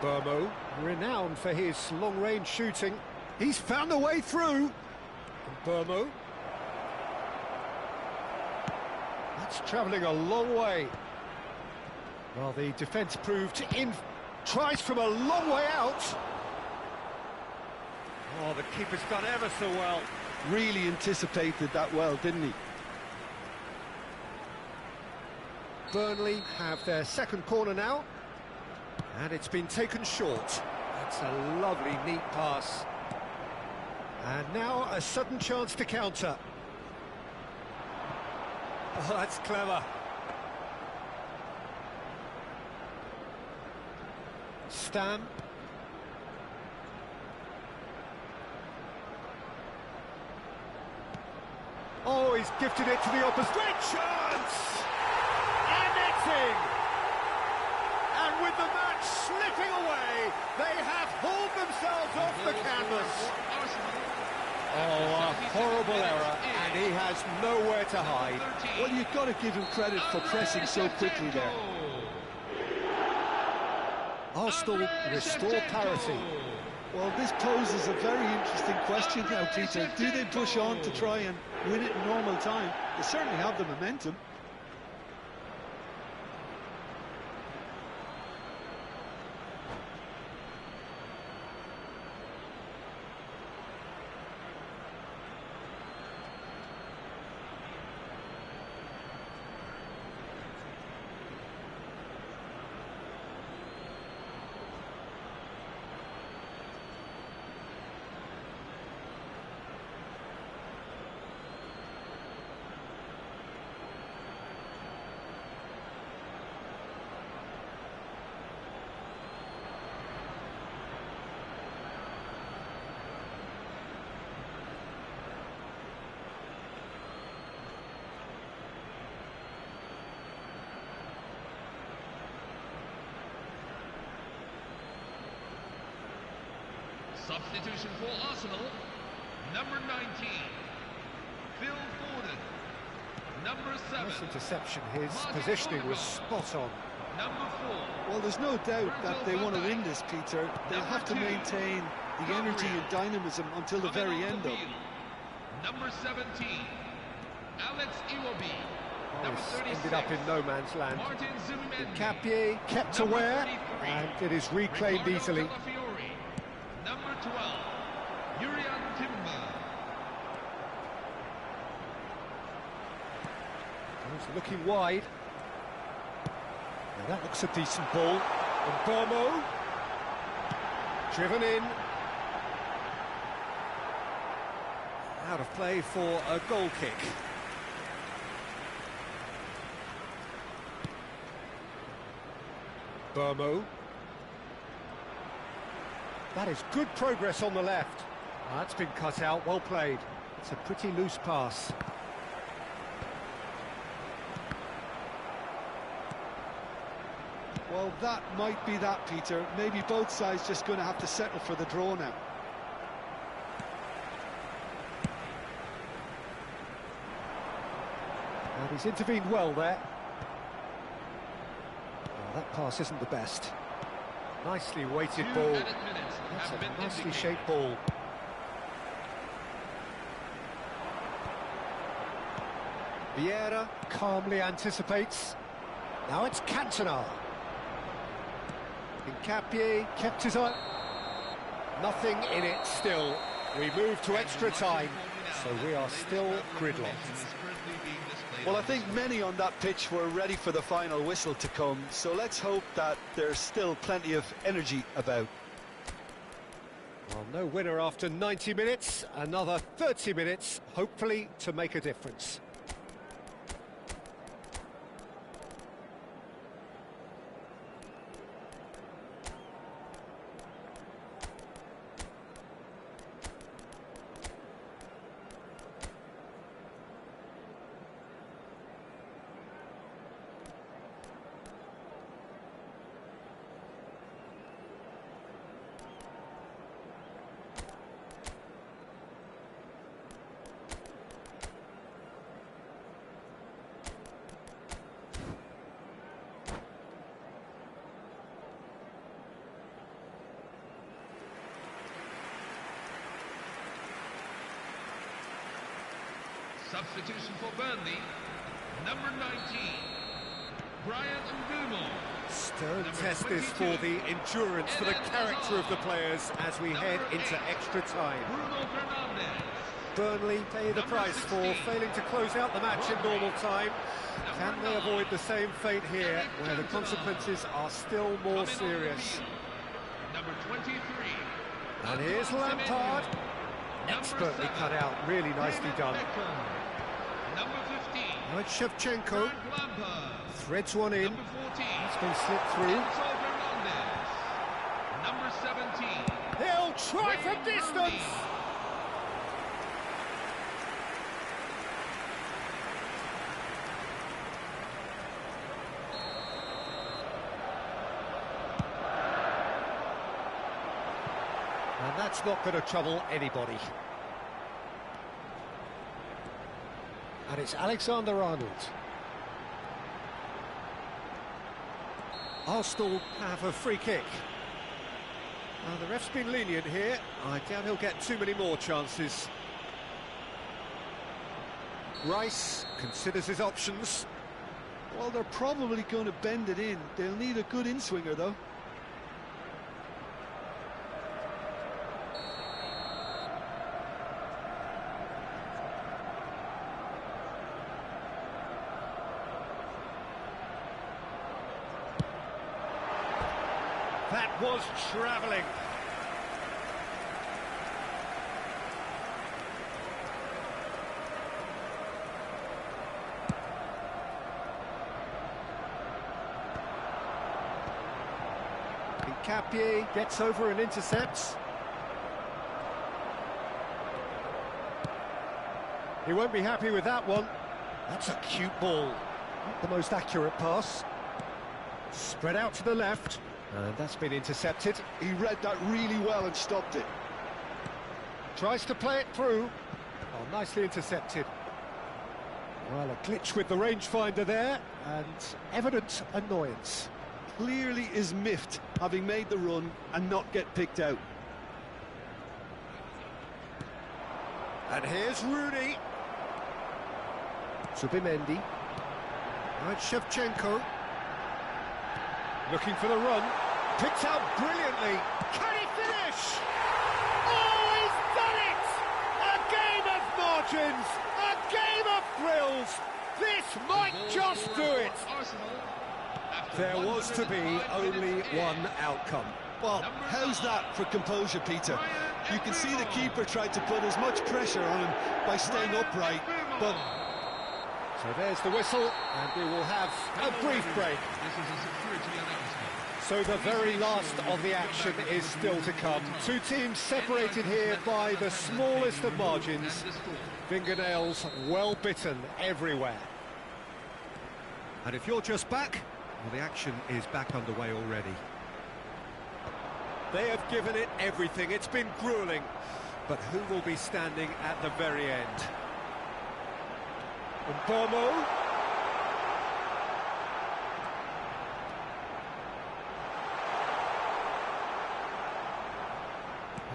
Burmo, renowned for his long-range shooting. He's found a way through. And Burmo. That's travelling a long way. Well, the defence proved in. Tries from a long way out. Oh, the keeper's done ever so well. Really anticipated that well, didn't he? Burnley have their second corner now. And it's been taken short. That's a lovely, neat pass. And now a sudden chance to counter. Oh, that's clever. Stan. Oh, he's gifted it to the opposite. Great chance! And it's in! And with the match slipping away, they have hauled themselves off the canvas. Oh, a horrible error, and he has nowhere to hide. Well, you've got to give him credit for pressing so quickly there. Arsenal restore parity. Well, this poses a very interesting question now, Peter. Do they push on to try and win it in normal time? They certainly have the momentum. Substitution for Arsenal, number 19, Phil Foden. Number 7. Nice interception. His positioning was spot on. Number 4. Well, there's no doubt that they want to win this, Peter. They'll have to maintain the energy and dynamism until the very end, though. Number 17, Alex Iwobi. Oh, he's ended up in no man's land. Martin Zubimendi. Capie kept aware, and it is reclaimed easily. Number 12, Yurian Timber. He's looking wide. Now that looks a decent ball. And Burmo, driven in. Out of play for a goal kick. Burmo. That is good progress on the left. That's been cut out, well played. It's a pretty loose pass. Well, that might be that, Peter. Maybe both sides just going to have to settle for the draw now. And he's intervened well there. Oh, that pass isn't the best. Nicely weighted ball. That's a nicely shaped ball. Vieira calmly anticipates. Now it's Cantona. Capie kept his eye. Nothing in it still. We move to extra time, so we are still gridlocked. Well, I think many on that pitch were ready for the final whistle to come, so let's hope that there's still plenty of energy about. Well, no winner after 90 minutes, another 30 minutes, hopefully to make a difference. Substitution for Burnley, number 19, Brian Mbumo. Stern Number test this 22, for the endurance, for the character of the players as we head into extra time. Bruno Fernandes. Burnley pay the price for failing to close out the match in normal time. Can they avoid the same fate here, where the consequences are still more serious? Number 23. And here's Lampard. Expertly cut out, really nicely done. Number 15. Right, Shevchenko Frank Lampard. threads one in. Number 14. It's been slipped through. Enzo Fernandez. Number 17. He'll try from distance. And that's not going to trouble anybody. And it's Alexander-Arnold. Arsenal have a free kick. Now, the ref's been lenient here. I doubt he'll get too many more chances. Rice considers his options. Well, they're probably going to bend it in. They'll need a good in-swinger, though. That was travelling. Capier gets over and intercepts. He won't be happy with that one. That's a cute ball. Not the most accurate pass. Spread out to the left. And that's been intercepted. He read that really well and stopped it. Tries to play it through. Oh, nicely intercepted. Well, a glitch with the rangefinder there, and evident annoyance. Clearly is miffed, having made the run and not get picked out. And here's Rooney. Zubimendi. Right, Shevchenko. Looking for the run. Picked out brilliantly. Can he finish? Oh, he's done it! A game of margins! A game of thrills! This might just do it! There was to be only one outcome. Well, how's that for composure, Peter? You can see the keeper tried to put as much pressure on him by staying upright, but... So there's the whistle, and we will have a brief break. So the very last of the action is still to come. Two teams separated here by the smallest of margins. Fingernails well bitten everywhere. And if you're just back, well, the action is back underway already. They have given it everything. It's been grueling. But who will be standing at the very end? Mbumo.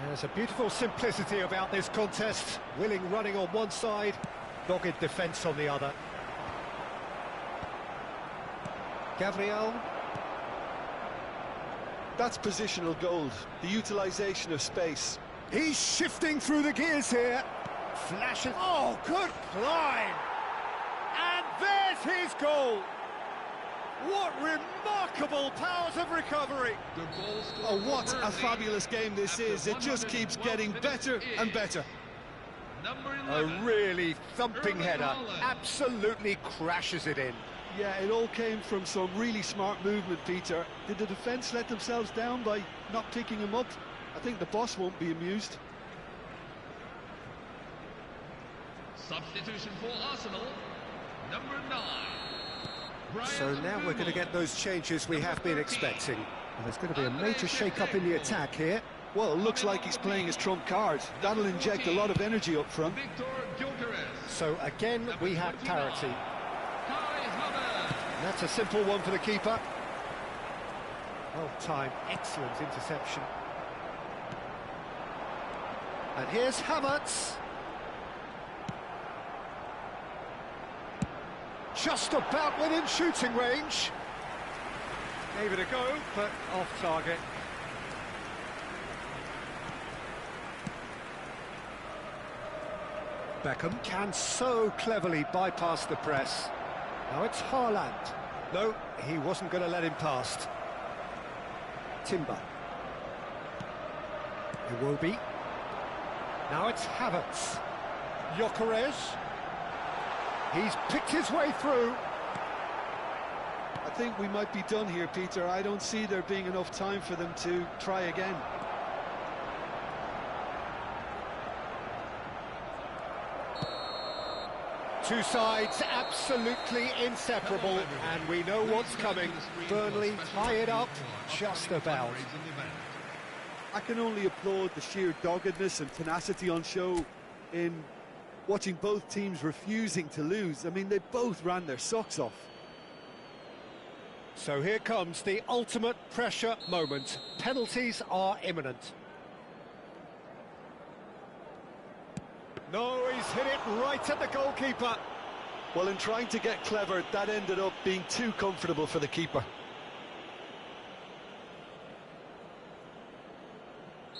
There's a beautiful simplicity about this contest. Willing running on one side, dogged defence on the other. Gabriel. That's positional gold, the utilisation of space. He's shifting through the gears here. Flashing. Oh, good climb. And there's his goal. What remarkable powers of recovery. Oh, what a fabulous game this is. It just keeps getting better and better. A really thumping header. Absolutely crashes it in. Yeah, it all came from some really smart movement, Peter. Did the defence let themselves down by not picking him up? I think the boss won't be amused. Substitution for Arsenal, number 9. So now we're going to get those changes we have been expecting. And there's going to be a major shake-up in the attack here. Well, it looks like he's playing his trump card. That'll inject a lot of energy up front. So again, we have parity. And that's a simple one for the keeper. Well timed, excellent interception. And here's Havertz. just about within shooting range. Gave it a go, but off target. Beckham can so cleverly bypass the press. Now it's Haaland. No, he wasn't going to let him past. Timber. Iwobi. Now it's Havertz. Gyökeres. He's picked his way through. I think we might be done here, Peter. I don't see there being enough time for them to try again. Two sides absolutely inseparable, and we know what's coming. Burnley tie it up just about. I can only applaud the sheer doggedness and tenacity on show in watching both teams refusing to lose. I mean, they both ran their socks off. So here comes the ultimate pressure moment. Penalties are imminent. No, he's hit it right at the goalkeeper. Well, in trying to get clever, that ended up being too comfortable for the keeper.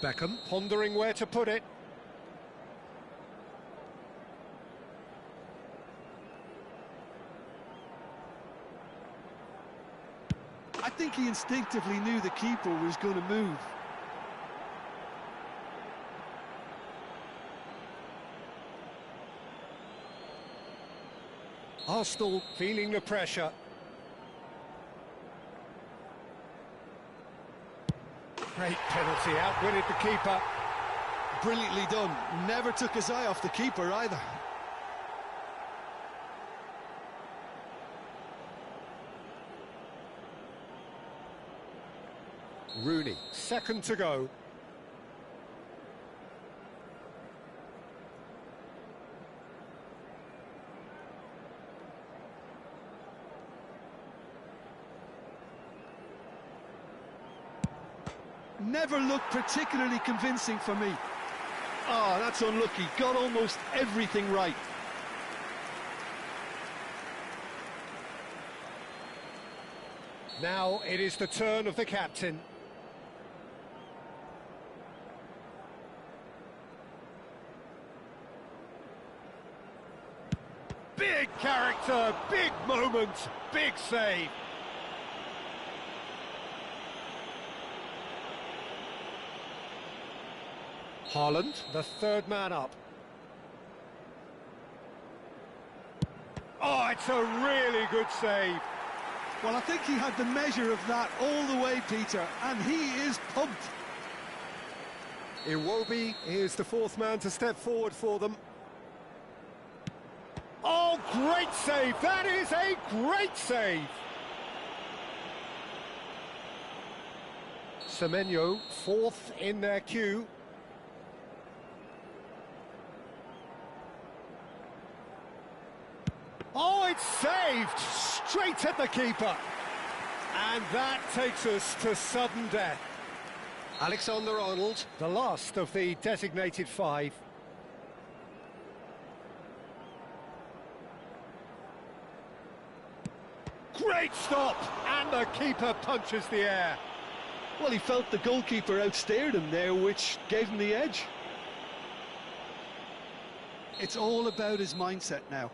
Beckham pondering where to put it. I think he instinctively knew the keeper was going to move. Arsenal feeling the pressure. Great penalty, outwitted the keeper. Brilliantly done. Never took his eye off the keeper either. Rooney, second to go. Never looked particularly convincing for me. Oh, that's unlucky. Got almost everything right. Now it is the turn of the captain. Big character, big moment, big save. Haaland, the third man up. Oh, it's a really good save. Well, I think he had the measure of that all the way, Peter, and he is pumped. Iwobi is the fourth man to step forward for them. Oh, great save! That is a great save! Semenyo, fourth in their queue. Oh, it's saved! Straight at the keeper. And that takes us to sudden death. Alexander-Arnold, the last of the designated five. Great stop! And the keeper punches the air. Well, he felt the goalkeeper outstared him there, which gave him the edge. It's all about his mindset now.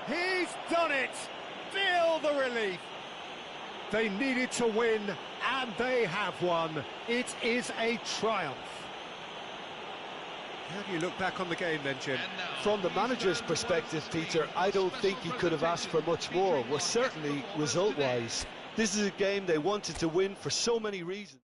He's done it! Feel the relief! They needed to win, and they have won. It is a triumph. How do you look back on the game then, Jim? From the manager's perspective, Peter, I don't think he could have asked for much more. Well, certainly result-wise. This is a game they wanted to win for so many reasons.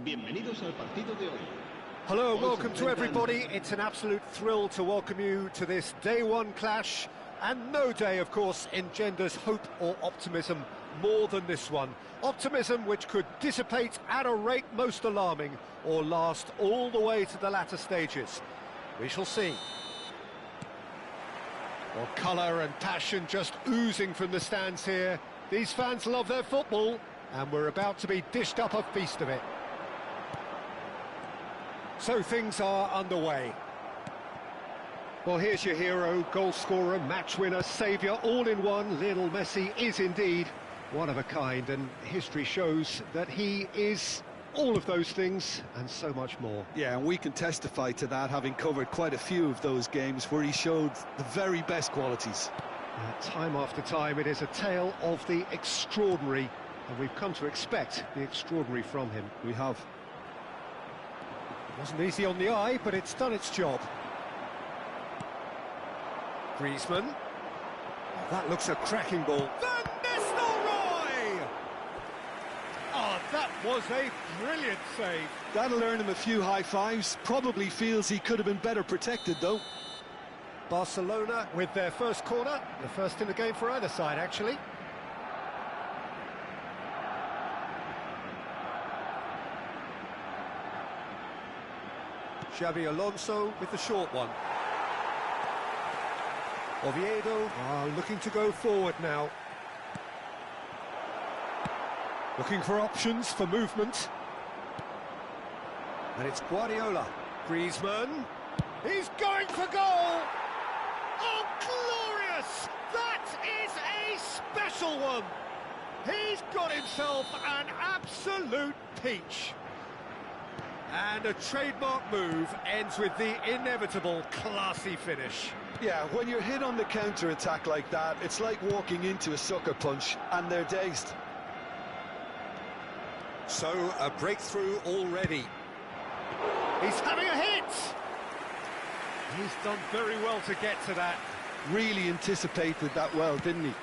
Bienvenidos al partido de hoy. Hello, welcome to everybody. It's an absolute thrill to welcome you to this day one clash. And no day, of course, engenders hope or optimism more than this one. Optimism which could dissipate at a rate most alarming or last all the way to the latter stages. We shall see. Well, colour and passion just oozing from the stands here. These fans love their football, and we're about to be dished up a feast of it. So things are underway. Well, here's your hero, goal scorer, match winner, saviour, all in one. Lionel Messi is indeed one of a kind, and history shows that he is all of those things and so much more. Yeah, and we can testify to that, having covered quite a few of those games where he showed the very best qualities. Time after time, it is a tale of the extraordinary, and we've come to expect the extraordinary from him. We have. It wasn't easy on the eye, but it's done its job. Griezmann. Oh, that looks a cracking ball. Van Nistelrooy! Oh, that was a brilliant save. That'll earn him a few high fives. Probably feels he could have been better protected, though. Barcelona with their first corner, the first in the game for either side, actually. Xabi Alonso with the short one. Oviedo are looking to go forward now. Looking for options for movement. And it's Guardiola. Griezmann. He's going for goal! Oh, glorious! That is a special one! He's got himself an absolute peach. And a trademark move ends with the inevitable classy finish. Yeah, when you're hit on the counter-attack like that, it's like walking into a sucker punch, and they're dazed. So, a breakthrough already. He's having a hit! He's done very well to get to that. Really anticipated that well, didn't he?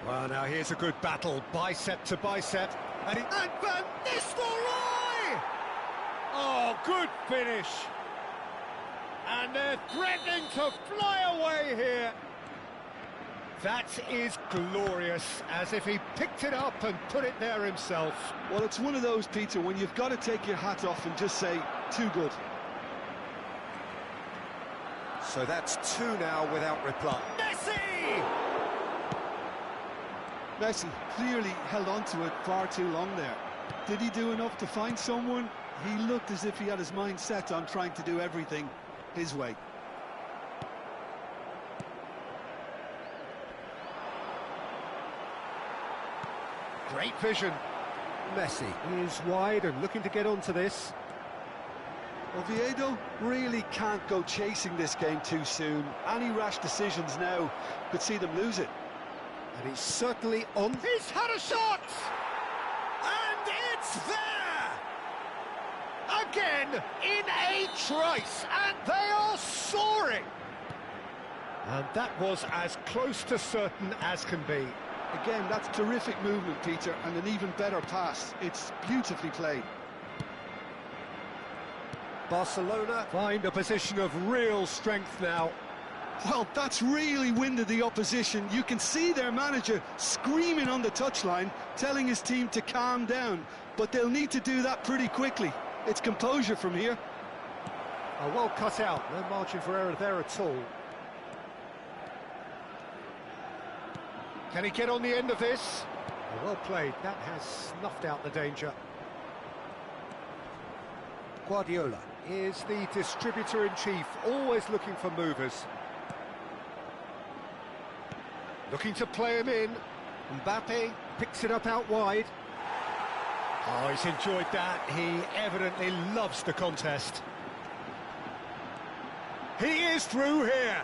Well, now here's a good battle, bicep to bicep. And Van Nistelrooy! Oh, good finish. And they're threatening to fly away here. That is glorious, as if he picked it up and put it there himself. Well, it's one of those, Peter, when you've got to take your hat off and just say, too good. So that's two now without reply. Messi! Messi clearly held on to it far too long there. Did he do enough to find someone? He looked as if he had his mind set on trying to do everything his way. Great vision. Messi is wide and looking to get onto this. Oviedo really can't go chasing this game too soon. Any rash decisions now could see them lose it. And he's certainly on. He's had a shot! And it's there! Again, in a trice, and they are soaring! And that was as close to certain as can be. Again, that's terrific movement, Peter, and an even better pass. It's beautifully played. Barcelona find a position of real strength now. Well, that's really winded the opposition. You can see their manager screaming on the touchline, telling his team to calm down. But they'll need to do that pretty quickly. It's composure from here. Oh, well cut out. No margin for error there at all. Can he get on the end of this? Oh, well played. That has snuffed out the danger. Guardiola is the distributor-in-chief, always looking for movers. Looking to play him in. Mbappe picks it up out wide. Oh, he's enjoyed that. He evidently loves the contest. He is through here.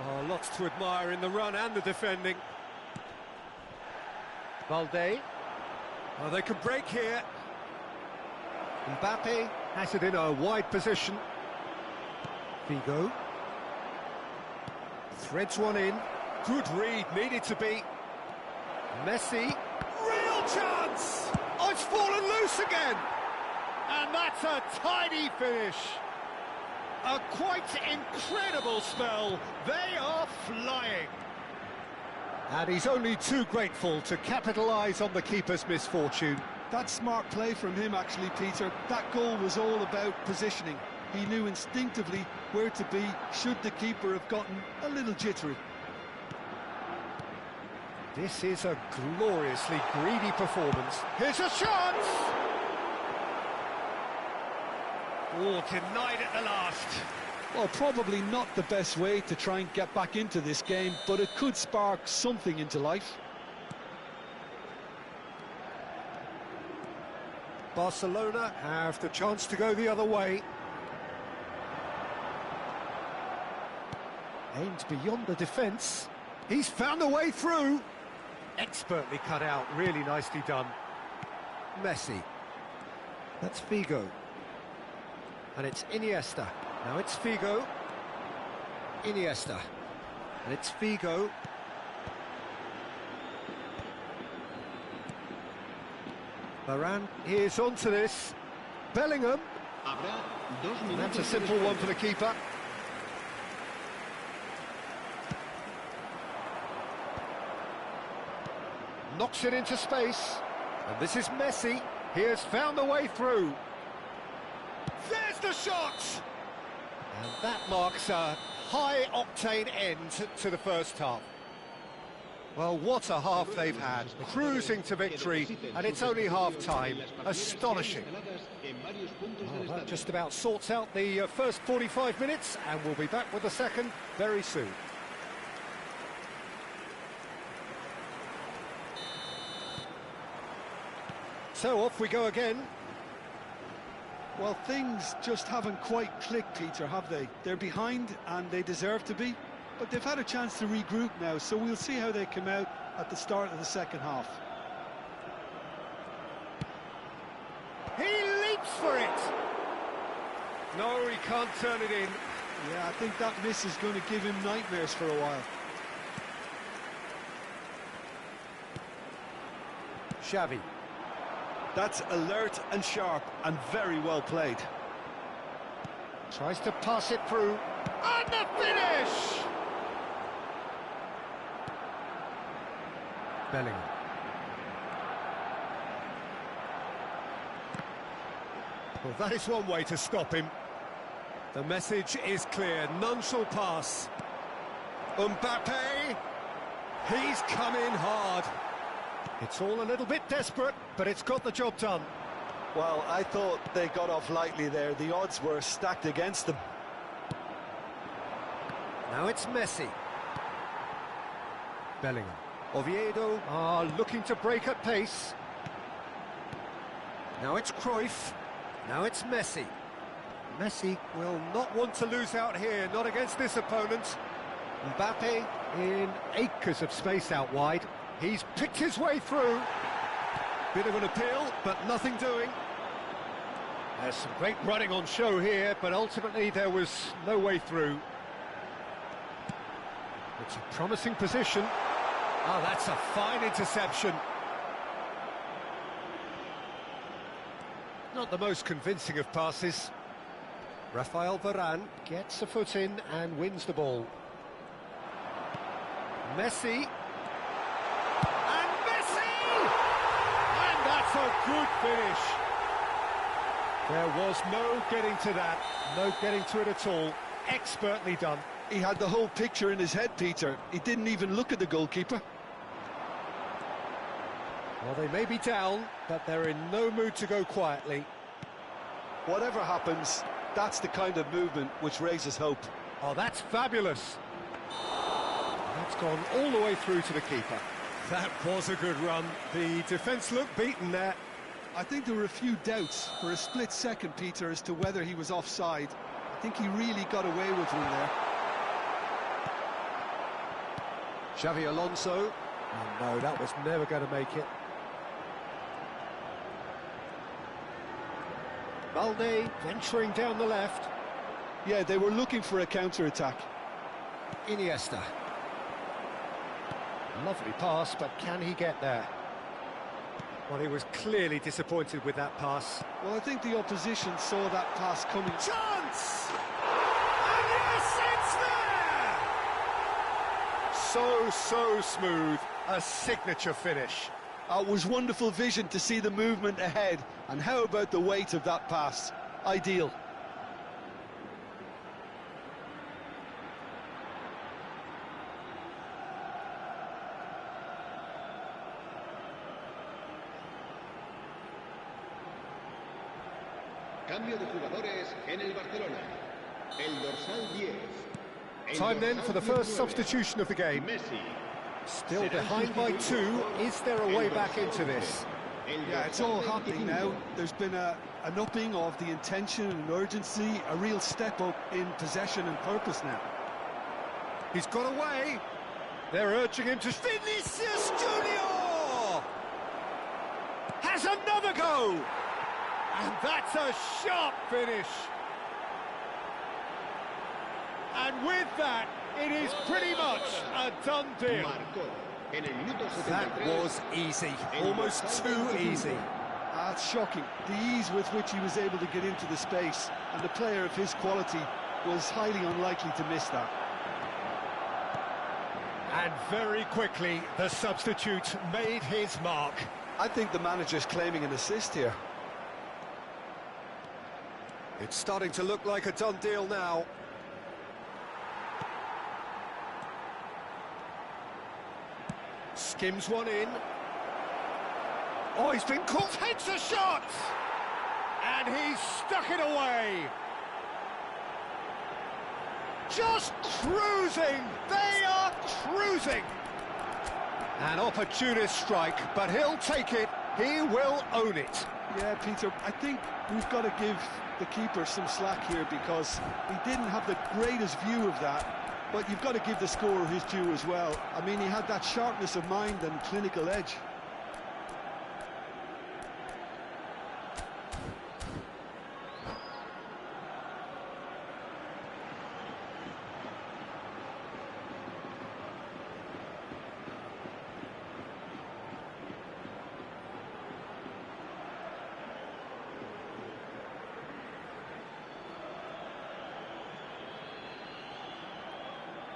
Oh, lots to admire in the run and the defending. Valde. Oh, they could break here. Mbappe has it in a wide position. Figo. Threads one in. Good read, needed to be. Messi. Real Real chance! Oh, it's fallen loose again! And that's a tiny finish. A quite incredible spell. They are flying. And he's only too grateful to capitalise on the keeper's misfortune. That's smart play from him, actually, Peter. That goal was all about positioning. He knew instinctively where to be should the keeper have gotten a little jittery. This is a gloriously greedy performance. Here's a chance! Oh, denied at the last. Well, probably not the best way to try and get back into this game, but it could spark something into life. Barcelona have the chance to go the other way. Aimed beyond the defence. He's found a way through. Expertly cut out, really nicely done. Messi. That's Figo. And it's Iniesta. Now it's Figo. Iniesta. And it's Figo. Varane is onto this. Bellingham. And that's a simple one for the keeper. Knocks it into space. And this is Messi. He has found a way through. There's the shot! And that marks a high-octane end to the first half. Well, what a half they've had, cruising to victory, and it's only half-time. Astonishing. Well, that just about sorts out the first 45 minutes, and we'll be back with the second very soon. So off we go again. Well, things just haven't quite clicked, Peter, have they? They're behind, and they deserve to be. But they've had a chance to regroup now, so we'll see how they come out at the start of the second half. He leaps for it! No, he can't turn it in. Yeah, I think that miss is going to give him nightmares for a while. Xavi. That's alert and sharp and very well played. Tries to pass it through. And the finish! Bellingham. Well, that is one way to stop him. The message is clear. None shall pass. Mbappe. He's come in hard. It's all a little bit desperate, but it's got the job done. Well, I thought they got off lightly there. The odds were stacked against them. Now it's Messi. Bellingham. Oviedo are looking to break at pace. Now it's Cruyff. Now it's Messi. Messi will not want to lose out here, not against this opponent. Mbappe in acres of space out wide. He's picked his way through. Bit of an appeal, but nothing doing. There's some great running on show here, but ultimately there was no way through. It's a promising position. Oh, that's a fine interception. Not the most convincing of passes. Rafael Varane gets a foot in and wins the ball. Messi. And Messi! And that's a good finish. There was no getting to that, no getting to it at all. Expertly done. He had the whole picture in his head, Peter. He didn't even look at the goalkeeper. Well, they may be down, but they're in no mood to go quietly. Whatever happens, that's the kind of movement which raises hope. Oh, that's fabulous. That's gone all the way through to the keeper. That was a good run. The defence looked beaten there. I think there were a few doubts for a split second, Peter, as to whether he was offside. I think he really got away with one there. Xavi Alonso. Oh, no, that was never going to make it. Balde venturing down the left. Yeah, they were looking for a counter-attack. Iniesta. Lovely pass, but can he get there? Well, he was clearly disappointed with that pass. Well, I think the opposition saw that pass coming. Chance! And yes, it's there! So smooth. A signature finish. It was wonderful vision to see the movement ahead. And how about the weight of that pass? Ideal. Cambio de jugadores en el Barcelona. El dorsal 10. Time then for the first substitution of the game. Messi. Still behind by 2. Is there a way back into this? Yeah, it's all happening now. There's been an upping of the intention and urgency, a real step up in possession and purpose now. He's got away. They're urging him to... Vinicius Junior! Has another go! And that's a sharp finish. And with that, it is pretty much a done deal. That was easy, almost too easy. That's shocking. The ease with which he was able to get into the space, and a player of his quality was highly unlikely to miss that. And very quickly, the substitute made his mark. I think the manager's claiming an assist here. It's starting to look like a done deal now. Skims one in. Oh, he's been caught. Hits a shot! And he's stuck it away. Just cruising. They are cruising. An opportunist strike, but he'll take it. He will own it. Yeah, Peter, I think we've got to give the keeper some slack here because he didn't have the greatest view of that. But you've got to give the scorer his due as well. I mean, he had that sharpness of mind and clinical edge.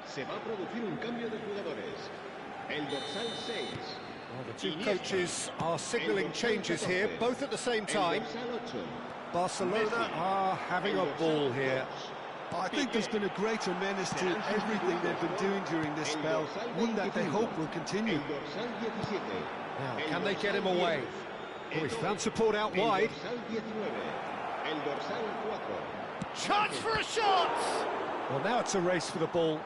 Se va a producir un cambio de jugadores. El dorsal 6. Well, the two coaches are signalling changes here, both at the same time. Barcelona are having a ball here. I think there's been a greater menace to everything they've been doing during this spell, one that they hope will continue. Now, can they get him away? Oh, he's found support out wide. Chance for a shot! Well, now it's a race for the ball.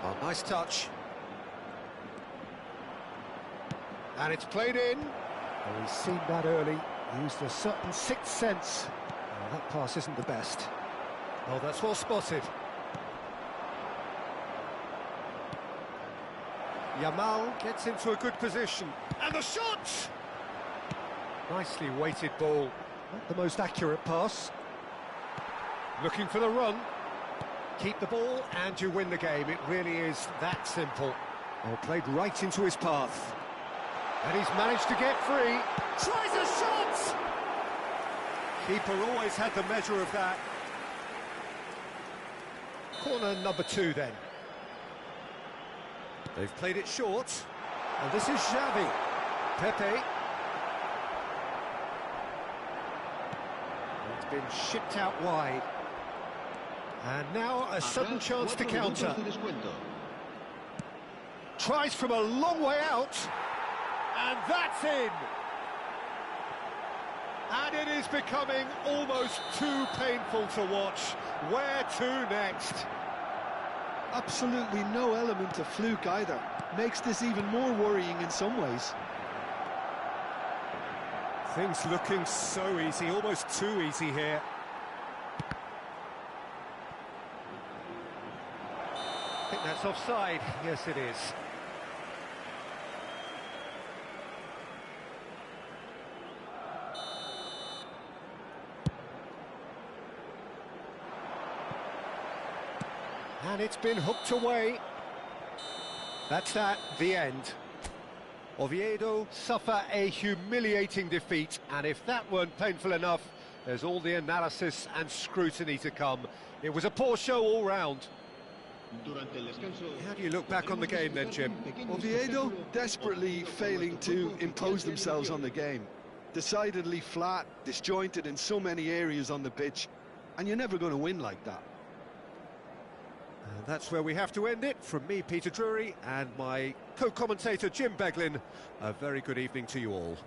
Oh, nice touch. And it's played in. Oh, he's seen that early. Used a certain sixth sense. Oh, that pass isn't the best. Oh, that's well spotted. Yamal gets into a good position. And the shot! Nicely weighted ball. Not the most accurate pass. Looking for the run. Keep the ball and you win the game. It really is that simple. Oh, played right into his path. And he's managed to get free. Tries a shot! Keeper always had the measure of that. Corner number 2 then. They've played it short. And this is Xavi. Pepe. It's been shipped out wide. And now a sudden chance to counter. Tries from a long way out. And that's in. And it is becoming almost too painful to watch. Where to next? Absolutely no element of fluke either. Makes this even more worrying in some ways. Things looking so easy, almost too easy here. I think that's offside. Yes, it is. And it's been hooked away. That's that, the end. Oviedo suffer a humiliating defeat, and if that weren't painful enough, there's all the analysis and scrutiny to come. It was a poor show all round. How do you look back on the game then, Jim? Oviedo desperately failing to impose themselves on the game. Decidedly flat, disjointed in so many areas on the pitch, and you're never going to win like that. And that's where we have to end it. From me, Peter Drury, and my co-commentator, Jim Beglin, a very good evening to you all.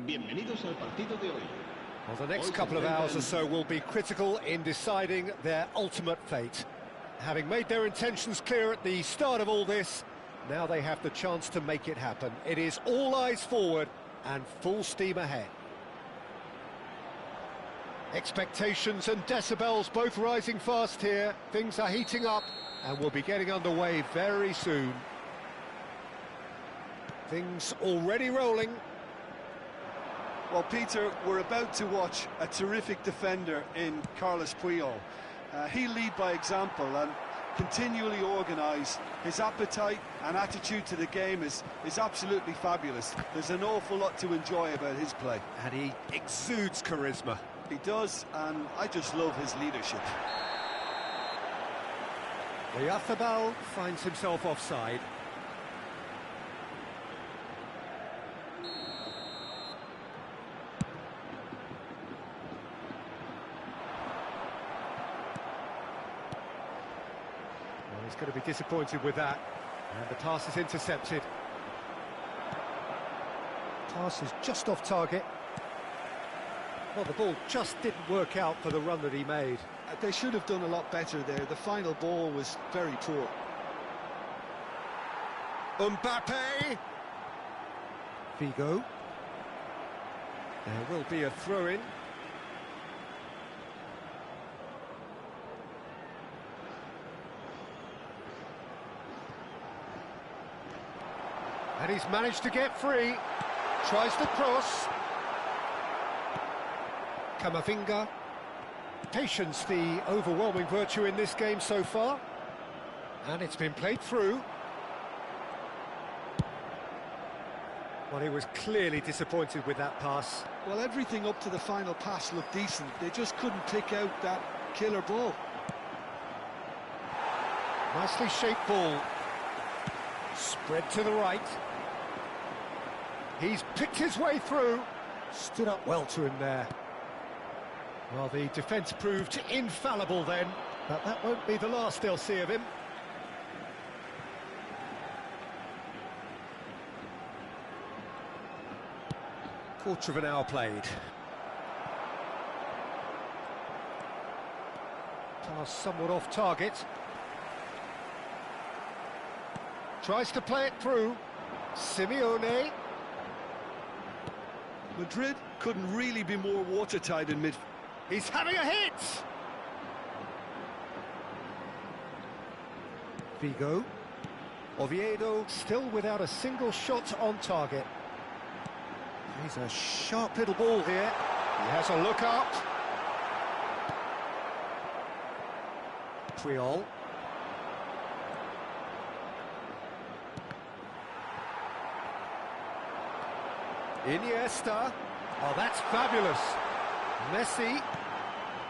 Bienvenidos al partido de hoy. Well, the next couple of hours or so will be critical in deciding their ultimate fate. Having made their intentions clear at the start of all this, now they have the chance to make it happen. It is all eyes forward and full steam ahead. Expectations and decibels both rising fast here. Things are heating up and we'll be getting underway very soon. Things already rolling. Well, Peter, we're about to watch a terrific defender in Carlos Puyol. He'll lead by example and continually organise. His appetite and attitude to the game is absolutely fabulous. There's an awful lot to enjoy about his play. And he exudes charisma. He does, and I just love his leadership. Oyarzábal finds himself offside. He's going to be disappointed with that, and the pass is intercepted. Pass is just off target. Well, the ball just didn't work out for the run that he made. They should have done a lot better there. The final ball was very poor. Mbappe! Figo. There will be a throw-in. And he's managed to get free. Tries to cross. Camavinga. Patience, the overwhelming virtue in this game so far. And it's been played through. Well, he was clearly disappointed with that pass. Well, everything up to the final pass looked decent. They just couldn't pick out that killer ball. Nicely shaped ball. Spread to the right. He's picked his way through. Stood up well to him there. Well, the defence proved infallible then, but that won't be the last they'll see of him. Quarter of an hour played. Pass somewhat off target. Tries to play it through. Simeone. Madrid couldn't really be more watertight in midfield. He's having a hit! Figo. Oviedo still without a single shot on target. He's a sharp little ball here. He has a look up. Puyol. Iniesta. Oh, that's fabulous. Messi.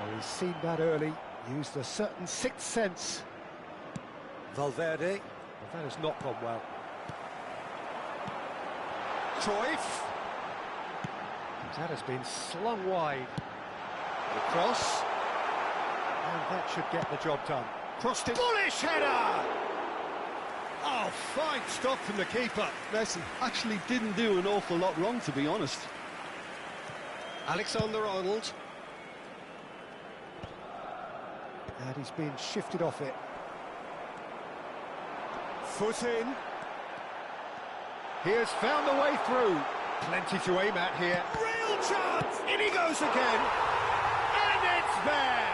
Well, he's seen that early. Used a certain sixth sense. Valverde. Well, that has not gone well. Cruyff. That has been slung wide. The cross. And that should get the job done. Crossed it. Bullish header! Oh, fine stop from the keeper. Messi actually didn't do an awful lot wrong, to be honest. Alexander-Arnold. And he's been shifted off it. Foot in. He has found the way through. Plenty to aim at here. Real chance! In he goes again. And it's there!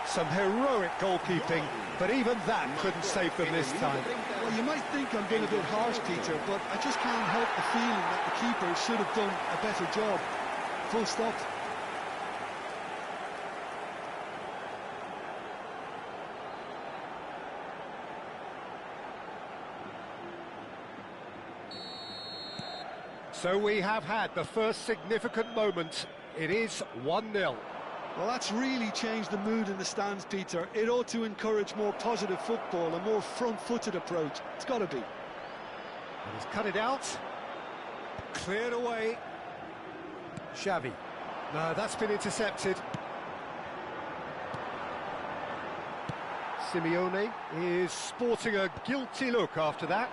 Some heroic goalkeeping, but even that couldn't save them this time. Well, you might think I'm being a bit harsh, Peter, but I just can't help the feeling that the keeper should have done a better job. Full stop. So we have had the first significant moment. It is 1-0. Well, that's really changed the mood in the stands, Peter. It ought to encourage more positive football, a more front-footed approach. It's got to be. And he's cut it out. Cleared away. Xavi. No, that's been intercepted. Simeone is sporting a guilty look after that.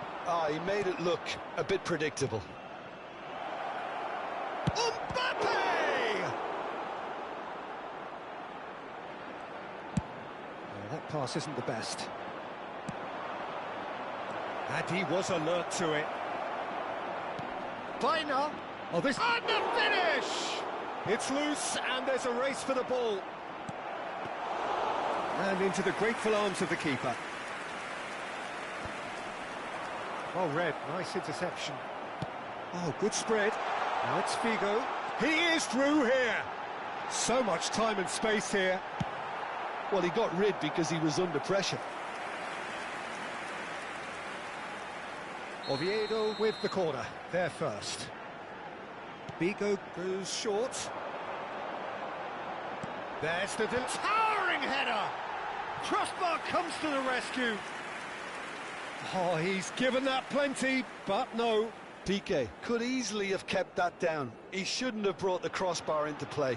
He made it look a bit predictable. Mbappe! That pass isn't the best. And he was alert to it. Biner! Oh, this... And the finish! It's loose, and there's a race for the ball. And into the grateful arms of the keeper. Well read, nice interception. Oh, good spread. Now it's Figo. He is through here. So much time and space here. Well, he got rid because he was under pressure. Oviedo with the corner, there first. Figo goes short. There's the towering header. Crossbar comes to the rescue. Oh, he's given that plenty, but no. Piqué could easily have kept that down. He shouldn't have brought the crossbar into play.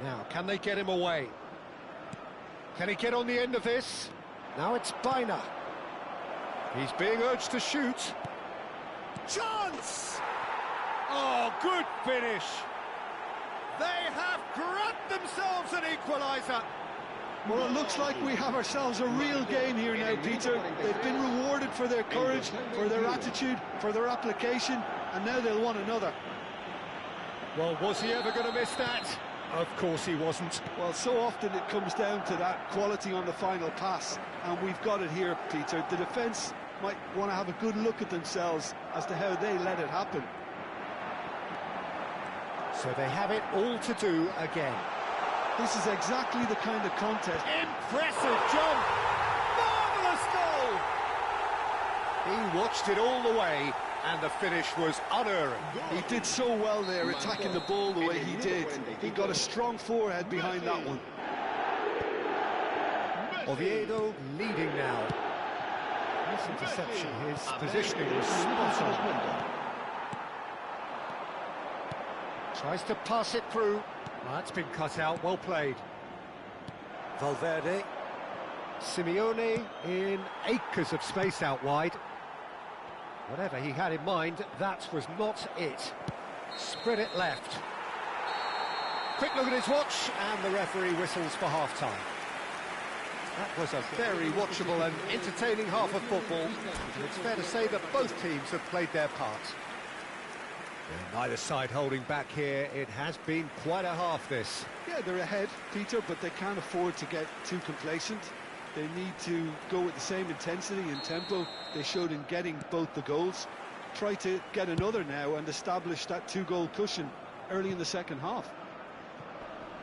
Now, can they get him away? Can he get on the end of this? Now it's Biner. He's being urged to shoot. Chance! Oh, good finish. They have grabbed themselves an equaliser. Well, it looks like we have ourselves a real game here now, Peter. They've been rewarded for their courage, for their attitude, for their application, and now they'll want another. Well, was he ever going to miss that? Of course he wasn't. Well, so often it comes down to that quality on the final pass, and we've got it here, Peter. The defence might want to have a good look at themselves as to how they let it happen. So they have it all to do again. This is exactly the kind of contest. Impressive jump! Marvellous goal! He watched it all the way, and the finish was unerring. He did so well there, attacking the ball the way he did. He got a strong forehead behind that one. Oviedo leading now. This interception, his positioning was spot on. Tries to pass it through. Well, that's been cut out, well played. Valverde. Simeone in acres of space out wide. Whatever he had in mind, that was not it. Spread it left. Quick look at his watch, and the referee whistles for half-time. That was a very watchable and entertaining half of football. And it's fair to say that both teams have played their part. Neither side holding back here. It has been quite a half, this. Yeah, they're ahead, Peter, but they can't afford to get too complacent. They need to go with the same intensity and tempo they showed in getting both the goals. Try to get another now and establish that two-goal cushion early in the second half.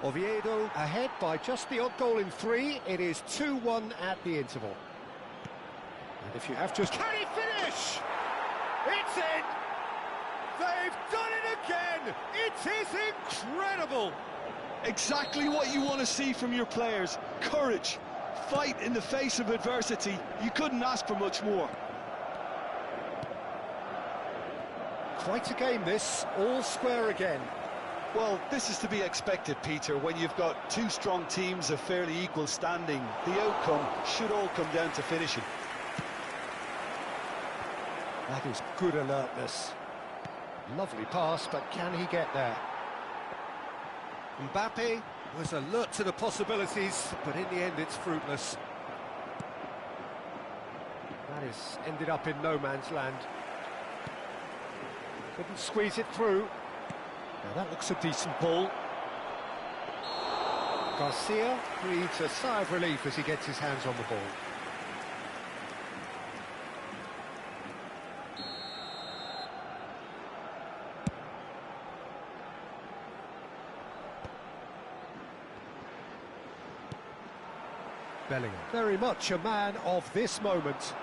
Oviedo ahead by just the odd goal in 3. It is 2-1 at the interval. And if you have just... Can he finish? It's in! They've done it again! It is incredible! Exactly what you want to see from your players. Courage. Fight in the face of adversity. You couldn't ask for much more. Quite a game this, all square again. Well, this is to be expected, Peter, when you've got two strong teams of fairly equal standing. The outcome should all come down to finishing. That is good alertness. Lovely pass, but can he get there? Mbappe was alert to the possibilities, but in the end it's fruitless. That has ended up in no man's land. Couldn't squeeze it through. Now that looks a decent ball. Garcia breathes a sigh of relief as he gets his hands on the ball. Bellingham, very much a man of this moment.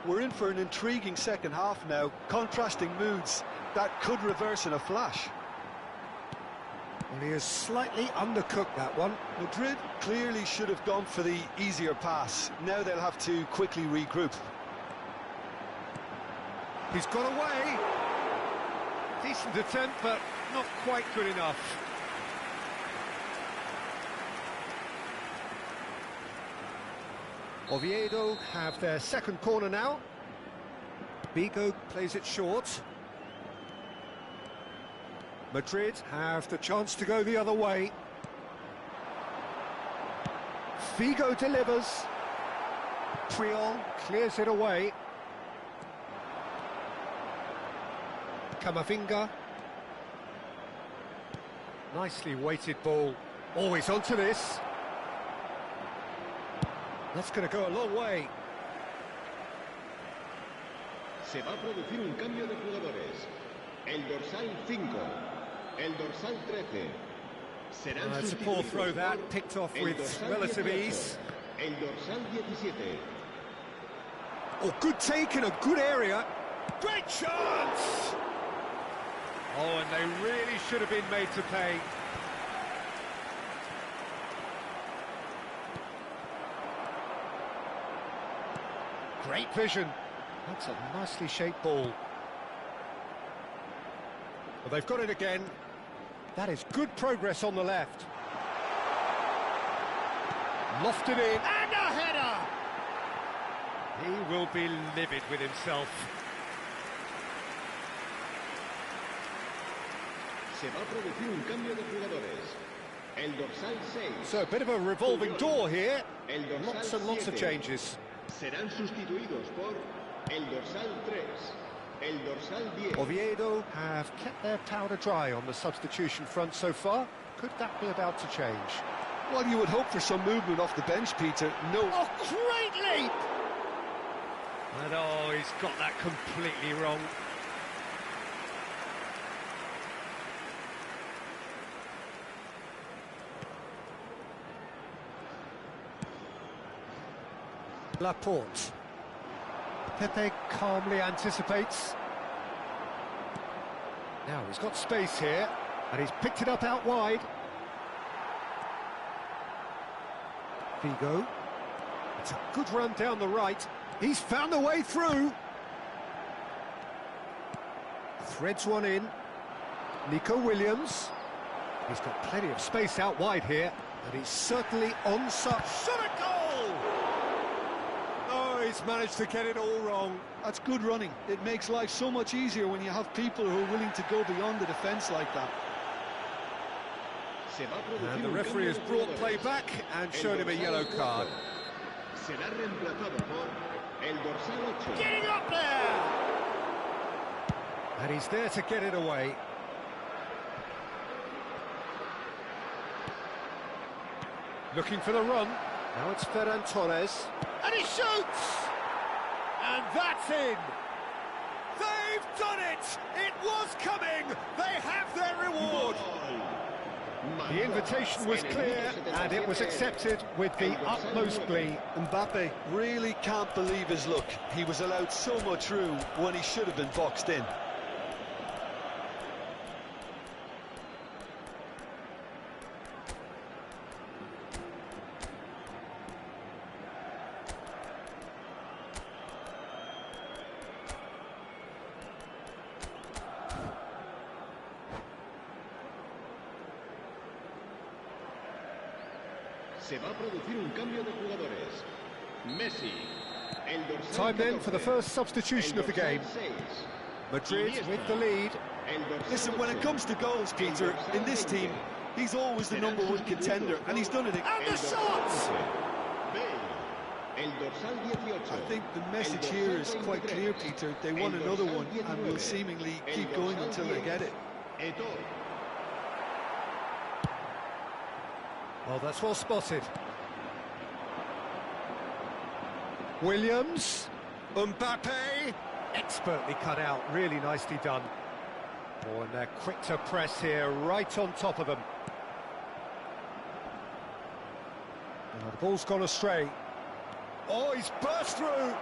We're in for an intriguing second half now, contrasting moods that could reverse in a flash. Well, he has slightly undercooked that one. Madrid clearly should have gone for the easier pass. Now they'll have to quickly regroup. He's got away. Decent attempt, but not quite good enough. Oviedo have their second corner now. Vigo plays it short. Madrid have the chance to go the other way. Vigo delivers. Triol clears it away. Camavinga. Nicely weighted ball. Always onto this. That's going to go a long way. Se va a producir un cambio de jugadores. El dorsal 5, el dorsal 13. Serán It's a poor throw that, picked off with relative ease. El dorsal 17. Oh, good take in a good area. Great chance! Oh, and they really should have been made to pay. Great vision. That's a nicely shaped ball. Well, they've got it again. That is good progress on the left. Lofted in, and a header! He will be livid with himself. Se va a producir un cambio de jugadores. El dorsal 6. So a bit of a revolving door here. El dorsal Lots and lots of 7. changes. Serán sustituidos por el dorsal 3, el dorsal 10. Oviedo have kept their powder dry on the substitution front so far. Could that be about to change? Well, you would hope for some movement off the bench, Peter. No. Oh, great leap! And oh, he's got that completely wrong. Laporte. Pepe calmly anticipates. Now he's got space here, and he's picked it up out wide. Vigo. It's a good run down the right. He's found a way through. Threads one in. Nico Williams. He's got plenty of space out wide here, and he's certainly on such. Shot a goal! Oh, he's managed to get it all wrong. That's good running. It makes life so much easier when you have people who are willing to go beyond the defence like that. Se va a producir And the un referee cambio has de brought jugadores. play back and El shown him a dorsal yellow 4 card. Será reemplazado por el dorsal 8. Getting up there! And he's there to get it away. Looking for the run. Now it's Ferran Torres. And he shoots! And that's in! They've done it! It was coming! They have their reward! The invitation was clear, and it was accepted with the utmost glee. Mbappe really can't believe his luck. He was allowed so much room when he should have been boxed in. Se va a producir un cambio de jugadores. Messi, el dorsal Time then for the 14, first substitution el of the dorsal game. 6, Madrid Iniesta, with the lead. el dorsal Listen, when it 8, comes to goals, Peter, in this team, he's always the #1 contender, and he's done it. And the shots! El dorsal 18, I think the el message dorsal here is quite 23, clear, Peter. They want el another dorsal one and 19, will seemingly el keep going dorsal until they 10, get it. Eto'o. Well, that's well spotted. Williams, Mbappe, expertly cut out, really nicely done. Oh, and they're quick to press here, right on top of them. Now the ball's gone astray. Oh, he's burst through.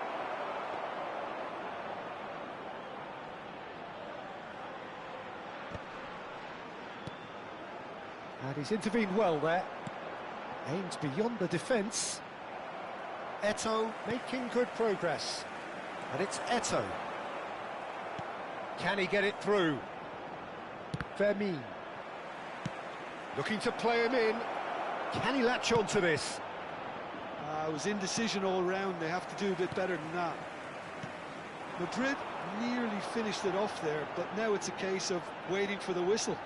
And he's intervened well there. Aimed beyond the defence. Eto'o making good progress. And it's Eto'o. Can he get it through? Fermin. Looking to play him in. Can he latch on to this? It was indecision all round. They have to do a bit better than that. Madrid nearly finished it off there, but now it's a case of waiting for the whistle.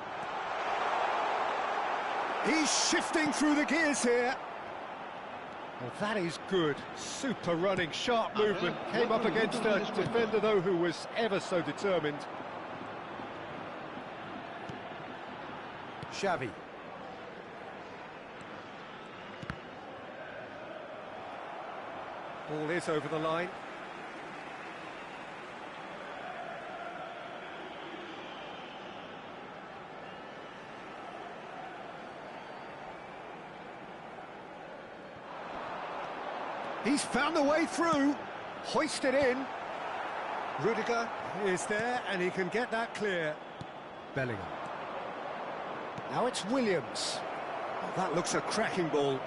He's shifting through the gears here. Well, that is good. Super running, sharp movement. Came up against a defender, though, who was ever so determined. Xavi. Ball is over the line. He's found the way through, hoisted in. Rudiger is there, and he can get that clear. Bellingham. Now it's Williams. Oh, that looks a cracking ball.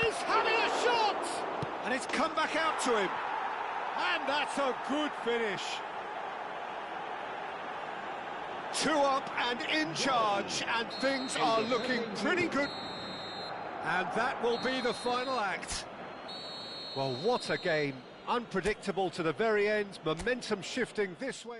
He's having a shot! And it's come back out to him. And that's a good finish. 2 up and in charge, and things are looking pretty good. And that will be the final act. Well, what a game. Unpredictable to the very end, momentum shifting this way.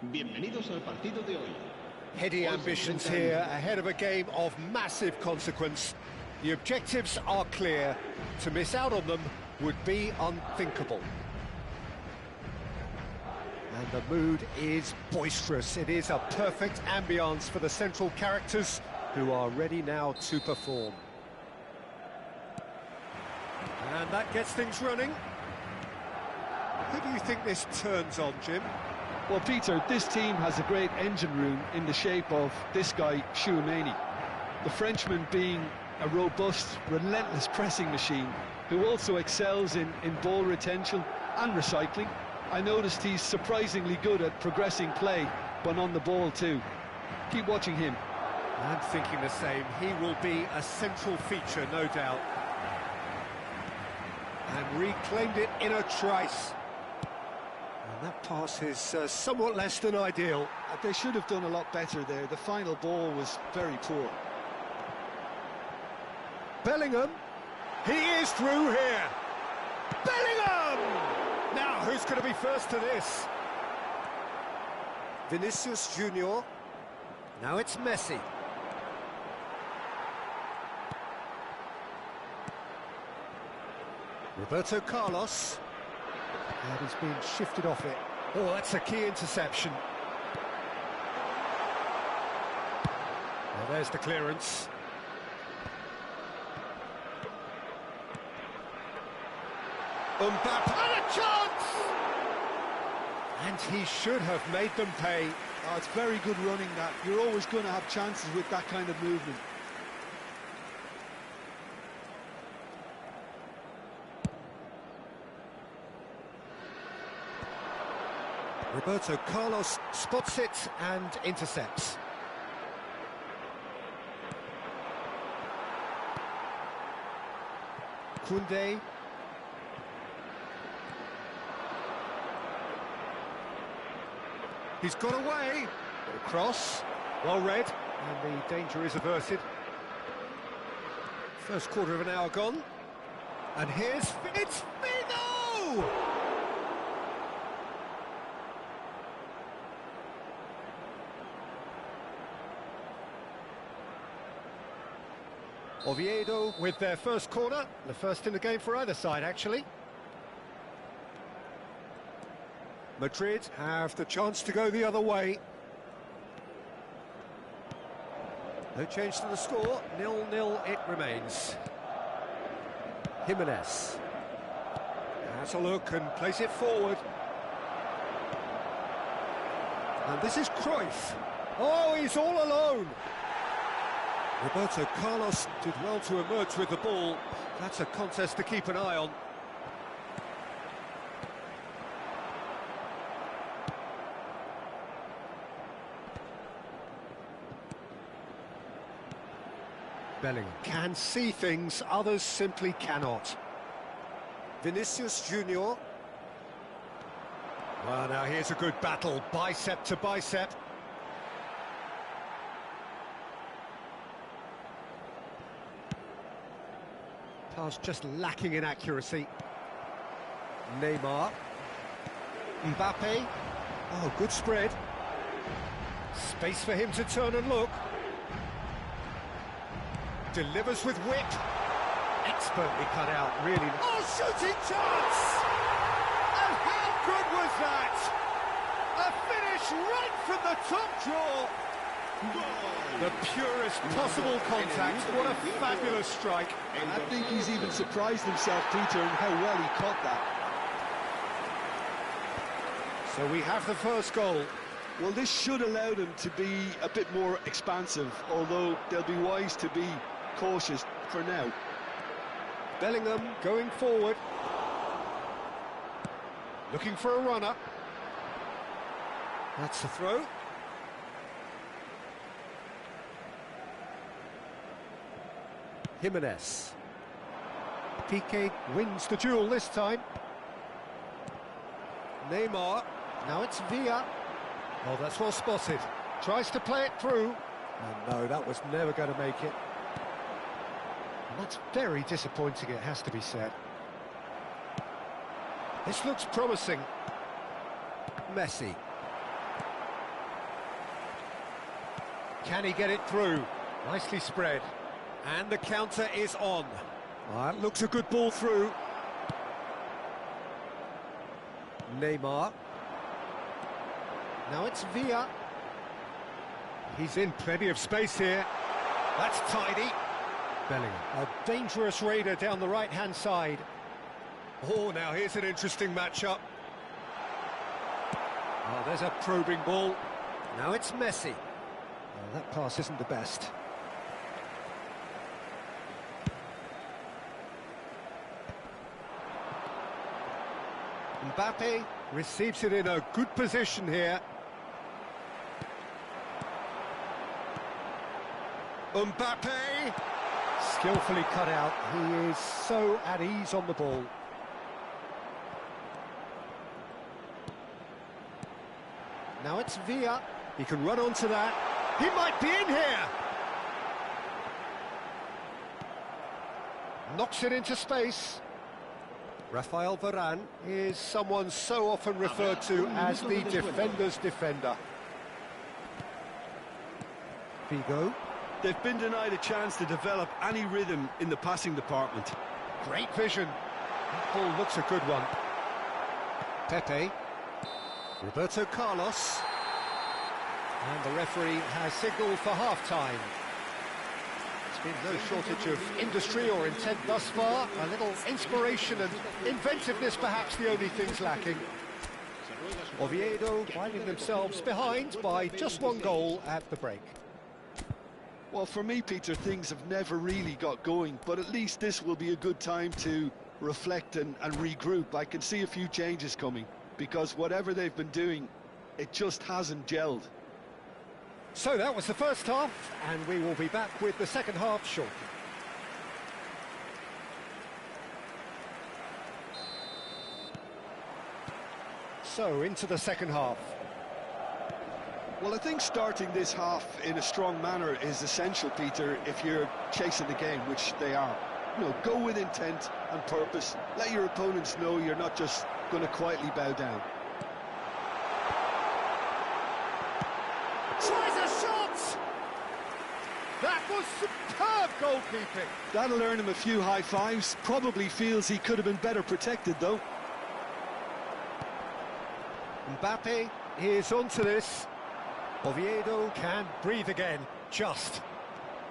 Bienvenidos al partido de hoy. Heady ambitions here, ahead of a game of massive consequence. The objectives are clear. To miss out on them would be unthinkable. And the mood is boisterous. It is a perfect ambience for the central characters who are ready now to perform. And that gets things running. Who do you think this turns on, Jim? Well, Peter, this team has a great engine room in the shape of this guy, Chouameni. The Frenchman being a robust, relentless pressing machine who also excels in ball retention and recycling. I noticed he's surprisingly good at progressing play when on the ball too. Keep watching him. I'm thinking the same. He will be a central feature, no doubt. And reclaimed it in a trice. And that pass is somewhat less than ideal. They should have done a lot better there. The final ball was very poor. Bellingham, he is through here. Bellingham! Now, who's going to be first to this? Vinicius Junior. Now it's Messi. Roberto Carlos. And he's been shifted off it. Oh, that's a key interception. Well, there's the clearance. Mbappe, and a chance! And he should have made them pay. Oh, it's very good running that. You're always going to have chances with that kind of movement. Roberto Carlos spots it and intercepts. Koundé. He's got away. Cross, well read, and the danger is averted. First quarter of an hour gone. And it's Figo! Oviedo with their first corner, the first in the game for either side, actually. Madrid have the chance to go the other way. No change to the score, 0-0 it remains. Jimenez has a look and plays it forward. And this is Cruyff. Oh, he's all alone. Roberto Carlos did well to emerge with the ball. That's a contest to keep an eye on. Bellingham can see things, others simply cannot. Vinicius Junior. Well, now here's a good battle, bicep to bicep. Pass just lacking in accuracy. Neymar. Mbappe. Oh, good spread. Space for him to turn and look. Delivers with whip. Expertly cut out, really. Oh, shooting chance! And how good was that? A finish right from the top draw. The purest possible contact. What a fabulous strike. I think he's even surprised himself, Peter, in how well he caught that. So we have the first goal. Well, this should allow them to be a bit more expansive, although they'll be wise to be cautious for now. Bellingham going forward. Looking for a runner. That's the throw. Jimenez. Piqué wins the duel this time. Neymar. Now it's Villa. Oh, that's well spotted. Tries to play it through. And no, that was never going to make it. And that's very disappointing, it has to be said. This looks promising. Messi. Can he get it through? Nicely spread. And the counter is on. That looks a good ball through. Neymar. Now it's Villa. He's in plenty of space here. That's tidy. Bellingham. A dangerous raider down the right-hand side. Oh, now here's an interesting matchup. Oh, there's a probing ball. Now it's Messi. Oh, that pass isn't the best. Mbappe receives it in a good position here. Mbappe! Skillfully cut out. He is so at ease on the ball. Now it's Villa. He can run onto that. He might be in here! Knocks it into space. Rafael Varane is someone so often referred to as the defender's defender. Figo. They've been denied a chance to develop any rhythm in the passing department. Great vision. That ball looks a good one. Pepe. Roberto Carlos. And the referee has signalled for half-time. There's been no shortage of industry or intent thus far. A little inspiration and inventiveness perhaps the only things lacking. Oviedo finding themselves behind by just one goal at the break. Well, for me, Peter, things have never really got going, but at least this will be a good time to reflect and regroup. I can see a few changes coming, because whatever they've been doing, it just hasn't gelled. So that was the first half, and we will be back with the second half shortly. So, into the second half. Well, I think starting this half in a strong manner is essential, Peter, if you're chasing the game, which they are. You know, go with intent and purpose. Let your opponents know you're not just going to quietly bow down. Tries a shot! That was superb goalkeeping. That'll earn him a few high fives. Probably feels he could have been better protected, though. Mbappe is onto this. Oviedo can breathe again, just.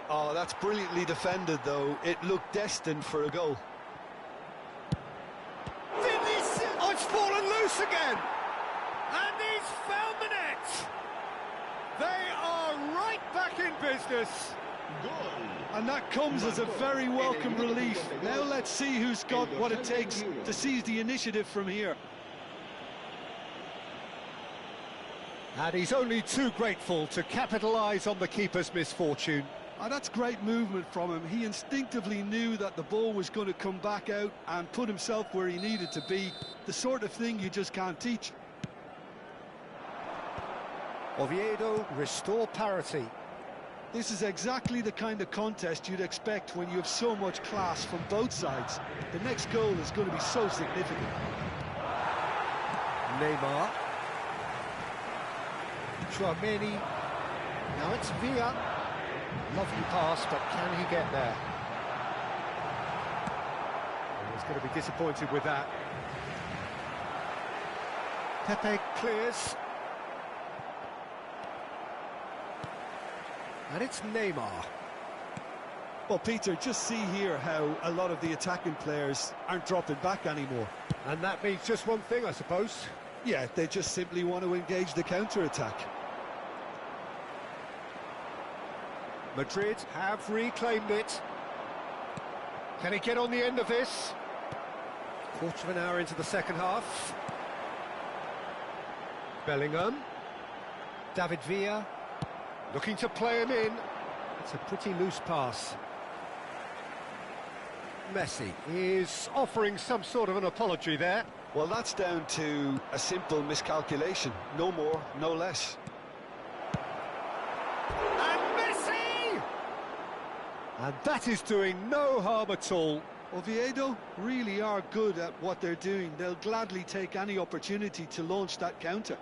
Oh, that's brilliantly defended, though. It looked destined for a goal. Vinicius! Oh, it's fallen loose again! And he's found the net! They are right back in business. And that comes as a very welcome relief. Now let's see who's got what it takes to seize the initiative from here. And he's only too grateful to capitalise on the keeper's misfortune. Oh, that's great movement from him. He instinctively knew that the ball was going to come back out and put himself where he needed to be. The sort of thing you just can't teach. Oviedo restore parity. This is exactly the kind of contest you'd expect when you have so much class from both sides. The next goal is going to be so significant. Neymar. Chouameni. Now it's Villa. Lovely pass, but can he get there? Oh, he's going to be disappointed with that. Pepe clears. And it's Neymar. Well, Peter, just see here how a lot of the attacking players aren't dropping back anymore. And that means just one thing, I suppose. Yeah, they just simply want to engage the counter-attack. Madrid have reclaimed it. Can he get on the end of this? Quarter of an hour into the second half. Bellingham. David Villa. Looking to play him in. It's a pretty loose pass. Messi is offering some sort of an apology there. Well, that's down to a simple miscalculation. No more, no less. And Messi! And that is doing no harm at all. Oviedo really are good at what they're doing. They'll gladly take any opportunity to launch that counter.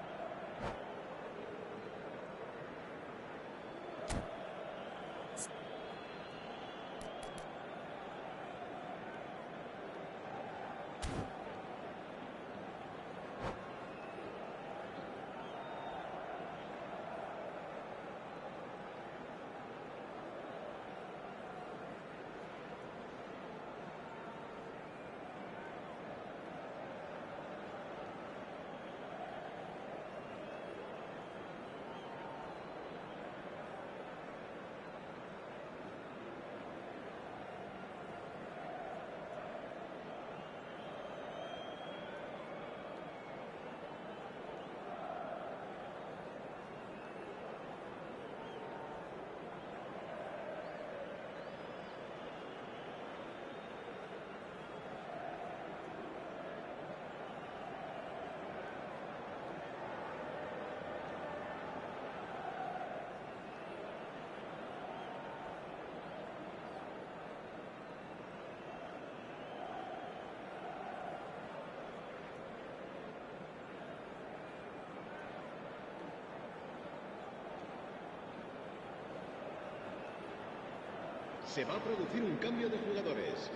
Se va a producir un cambio de jugadores.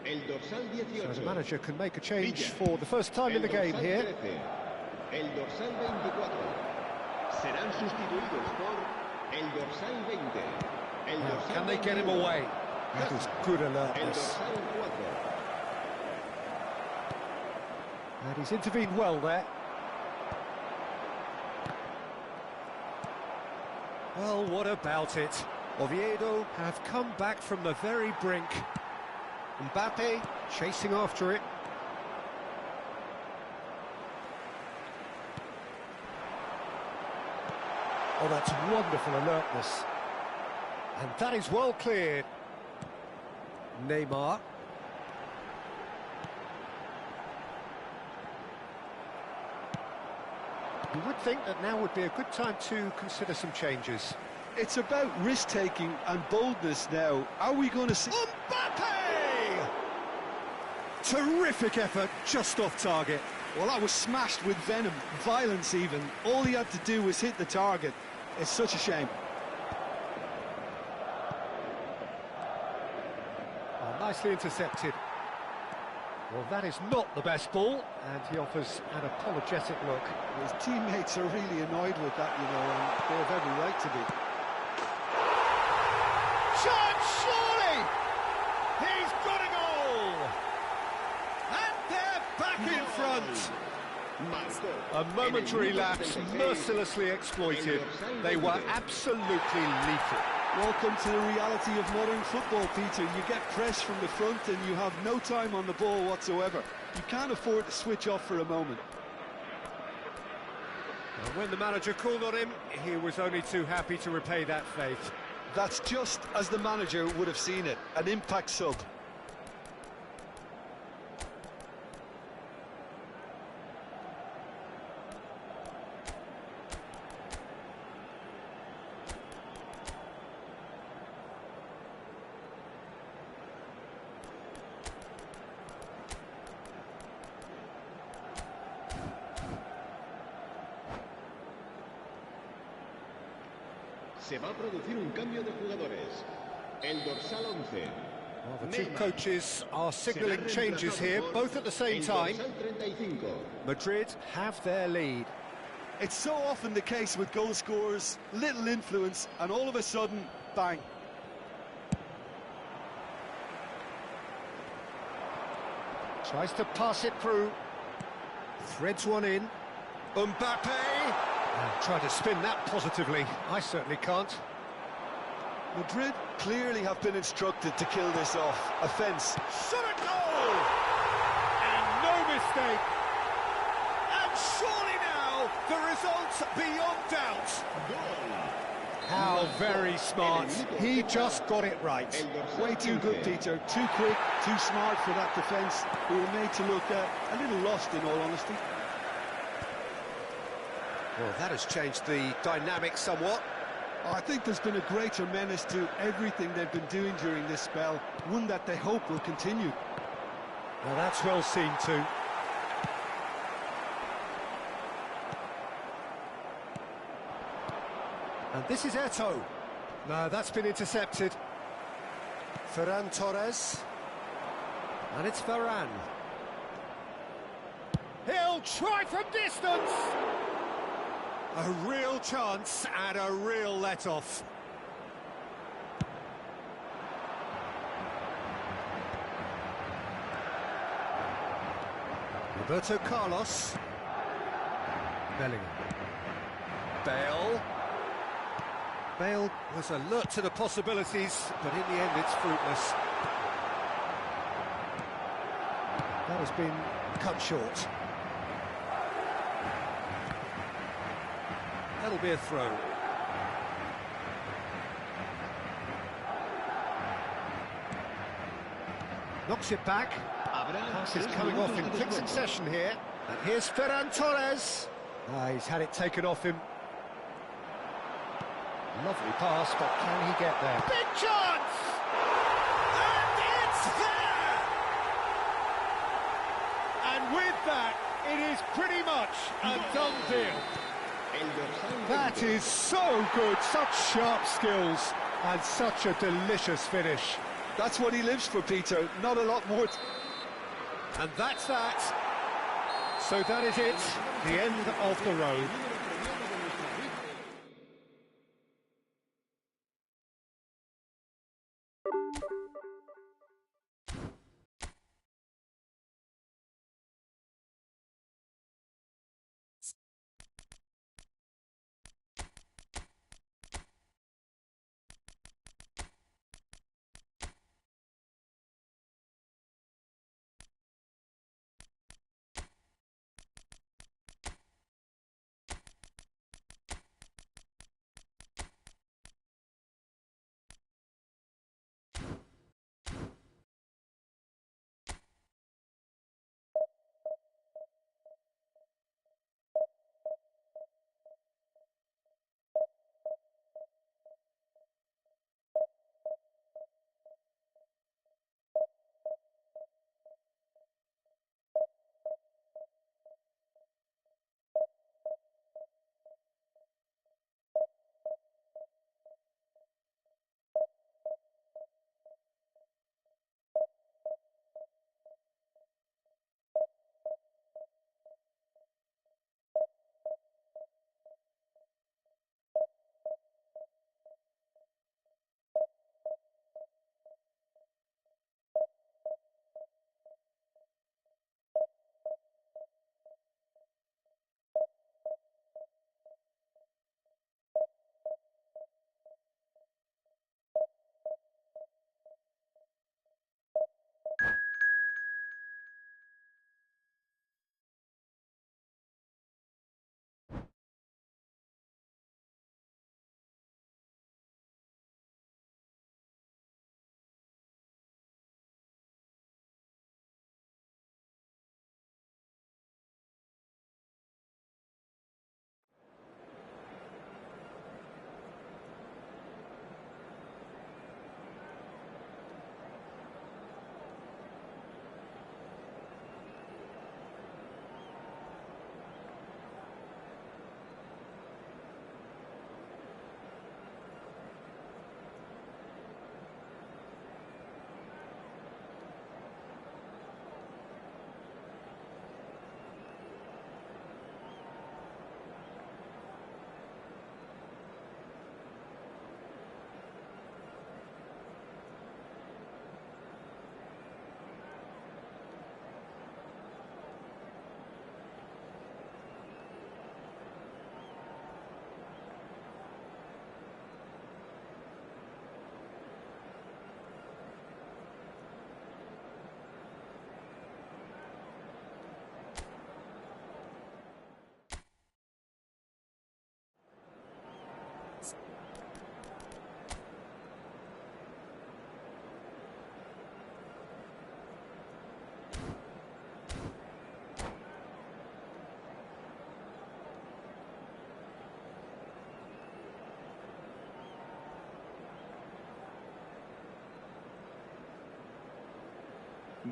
El dorsal 18. So the manager can make a change Villa. for the first time in the game dorsal here. 13. El dorsal 24. Serán sustituidos por el dorsal 20. El Now, dorsal can they get him 21. away? That is good El alertness. dorsal 4. And he's intervened well there. Well, what about it? Oviedo have come back from the very brink. Mbappe chasing after it. Oh, that's wonderful alertness. And that is well cleared. Neymar. You would think that now would be a good time to consider some changes. It's about risk-taking and boldness now. Are we going to see... Mbappe! Terrific effort, just off target. Well, that was smashed with venom, violence even. All he had to do was hit the target. It's such a shame. Oh, nicely intercepted. Well, that is not the best ball, and he offers an apologetic look. His teammates are really annoyed with that, you know, and they have every right to be. Chance, surely! He's got a goal! And they're back in front! A momentary lapse, mercilessly exploited. They were absolutely lethal. Welcome to the reality of modern football, Peter. You get press from the front and you have no time on the ball whatsoever. You can't afford to switch off for a moment. And when the manager called on him, he was only too happy to repay that faith. That's just as the manager would have seen it, an impact sub. Se va a producir un cambio de jugadores. El dorsal 11. Well, the two coaches are signalling changes here, both at the same time. El dorsal 35. Madrid have their lead. It's so often the case with goal scorers, little influence, and all of a sudden, bang. Tries to pass it through. Threads one in. Mbappe! Try to spin that positively. I certainly can't. Madrid clearly have been instructed to kill this off. Offence. Shot at goal! And no mistake. And surely now, the result's beyond doubt. How very smart. He just got it right. Way too good, Peter. Too quick, too smart for that defence. We were made to look a little lost, in all honesty. Well, that has changed the dynamic somewhat. I think there's been a greater menace to everything they've been doing during this spell, one that they hope will continue. Well, that's well seen too. And this is Eto'o. No, that's been intercepted. Ferran Torres. And it's Varane. He'll try from distance! A real chance and a real let-off. Roberto Carlos. Bellingham. Bale. Bale was alert to the possibilities, but in the end it's fruitless. That has been cut short. That'll be a throw. Knocks it back. Pass is coming off in quick succession here. And here's Ferran Torres. He's had it taken off him. Lovely pass, but can he get there? Big chance! And it's there! And with that, it is pretty much a done deal. That is so good, such sharp skills. And such a delicious finish. That's what he lives for, Peter. Not a lot more. And that's that. So that is it, the end of the road.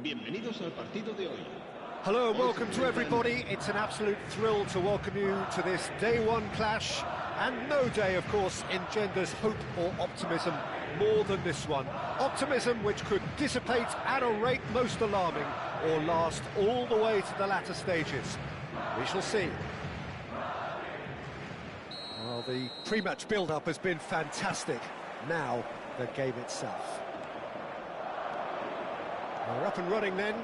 Bienvenidos al partido de hoy. Hello and welcome to everybody. It's an absolute thrill to welcome you to this day one clash. And no day, of course, engenders hope or optimism more than this one. Optimism which could dissipate at a rate most alarming or last all the way to the latter stages. We shall see. Well, the pre-match build-up has been fantastic. Now, the game itself. We're up and running then.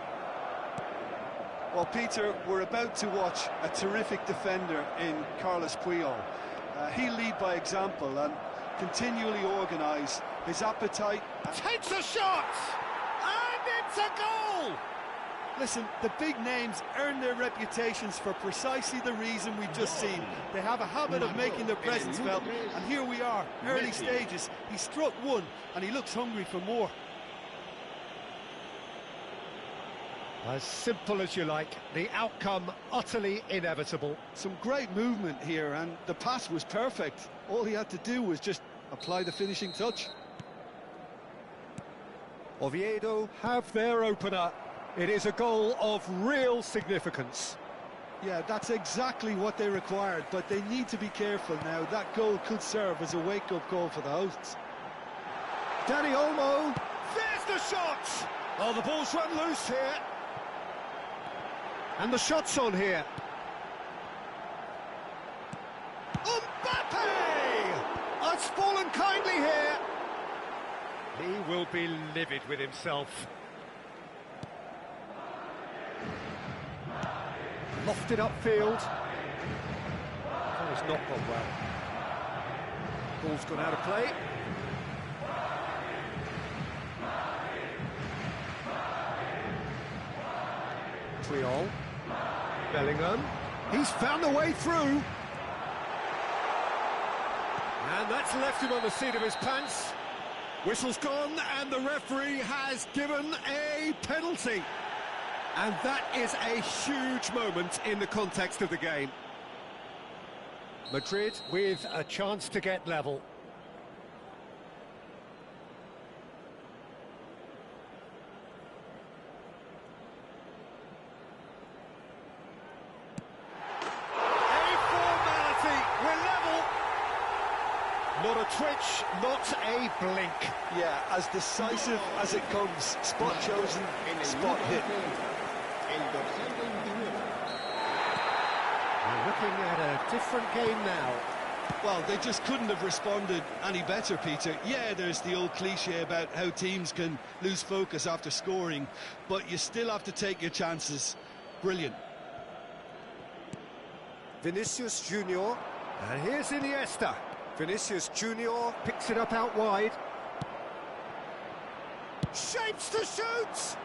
Well, Peter, we're about to watch a terrific defender in Carlos Puyol. He'll lead by example and continually organise his appetite. Takes a shot! And it's a goal! Listen, the big names earn their reputations for precisely the reason we've just seen. They have a habit of making their presence felt, and here we are, early stages. He struck one, and he looks hungry for more. As simple as you like, the outcome utterly inevitable. Some great movement here, and the pass was perfect. All he had to do was just apply the finishing touch. Oviedo have their opener. It is a goal of real significance. Yeah, that's exactly what they required, but they need to be careful now. That goal could serve as a wake-up call for the hosts. Danny Olmo, there's the shot! Oh, the ball's run loose here. And the shot's on here. Mbappe! Oh, it's fallen kindly here. He will be livid with himself. Lofted upfield. Oh, it's not gone well. Ball's gone out of play. Triol. Bellingham. He's found a way through. And that's left him on the seat of his pants. Whistle's gone, and the referee has given a penalty. And that is a huge moment in the context of the game. Madrid with a chance to get level. Not a twitch, not a blink. Yeah, as decisive as it comes. Spot chosen, spot hit. We're looking at a different game now. Well, they just couldn't have responded any better, Peter. Yeah, there's the old cliche about how teams can lose focus after scoring, but you still have to take your chances. Brilliant. Vinicius Junior, and here's Iniesta. Vinicius Junior picks it up out wide. Shapes to shoot!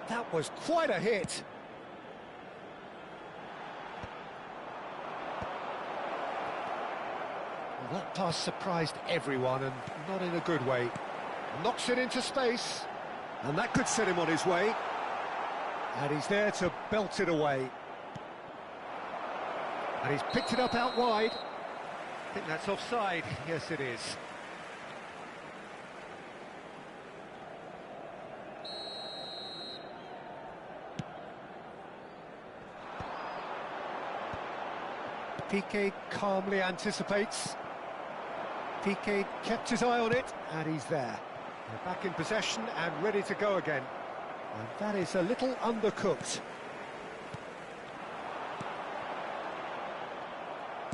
That was quite a hit. Well, that pass surprised everyone, and not in a good way. Knocks it into space, and that could set him on his way. And he's there to belt it away. And he's picked it up out wide. I think that's offside. Yes, it is. Piqué calmly anticipates. Piqué kept his eye on it, and he's there. They're back in possession and ready to go again. And that is a little undercooked.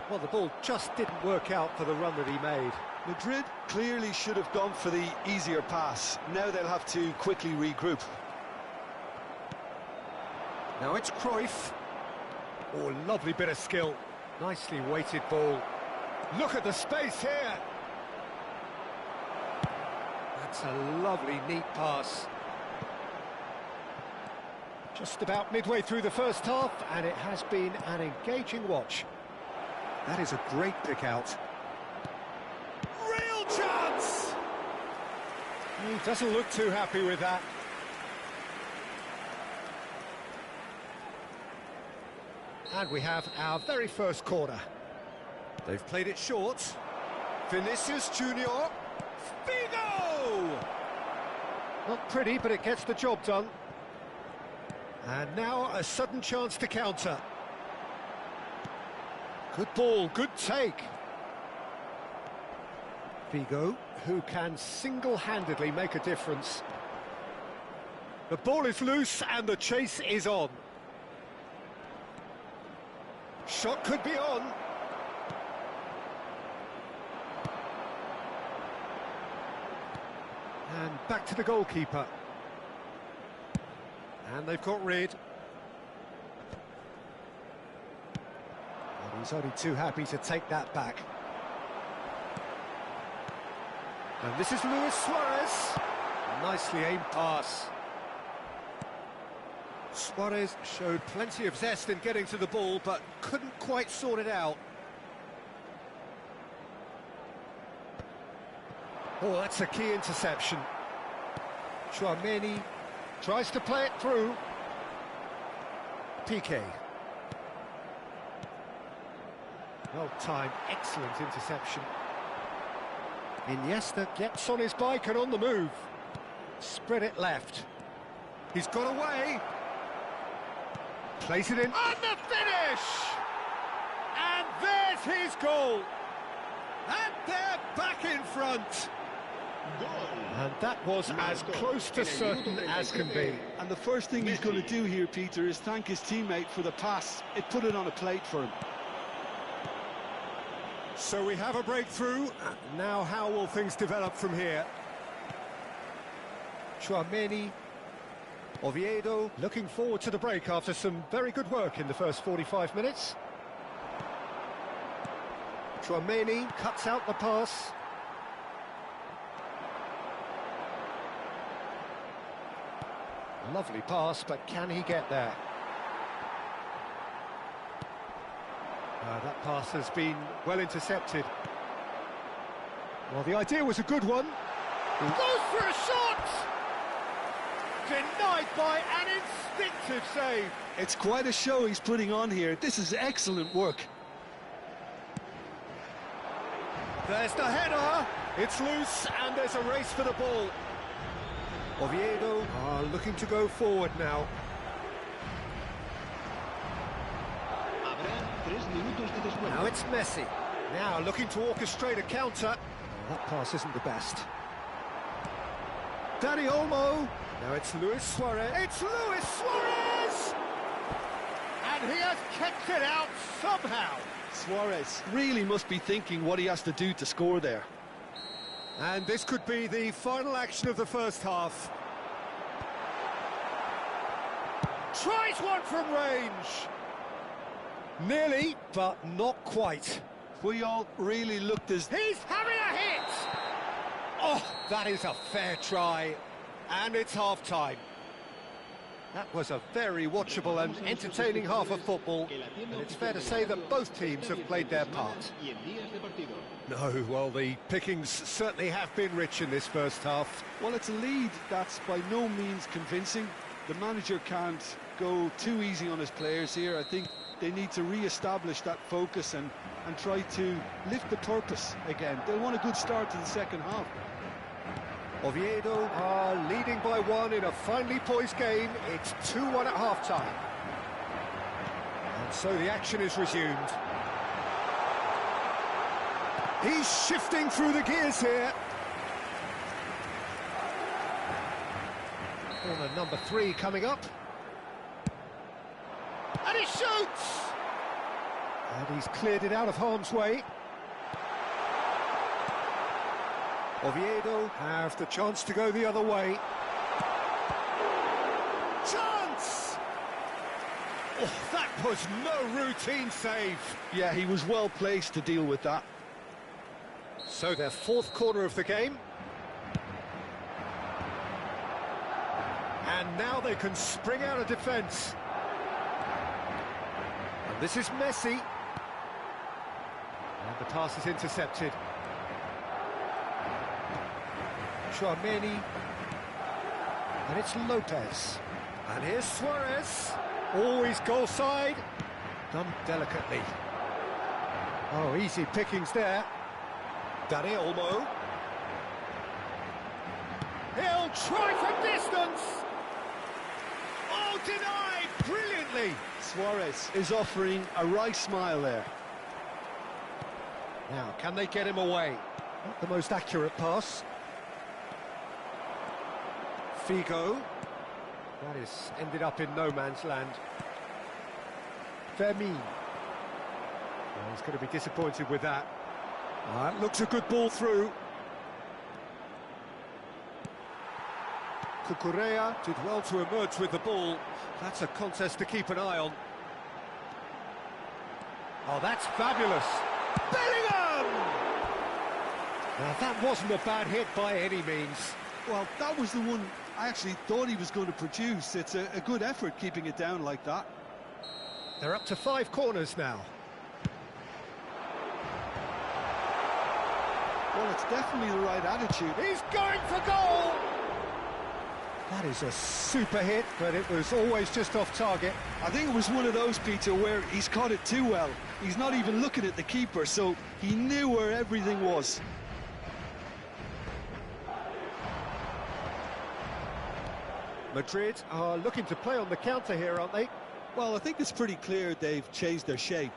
Well, the ball just didn't work out for the run that he made. Madrid clearly should have gone for the easier pass. Now they'll have to quickly regroup. Now it's Cruyff. Oh, lovely bit of skill. Nicely weighted ball. Look at the space here. That's a lovely, neat pass. Just about midway through the first half, and it has been an engaging watch. That is a great pick out. Real chance! He doesn't look too happy with that. And we have our very first corner. They've played it short. Vinicius Junior. Figo! Not pretty, but it gets the job done. And now a sudden chance to counter. Good ball, good take. Figo, who can single-handedly make a difference. The ball is loose and the chase is on. Shot could be on. And back to the goalkeeper. And they've got rid. And he's only too happy to take that back. And this is Luis Suarez. A nicely aimed pass. Suarez showed plenty of zest in getting to the ball, but couldn't quite sort it out. Oh, that's a key interception. Chouameni tries to play it through. Piqué. Well timed, excellent interception. Iniesta gets on his bike and on the move. Spread it left. He's got away. Plays it in. And the finish! And there's his goal. And they're back in front. And that was as close to certain as can be. And the first thing he's going to do here, Peter, is thank his teammate for the pass. It put it on a plate for him. So we have a breakthrough. Now how will things develop from here? Tchouaméni, Oviedo, looking forward to the break after some very good work in the first 45 minutes. Tchouaméni cuts out the pass. Lovely pass, but can he get there? That pass has been well intercepted. Well, the idea was a good one. Goes for a shot! Denied by an instinctive save. It's quite a show he's putting on here. This is excellent work. There's the header. It's loose and there's a race for the ball. Oviedo are looking to go forward now. Now it's Messi. Now looking to orchestrate a counter. Oh, that pass isn't the best. Dani Olmo. Now it's Luis Suarez. It's Luis Suarez! And he has kept it out somehow. Suarez really must be thinking what he has to do to score there. And this could be the final action of the first half. Tries one from range. Nearly, but not quite. We all really looked as... He's having a hit! Oh, that is a fair try. And it's half-time. That was a very watchable and entertaining half of football. And it's fair to say that both teams have played their part. No, well, the pickings certainly have been rich in this first half. Well, it's a lead that's by no means convincing. The manager can't go too easy on his players here. I think they need to re-establish that focus and try to lift the purpose again. They want a good start to the second half. Oviedo are leading by one in a finely poised game. It's 2-1 at half-time. And so the action is resumed. He's shifting through the gears here. Corner number 3 coming up. And he shoots! And he's cleared it out of harm's way. Oviedo have the chance to go the other way. Chance! Oh, that was no routine save. Yeah, he was well placed to deal with that. So their fourth corner of the game. And now they can spring out of defence. And this is Messi. And the pass is intercepted. Tchouaméni. And it's Lopez. And here's Suarez. Always goal side. Done delicately. Oh, easy pickings there. Dani Olmo. He'll try from distance. Oh, denied brilliantly. Suarez is offering a right smile there. Now, can they get him away? Not the most accurate pass. Figo. That is ended up in no man's land. Fermin. Well, he's going to be disappointed with that. That looks a good ball through. Cucurella did well to emerge with the ball. That's a contest to keep an eye on. Oh, that's fabulous. Bellingham! Now, that wasn't a bad hit by any means. Well, that was the one I actually thought he was going to produce. It's a good effort keeping it down like that. They're up to 5 corners now. Well, it's definitely the right attitude. He's going for goal! That is a super hit, but it was always just off target. I think it was one of those, Peter, where he's caught it too well. He's not even looking at the keeper, so he knew where everything was. Madrid are looking to play on the counter here, aren't they? Well, I think it's pretty clear they've changed their shape,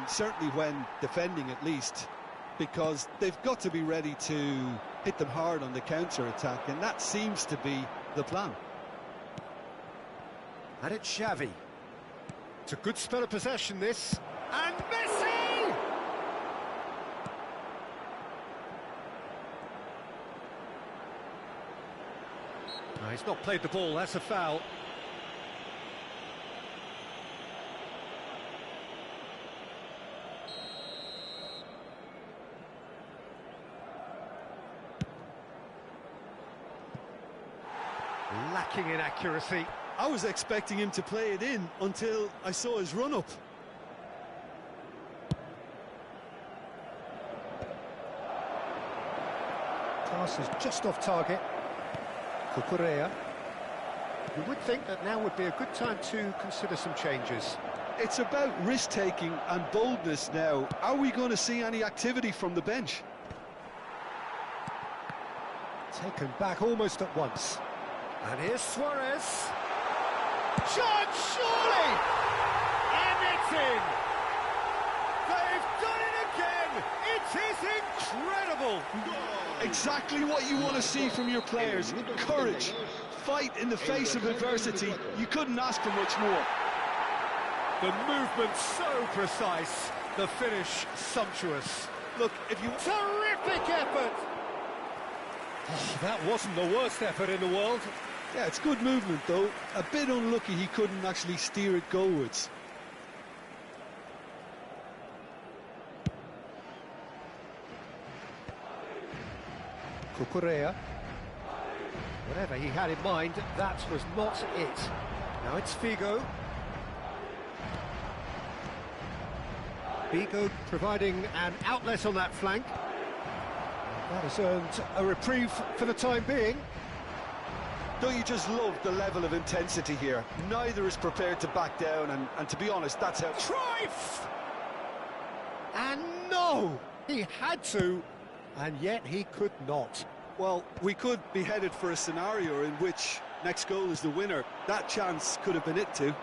certainly when defending at least, because they've got to be ready to hit them hard on the counter-attack, and that seems to be the plan. And it's Xavi. It's a good spell of possession, this. And Messi! No, he's not played the ball, that's a foul. Lacking in accuracy. I was expecting him to play it in until I saw his run-up. Pass is just off target. Cucurella. You would think that now would be a good time to consider some changes. It's about risk-taking and boldness now. Are we going to see any activity from the bench? Taken back almost at once. And here's Suarez. Shot, surely! And it's in! They've done it again! It is incredible! Exactly what you want to see from your players. Courage, fight in the face of adversity. You couldn't ask for much more. The movement so precise, the finish sumptuous. Look, if you... Terrific effort! Oh, that wasn't the worst effort in the world. Yeah, it's good movement, though. A bit unlucky he couldn't actually steer it goalwards. Cucurella. Whatever he had in mind, that was not it. Now it's Figo. Figo providing an outlet on that flank. That has earned a reprieve for the time being. Don't you just love the level of intensity here? Neither is prepared to back down, and to be honest, that's how... Cruyff! And no! He had to, and yet he could not. Well, we could be headed for a scenario in which next goal is the winner. That chance could have been it too.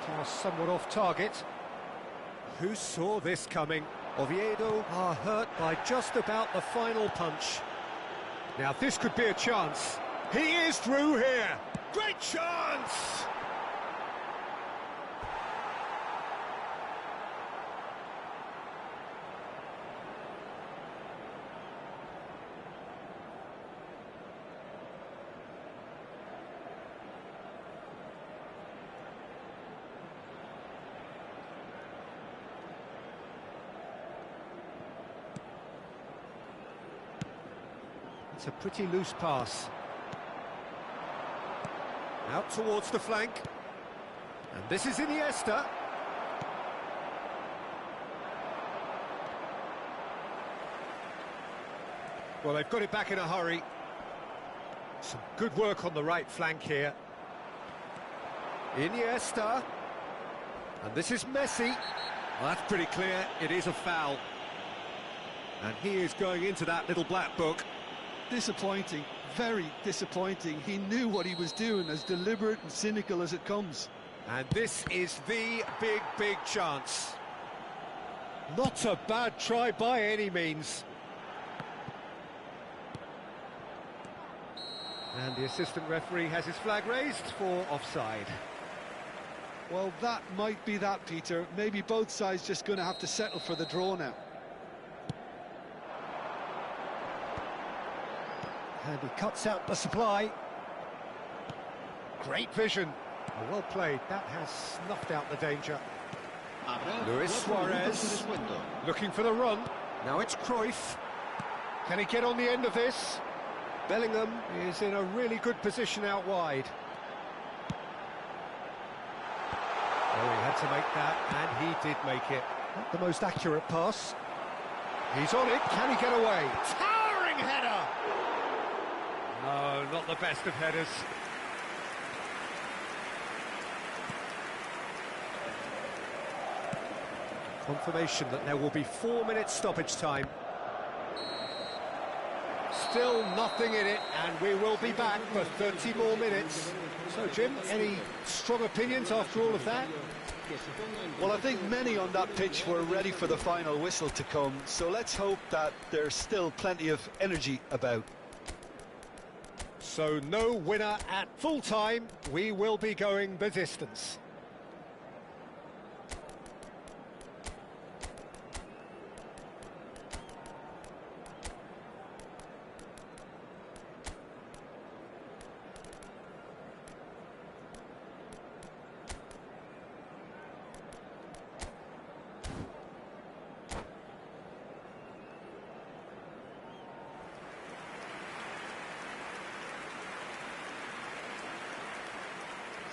Pass somewhat off target. Who saw this coming? Oviedo are hurt by just about the final punch. Now this could be a chance. He is through here. Great chance! It's a pretty loose pass. Out towards the flank. And this is Iniesta. Well, they've got it back in a hurry. Some good work on the right flank here. Iniesta. And this is Messi. Well, that's pretty clear. It is a foul. And he is going into that little black book. Disappointing, very disappointing. He knew what he was doing, as deliberate and cynical as it comes. And this is the big chance. Not a bad try by any means. And the assistant referee has his flag raised for offside. Well, that might be that, Peter. Maybe both sides just going to have to settle for the draw now. And he cuts out the supply. Great vision. Oh, well played. That has snuffed out the danger. Luis Suarez looking for the run. Now it's Cruyff. Can he get on the end of this? Bellingham is in a really good position out wide. Oh, he had to make that, and he did make it. Not the most accurate pass. He's on it. Can he get away? Towering header! No, not the best of headers. Confirmation that there will be 4 minutes stoppage time. Still nothing in it, and we will be back for 30 more minutes. So, Jim, any strong opinions after all of that? Well, I think many on that pitch were ready for the final whistle to come, so let's hope that there's still plenty of energy about. So no winner at full time. We will be going the distance.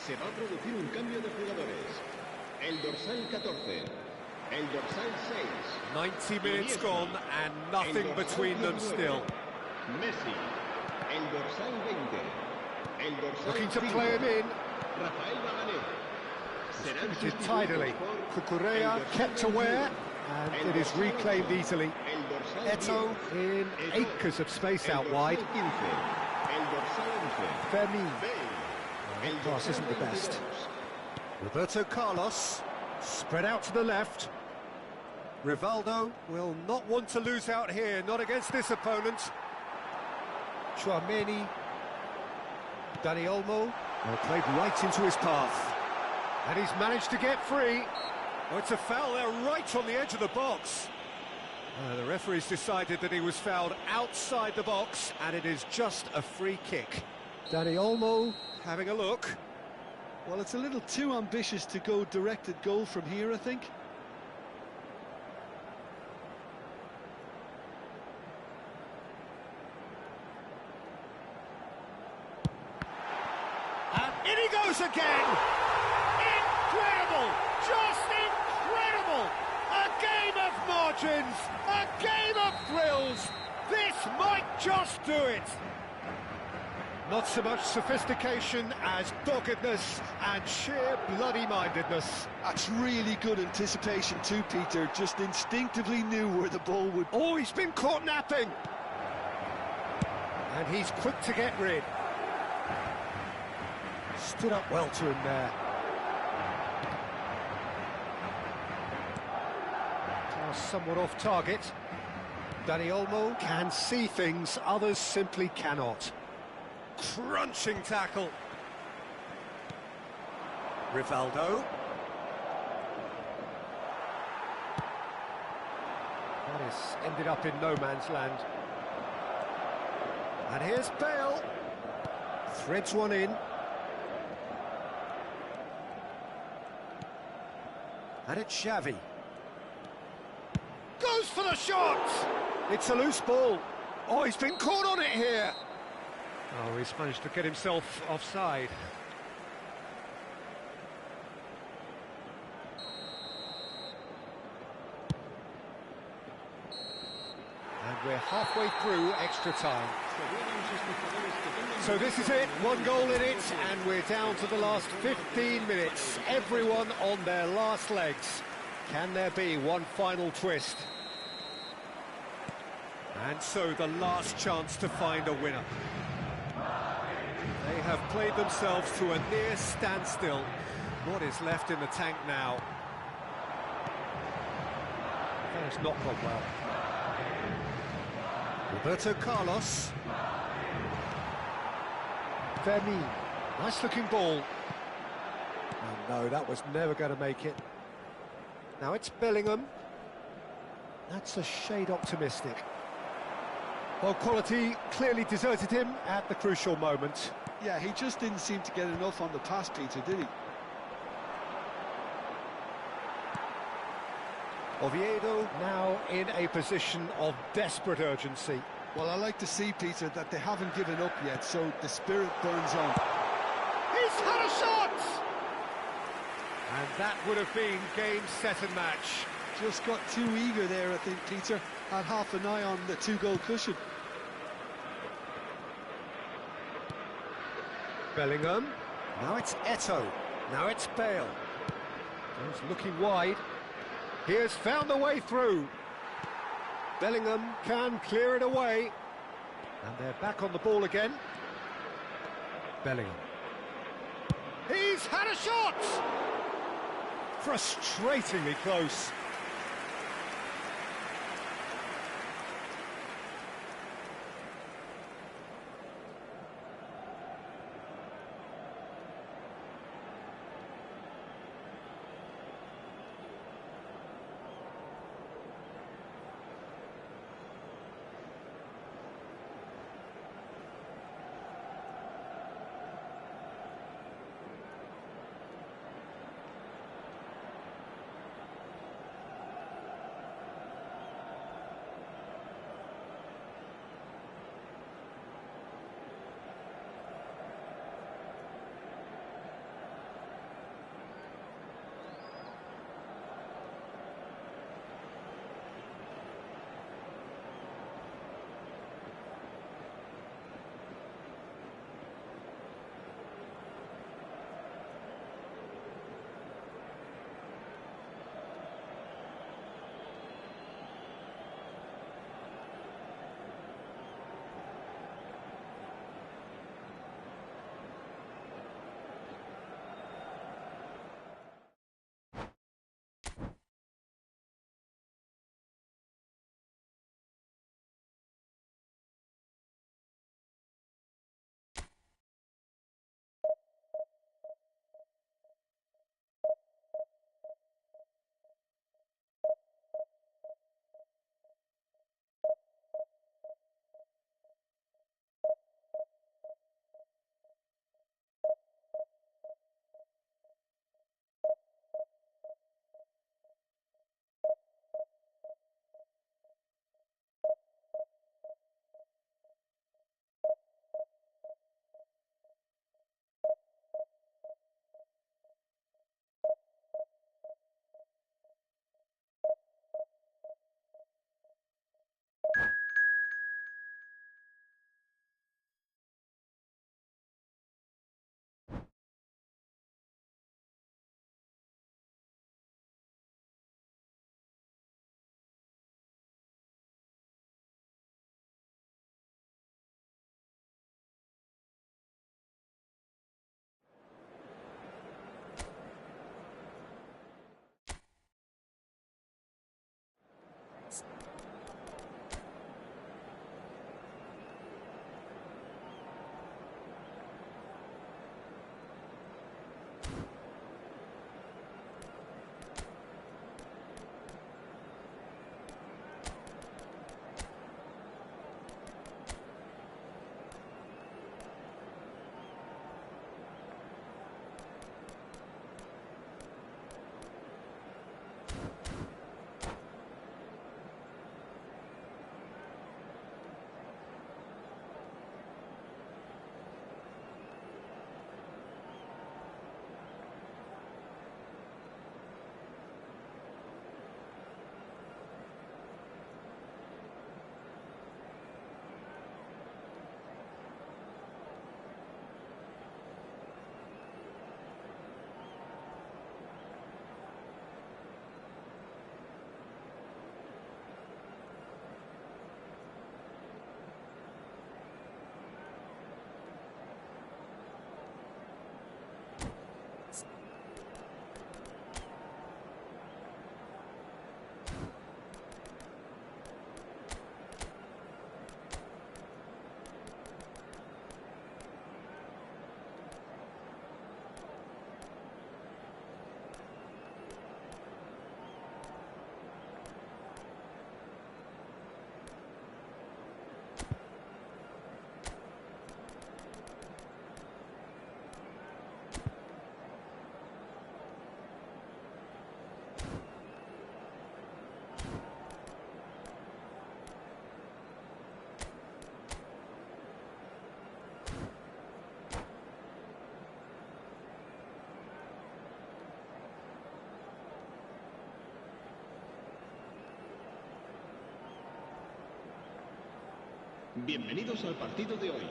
Se va a producir un cambio de jugadores. El dorsal 14, el dorsal 6. 90 minutes gone and nothing between them still. Messi, el dorsal 20, el dorsal Looking to 5, play him in. Rafael Vaganero. Serán Distributed sustituidos tidily. por Cucurella el dorsal kept 21, aware, and el it is dorsal reclaimed 8, easily. el dorsal Eto 10, in Eto, acres of space el out dorsal wide. 15, el dorsal 11, Fermin. Bale, el Pass dorsal isn't the best. 22. Roberto Carlos, spread out to the left. Rivaldo will not want to lose out here, not against this opponent. Chouameni. Dani Olmo, well, played right into his path. And he's managed to get free. Oh, it's a foul there right on the edge of the box. The referee's decided that he was fouled outside the box, and it is just a free kick. Dani Olmo having a look. Well, it's a little too ambitious to go directed goal from here, I think. And in he goes again! Incredible! Just incredible! A game of margins! A game of thrills! This might just do it! Not so much sophistication as doggedness and sheer bloody-mindedness. That's really good anticipation too, Peter. Just instinctively knew where the ball would... Oh, he's been caught napping! And he's quick to get rid. Stood up well to him there. Pass somewhat off target. Dani Olmo can see things others simply cannot. Crunching tackle. Rivaldo. That has ended up in no man's land. And here's Bale. Threads one in. And it's Xavi. Goes for the shot! It's a loose ball. Oh, he's been caught on it here. Oh, he's managed to get himself offside. And we're halfway through extra time. So this is it, one goal in it, and we're down to the last 15 minutes. Everyone on their last legs. Can there be one final twist? And so the last chance to find a winner. They have played themselves to a near standstill. What is left in the tank now? That has not gone well. Roberto Carlos. Fermin. Nice looking ball. Oh no, that was never going to make it. Now it's Bellingham. That's a shade optimistic. Well, quality clearly deserted him at the crucial moment. Yeah, he just didn't seem to get enough on the pass, Peter, did he? Oviedo now in a position of desperate urgency. Well, I like to see, Peter, that they haven't given up yet, so the spirit burns on. He's had a shot! And that would have been game, set and match. Just got too eager there, I think, Peter. Had half an eye on the two-goal cushion. Bellingham. Now it's Eto. Now it's Bale. He's looking wide. He has found a way through. Bellingham can clear it away. And they're back on the ball again. Bellingham. He's had a shot! Frustratingly close. Bienvenidos al partido de hoy.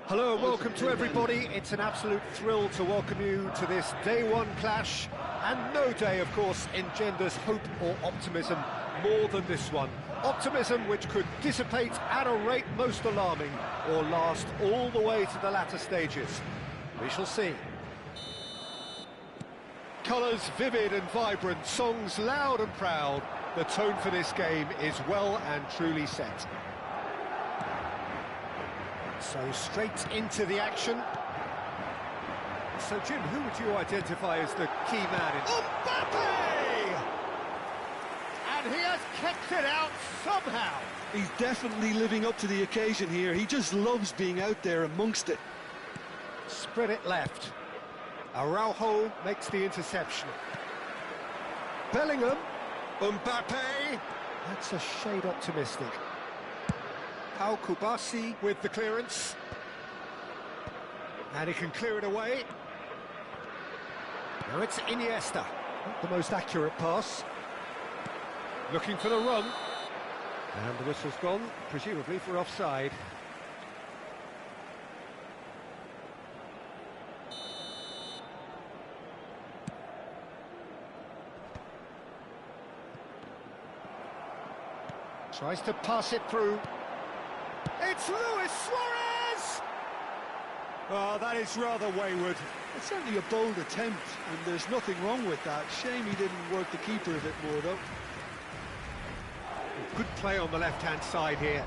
Hello and welcome to everybody. It's an absolute thrill to welcome you to this day one clash. And no day, of course, engenders hope or optimism more than this one. Optimism which could dissipate at a rate most alarming or last all the way to the latter stages. We shall see. Colours vivid and vibrant, songs loud and proud. The tone for this game is well and truly set. So straight into the action. So Jim, who would you identify as the key man in... Mbappe! And he has kept it out somehow. He's definitely living up to the occasion here. He just loves being out there amongst it. Spread it left. Araujo makes the interception. Bellingham. Mbappe. That's a shade optimistic. Pau Kubasi with the clearance. And he can clear it away. Now it's Iniesta. Not the most accurate pass. Looking for the run. And the whistle's gone, presumably for offside. Tries to pass it through. It's Luis Suarez! Oh, that is rather wayward. It's certainly a bold attempt, and there's nothing wrong with that. Shame he didn't work the keeper a bit more, though. Good play on the left-hand side here.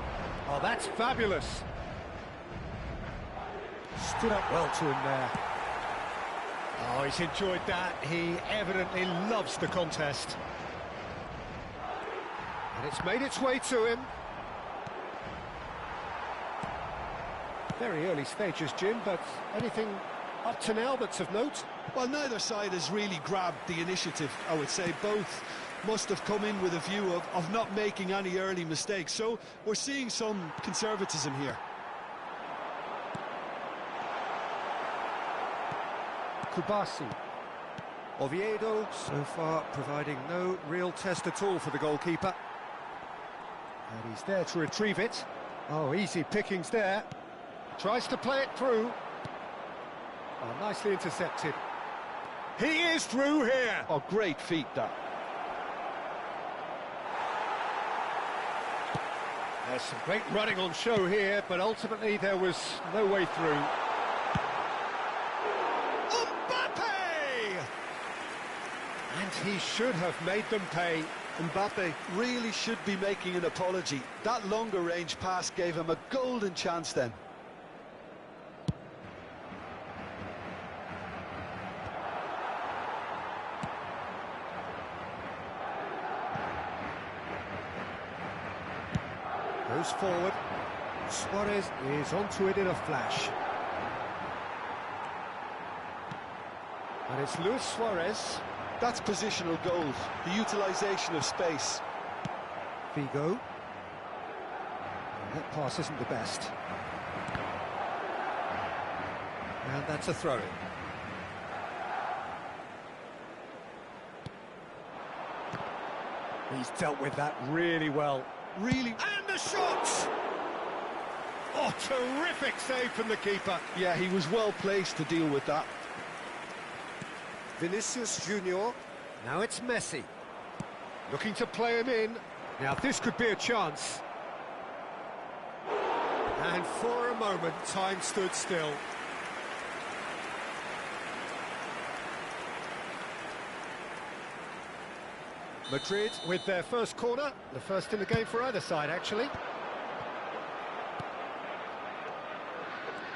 Oh, that's fabulous. Stood up well to him there. Oh, he's enjoyed that. He evidently loves the contest. And it's made its way to him. Very early stages, Jim, but anything up to now that's of note? Well, neither side has really grabbed the initiative, I would say. Both must have come in with a view of not making any early mistakes. So we're seeing some conservatism here. Kubasi. Oviedo, so far providing no real test at all for the goalkeeper. And he's there to retrieve it. Oh, easy pickings there. Tries to play it through. Oh, nicely intercepted. He is through here. Oh, great feat, that. There's some great running on show here, but ultimately there was no way through. Mbappe! And he should have made them pay. Mbappe really should be making an apology. That longer range pass gave him a golden chance then. Goes forward. Suarez is onto it in a flash. And it's Luis Suarez. That's positional goals, the utilisation of space. Figo. That pass isn't the best. And that's a throw-in. He's dealt with that really well. Really? And the shot! Oh, terrific save from the keeper. Yeah, he was well placed to deal with that. Vinicius Junior. Now it's Messi. Looking to play him in. Now this could be a chance. And for a moment, time stood still. Madrid with their first corner, the first in the game for either side, actually.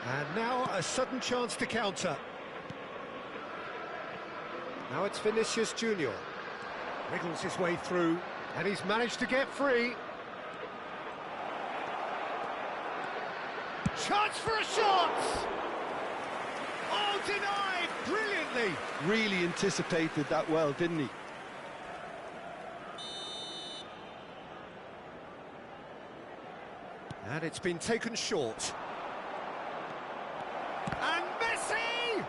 And now a sudden chance to counter. Now it's Vinicius Junior. Wriggles his way through, and he's managed to get free. Chance for a shot! Oh, denied brilliantly! Really anticipated that well, didn't he? And it's been taken short. And Messi!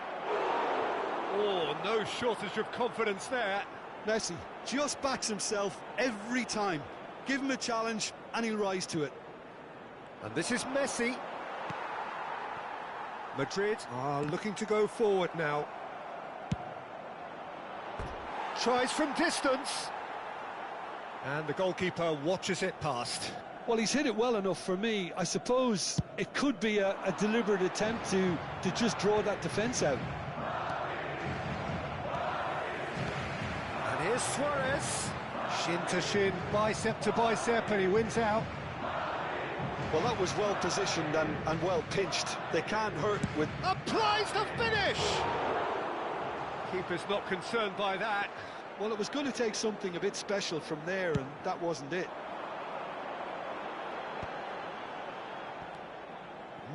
Oh, no shortage of confidence there. Messi just backs himself every time. Give him a challenge and he'll rise to it. And this is Messi. Madrid are looking to go forward now. Tries from distance. And the goalkeeper watches it past. Well, he's hit it well enough for me. I suppose it could be a deliberate attempt to just draw that defence out. Here's Suarez. Shin to shin, bicep to bicep, and he wins out. Well, that was well positioned and well pinched. They can't hurt with... Applies the finish! Keeper's not concerned by that. Well, it was going to take something a bit special from there, and that wasn't it.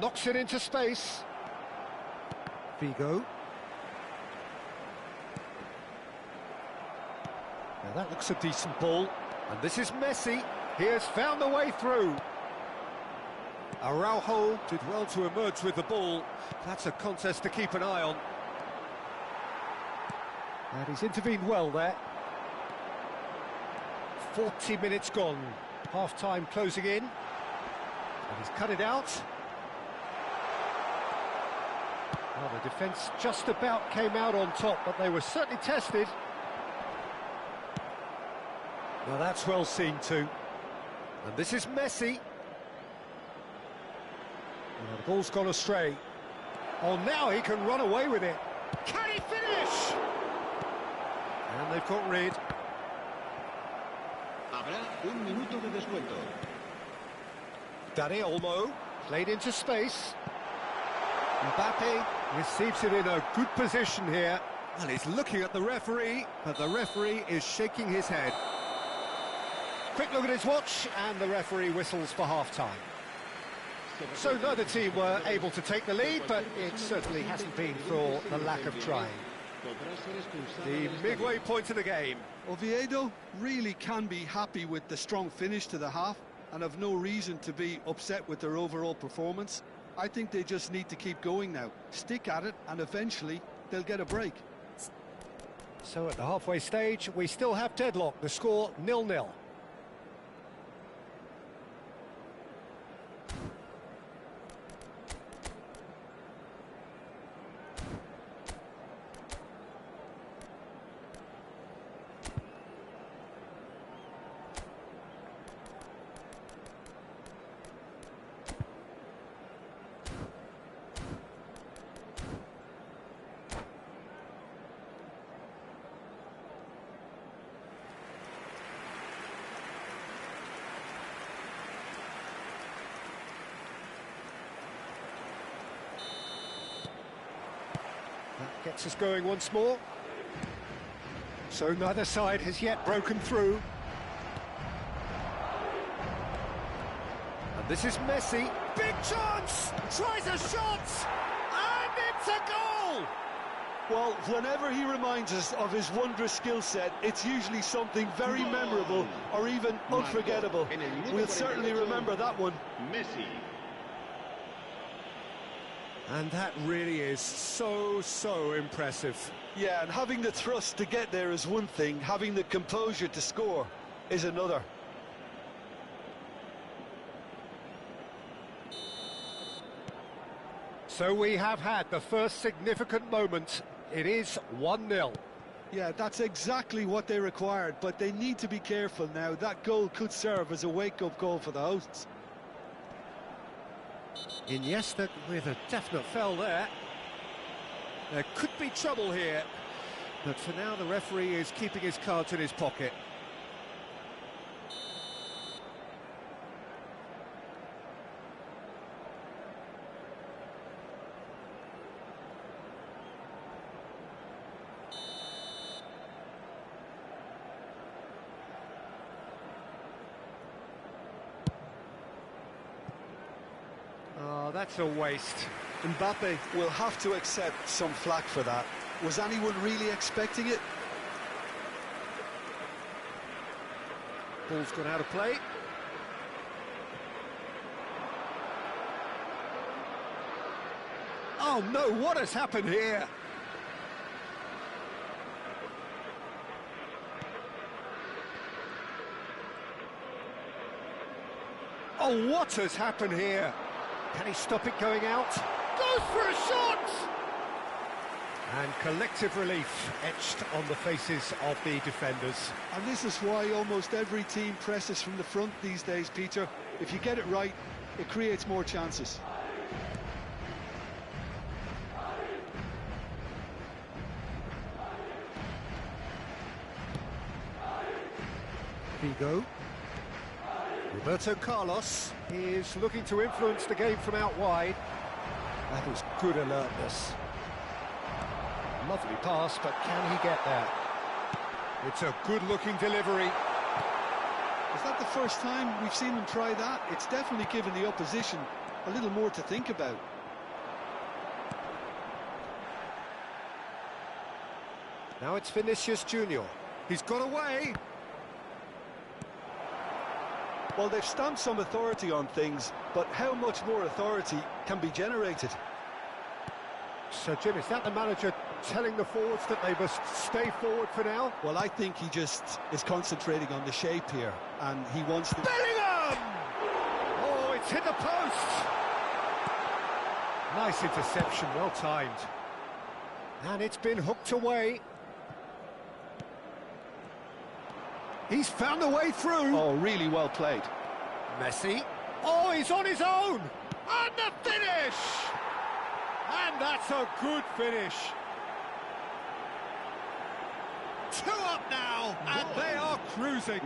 Knocks it into space. Figo. Now that looks a decent ball. And this is Messi. He has found the way through. Araujo did well to emerge with the ball. That's a contest to keep an eye on. And he's intervened well there. 40 minutes gone. Half-time closing in. And he's cut it out. Well, the defence just about came out on top, but they were certainly tested. Well, that's well seen too. And this is Messi. Well, the ball's gone astray. Oh, now he can run away with it. Can he finish? And they've got rid. Habrá un minuto de descuento. Dani Olmo played into space. Mbappe receives it in a good position here. And he's looking at the referee, but the referee is shaking his head. Quick look at his watch, and the referee whistles for half-time. So neither team were able to take the lead, but it certainly hasn't been for the lack of trying. The midway point of the game. Oviedo really can be happy with the strong finish to the half and have no reason to be upset with their overall performance. I think they just need to keep going now, stick at it, and eventually they'll get a break. So at the halfway stage, we still have deadlock, the score 0-0. That gets us going once more. So neither side has yet broken through. And this is Messi. Big chance! Tries a shot! And it's a goal! Well, whenever he reminds us of his wondrous skill set, it's usually something very memorable or even unforgettable. We'll certainly remember that one. Messi. And that really is so impressive. Yeah, and having the thrust to get there is one thing, having the composure to score is another. So we have had the first significant moment. It is 1-0. Yeah, that's exactly what they required, but they need to be careful now. That goal could serve as a wake-up call for the hosts. Iniesta with a definite foul there. There could be trouble here, but for now the referee is keeping his cards in his pocket. Oh, that's a waste. Mbappe will have to accept some flack for that. Was anyone really expecting it? Ball's gone out of play. Oh no, what has happened here? Oh, what has happened here? Can he stop it going out? Goes for a shot! And collective relief etched on the faces of the defenders. And this is why almost every team presses from the front these days, Peter. If you get it right, it creates more chances. Figo. Roberto Carlos is looking to influence the game from out wide. That is good alertness. Lovely pass, but can he get there? It's a good-looking delivery. Is that the first time we've seen them try that? It's definitely given the opposition a little more to think about. Now it's Vinicius Junior. He's got away. Well, they've stamped some authority on things, but how much more authority can be generated? So, Jim, is that the manager telling the forwards that they must stay forward for now? Well, I think he just is concentrating on the shape here, and he wants to... Bellingham! Oh, it's hit the post! Nice interception, well timed. And it's been hooked away. He's found a way through. Oh, really well played. Messi. Oh, he's on his own! And the finish! And that's a good finish. 2 up now, and they are cruising.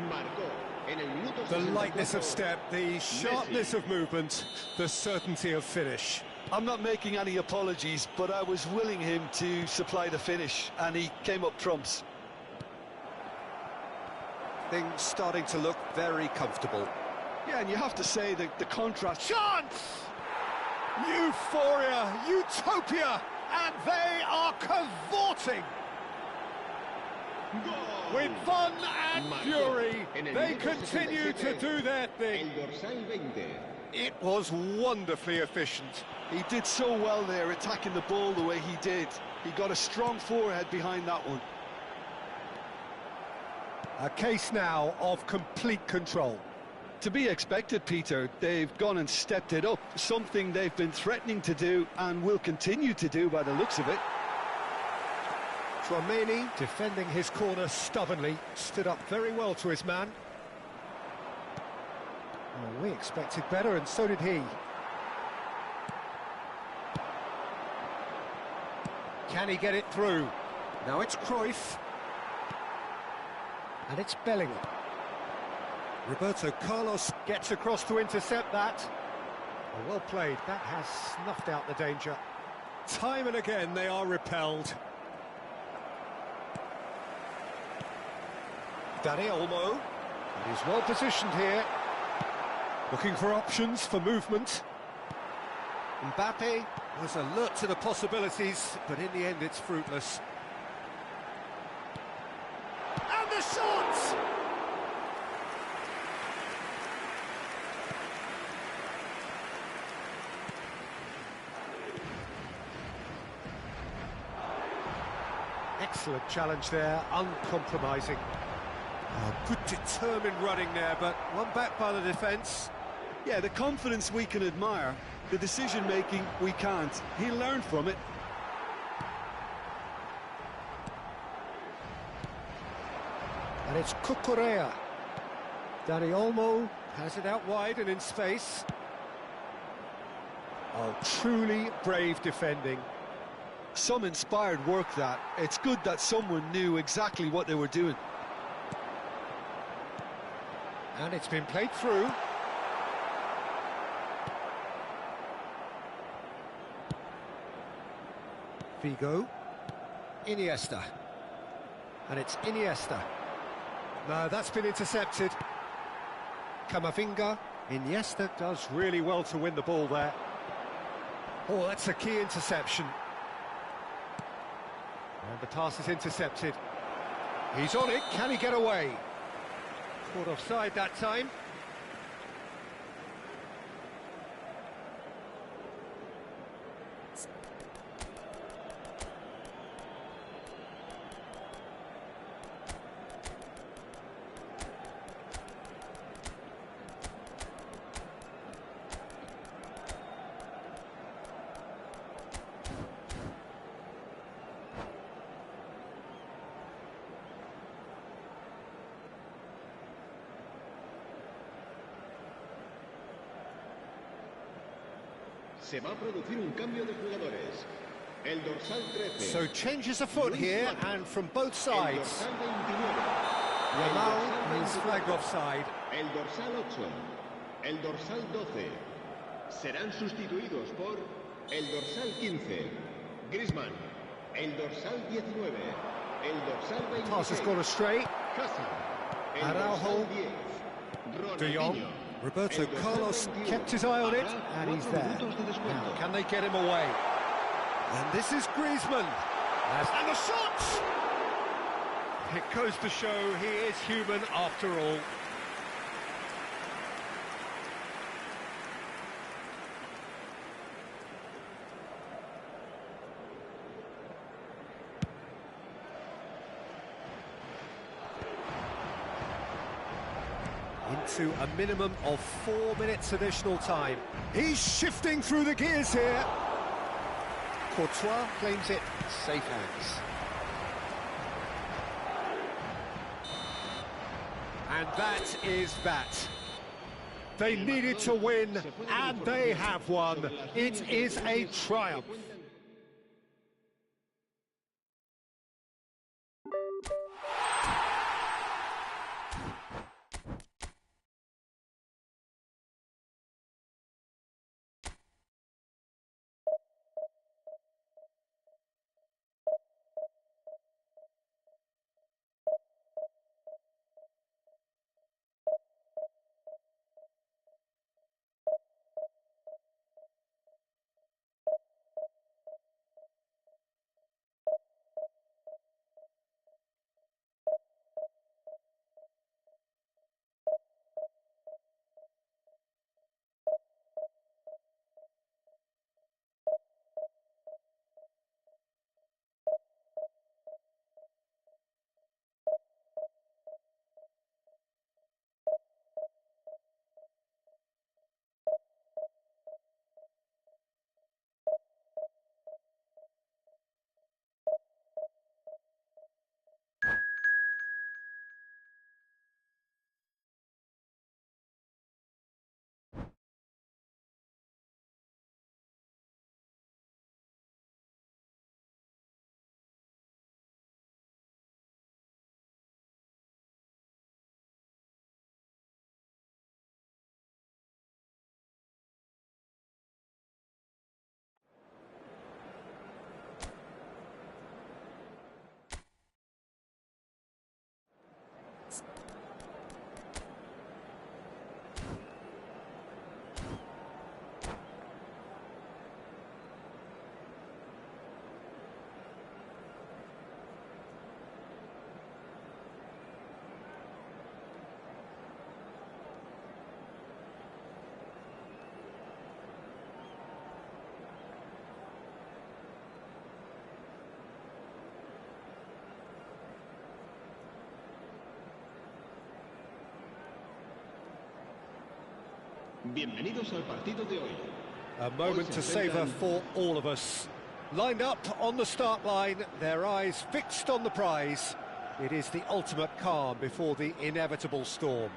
The lightness of step, the sharpness of movement, the certainty of finish. I'm not making any apologies, but I was willing him to supply the finish, and he came up trumps. Things starting to look very comfortable. Yeah, and you have to say that the contrast... Chance! Euphoria, utopia, and they are cavorting. With fun and fury, they continue to do their thing. It was wonderfully efficient. He did so well there, attacking the ball the way he did. He got a strong forehead behind that one. A case now of complete control. To be expected, Peter. They've gone and stepped it up, something they've been threatening to do and will continue to do by the looks of it. Tchouaméni, defending his corner stubbornly, stood up very well to his man. Well, we expected better, and so did he. Can he get it through? Now it's Cruyff. And it's Bellingham. Roberto Carlos gets across to intercept that. Oh, well played. That has snuffed out the danger. Time and again they are repelled. Dani Olmo. And he's well positioned here. Looking for options for movement. Mbappe was alert to the possibilities, but in the end it's fruitless. And the shot! Excellent challenge there, uncompromising. Oh, good determined running there, but one back by the defence. Yeah, the confidence we can admire, the decision-making we can't. He'll learn from it. And it's Cucurella. Dani Olmo has it out wide and in space. Oh, truly brave defending. Some inspired work that. It's good that someone knew exactly what they were doing. And it's been played through. Figo. Iniesta. And it's Iniesta. No, that's been intercepted. Camavinga. Iniesta does really well to win the ball there. Oh, that's a key interception. And the pass is intercepted. He's on it, can he get away? Caught offside that time. Se va a producir un cambio de jugadores. El dorsal 13. So changes afoot here, and from both El sides. dorsal 29. Yamal is flagged offside. El dorsal 8, el dorsal 12. Serán sustituidos por el dorsal 15, Griezmann, el dorsal 19, el dorsal 26. Pass has gone astray. El Araujo, dorsal 10, De Jong. Ronaldinho. Roberto El dorsal Carlos 21. kept his eye on it, Habrá and he's 4 there. minutos de descuento. Now, can they get him away? And this is Griezmann. And the shot! It goes to show he is human after all. Into a minimum of 4 minutes additional time. He's shifting through the gears here. Courtois claims it safe hands. And that is that. They needed to win, and they have won. It is a triumph. Bienvenidos al partido de hoy. A moment to savour for all of us. Lined up on the start line, their eyes fixed on the prize. It is the ultimate calm before the inevitable storm.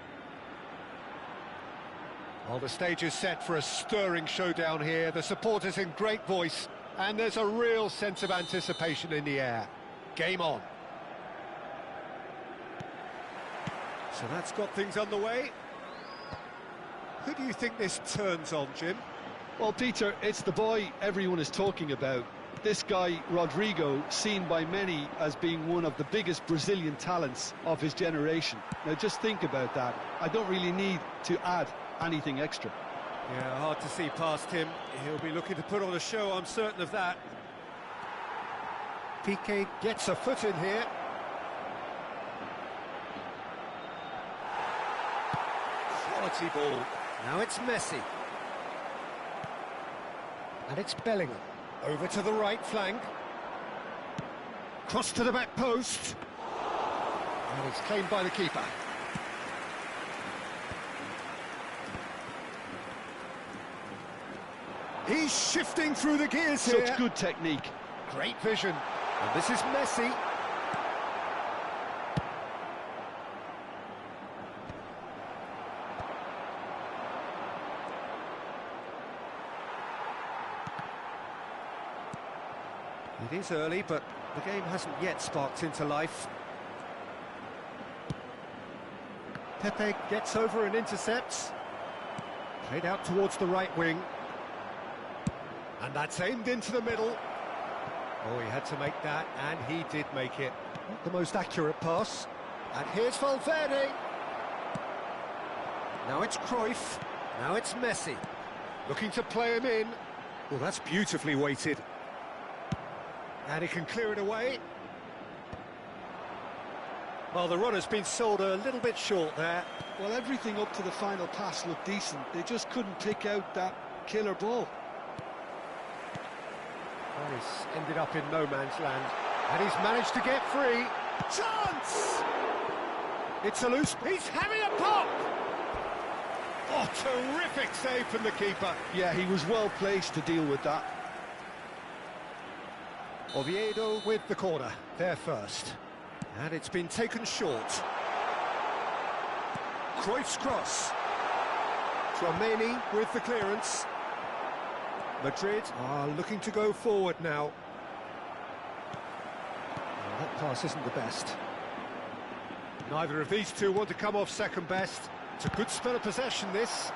Well, the stage is set for a stirring showdown here. The supporters in great voice, and there's a real sense of anticipation in the air. Game on. So that's got things underway. Who do you think this turns on, Jim? Well, Peter, it's the boy everyone is talking about. This guy, Rodrigo, seen by many as being one of the biggest Brazilian talents of his generation. Now, just think about that. I don't really need to add anything extra. Yeah, hard to see past him. He'll be looking to put on a show, I'm certain of that. Piqué gets a foot in here. Quality ball. Now it's Messi. And it's Bellingham. Over to the right flank. Cross to the back post. And it's claimed by the keeper. He's shifting through the gears here. Such good technique. Great vision. And this is Messi. It is early, but the game hasn't yet sparked into life. Pepe gets over and intercepts. Played out towards the right wing. And that's aimed into the middle. Oh, he had to make that, and he did make it. Not the most accurate pass. And here's Valverde. Now it's Cruyff. Now it's Messi. Looking to play him in. Well, that's beautifully weighted. And he can clear it away. Well, the run has been sold a little bit short there. Well, everything up to the final pass looked decent. They just couldn't pick out that killer ball. Well, he's ended up in no man's land. And he's managed to get free. Chance! It's a loose... He's having a pop! Oh, terrific save from the keeper. Yeah, he was well placed to deal with that. Oviedo with the corner, there first. And it's been taken short. Cruyff's cross. Tchouameni with the clearance. Madrid are looking to go forward now. Oh, that pass isn't the best. Neither of these two want to come off second best. It's a good spell of possession, this.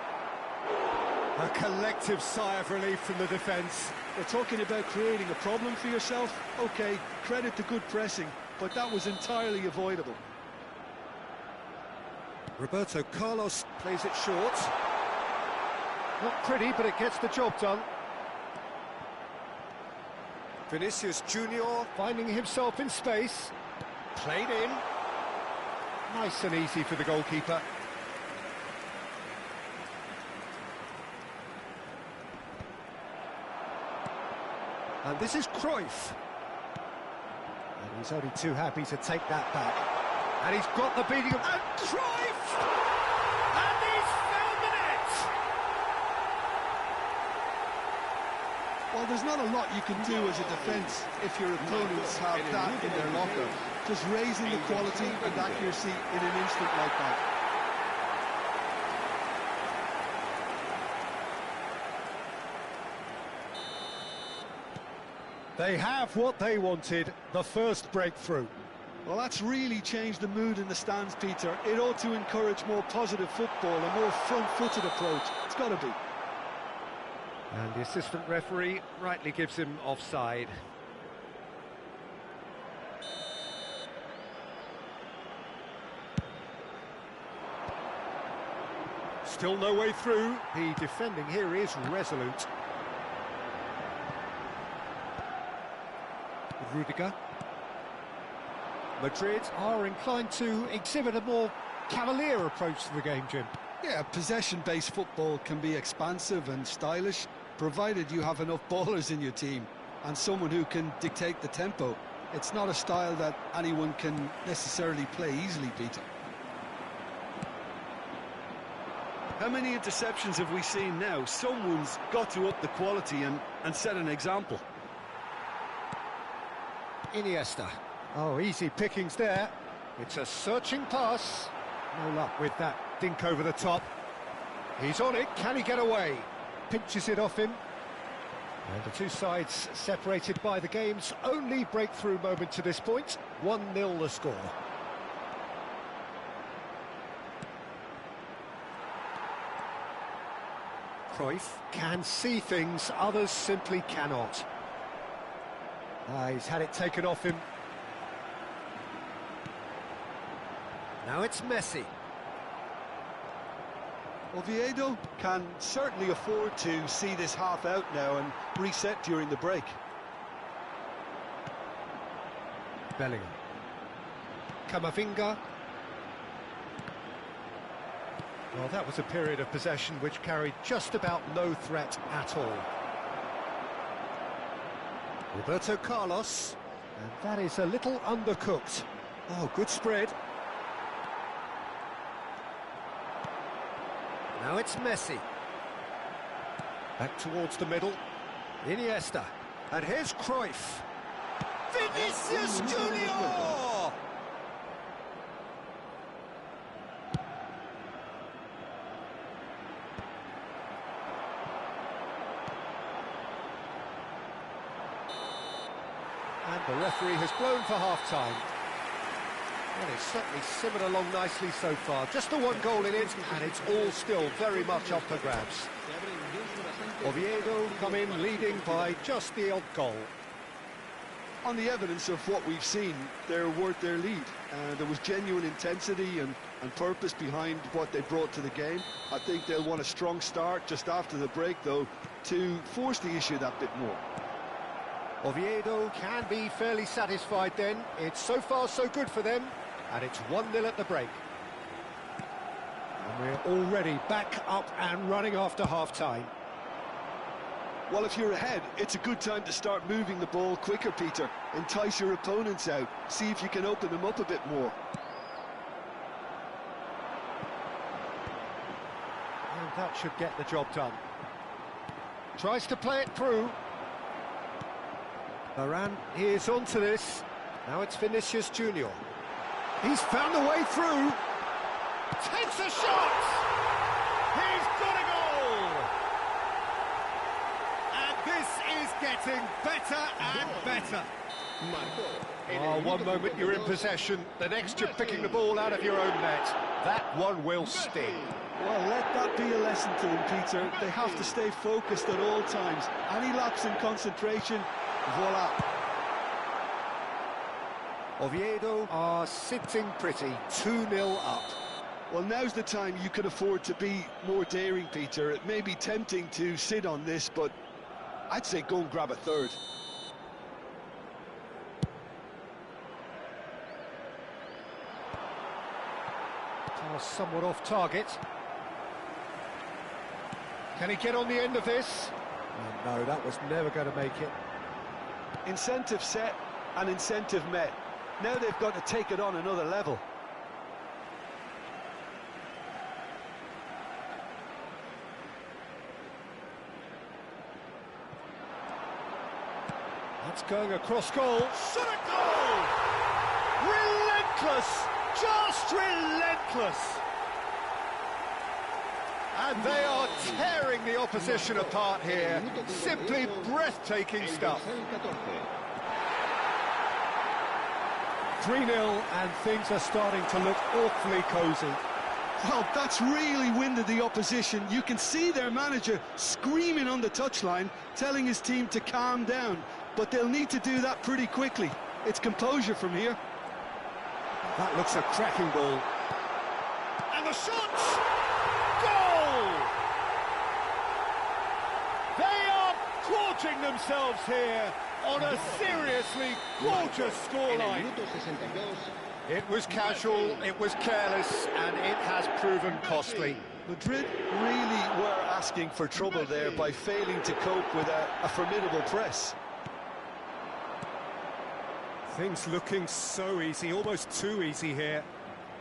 A collective sigh of relief from the defence. We're talking about creating a problem for yourself. OK, credit to good pressing, but that was entirely avoidable. Roberto Carlos plays it short. Not pretty, but it gets the job done. Vinicius Junior finding himself in space. Played in. Nice and easy for the goalkeeper. And this is Cruyff. And he's only too happy to take that back. And he's got the beating of... And Cruyff! And he's found the net! Well, there's not a lot you can do as a defence if your opponents have that in their locker. Just raising the quality and accuracy in an instant like that. They have what they wanted, the first breakthrough. Well, that's really changed the mood in the stands, Peter. It ought to encourage more positive football, a more front-footed approach. It's got to be. And the assistant referee rightly gives him offside. Still no way through. The defending here is resolute. Rudiger. Madrid are inclined to exhibit a more cavalier approach to the game, Jim. Yeah, possession-based football can be expansive and stylish, provided you have enough ballers in your team and someone who can dictate the tempo. It's not a style that anyone can necessarily play easily, Peter. How many interceptions have we seen now? Someone's got to up the quality and set an example. Iniesta. Oh, easy pickings there. It's a searching pass. No luck with that dink over the top. He's on it. Can he get away? Pinches it off him. And the two sides separated by the game's only breakthrough moment to this point. 1-0 the score. Cruyff can see things others simply cannot. He's had it taken off him. Now it's Messi. Oviedo can certainly afford to see this half out now and reset during the break. Bellingham. Camavinga. Well, that was a period of possession which carried just about no threat at all. Roberto Carlos, and that is a little undercooked. Oh, good spread. Now it's Messi. Back towards the middle. Iniesta. And here's Cruyff. Vinicius Junior! And the referee has blown for half-time. Well, it's certainly simmered along nicely so far. Just the one goal in it, and it's all still very much up for grabs. Oviedo come in leading by just the odd goal. On the evidence of what we've seen, they're worth their lead. There was genuine intensity and purpose behind what they brought to the game. I think they'll want a strong start just after the break, though, to force the issue that bit more. Oviedo can be fairly satisfied then. It's so far so good for them, and it's 1-0 at the break. And we're already back up and running after half-time. Well, if you're ahead, it's a good time to start moving the ball quicker, Peter. Entice your opponents out. See if you can open them up a bit more. And that should get the job done. Tries to play it through. Varane is onto this. Now it's Vinicius Junior. He's found a way through. Takes a shot! He's got a goal! And this is getting better and better. Oh, one moment you're in possession, the next you're picking the ball out of your own net. That one will sting. Well, let that be a lesson to them, Peter. They have to stay focused at all times. Any lapse in concentration, voila. Oviedo are sitting pretty, 2-0 up. Well, now's the time you could afford to be more daring, Peter. It may be tempting to sit on this, but I'd say go and grab a third. Somewhat off target. Can he get on the end of this? Oh, no, that was never going to make it. Incentive set and incentive met. Now they've got to take it on another level. That's going across goal. Shot a goal! Relentless! Just relentless! And they are tearing the opposition apart here. Simply breathtaking stuff. 3-0, and things are starting to look awfully cosy. Well, that's really winded the opposition. You can see their manager screaming on the touchline, telling his team to calm down. But they'll need to do that pretty quickly. It's composure from here. That looks a cracking ball. And the shot! Goal! They are gorging themselves here on a seriously gorgeous scoreline. It was casual, it was careless, and it has proven costly. Madrid really were asking for trouble there by failing to cope with a formidable press. Things looking so easy, almost too easy here.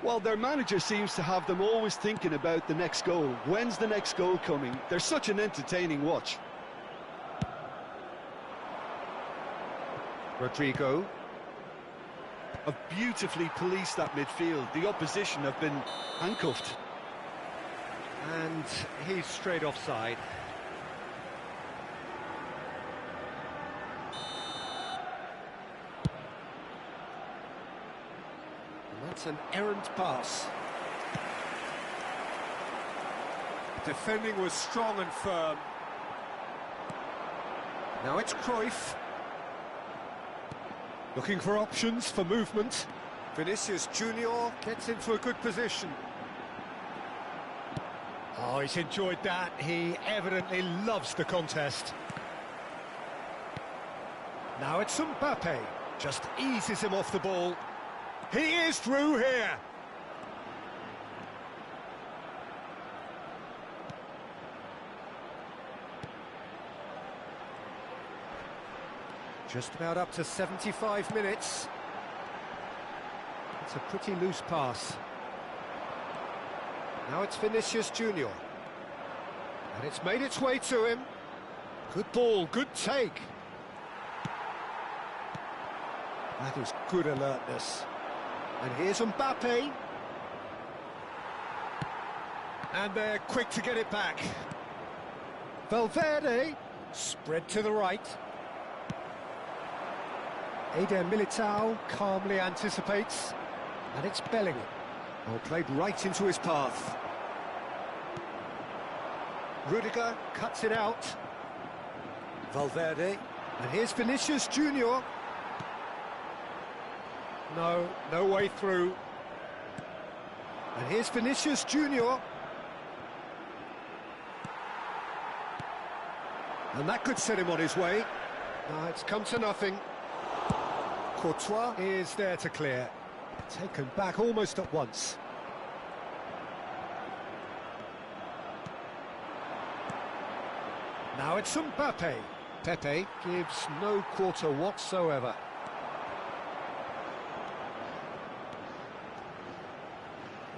Well, their manager seems to have them always thinking about the next goal. When's the next goal coming? They're such an entertaining watch. Rodrigo. Have beautifully policed that midfield. The opposition have been handcuffed. And he's straight offside. That's an errant pass. Defending was strong and firm. Now it's Cruyff. Looking for options for movement. Vinicius Junior gets into a good position. Oh, he's enjoyed that. He evidently loves the contest. Now it's Mbappe. Just eases him off the ball. He is through here. Just about up to 75 minutes. It's a pretty loose pass. Now it's Vinicius Junior. And it's made its way to him. Good ball, good take. That is good alertness. And here's Mbappe. And they're quick to get it back. Valverde, spread to the right. Eder Militao calmly anticipates. And it's Bellingham. Oh, played right into his path. Rudiger cuts it out. Valverde. And here's Vinicius Junior. No way through. And here's Vinicius Junior. And that could set him on his way. Now it's come to nothing. Courtois is there to clear. Taken back almost at once. Now it's Mbappe. Pepe gives no quarter whatsoever.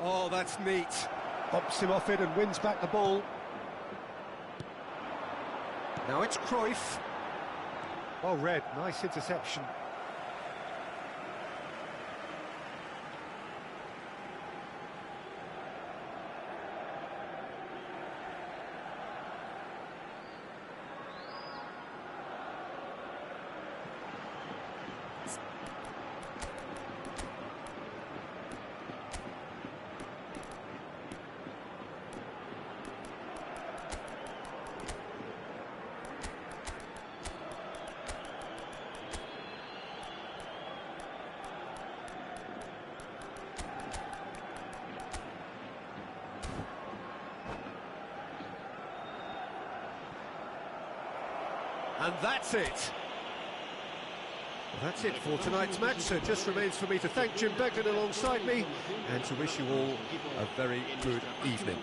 Oh, that's neat. Bumps him off it and wins back the ball. Now it's Cruyff. Well read, nice interception. And that's it. That's it for tonight's match, so it just remains for me to thank Jim Beglin alongside me and to wish you all a very good evening.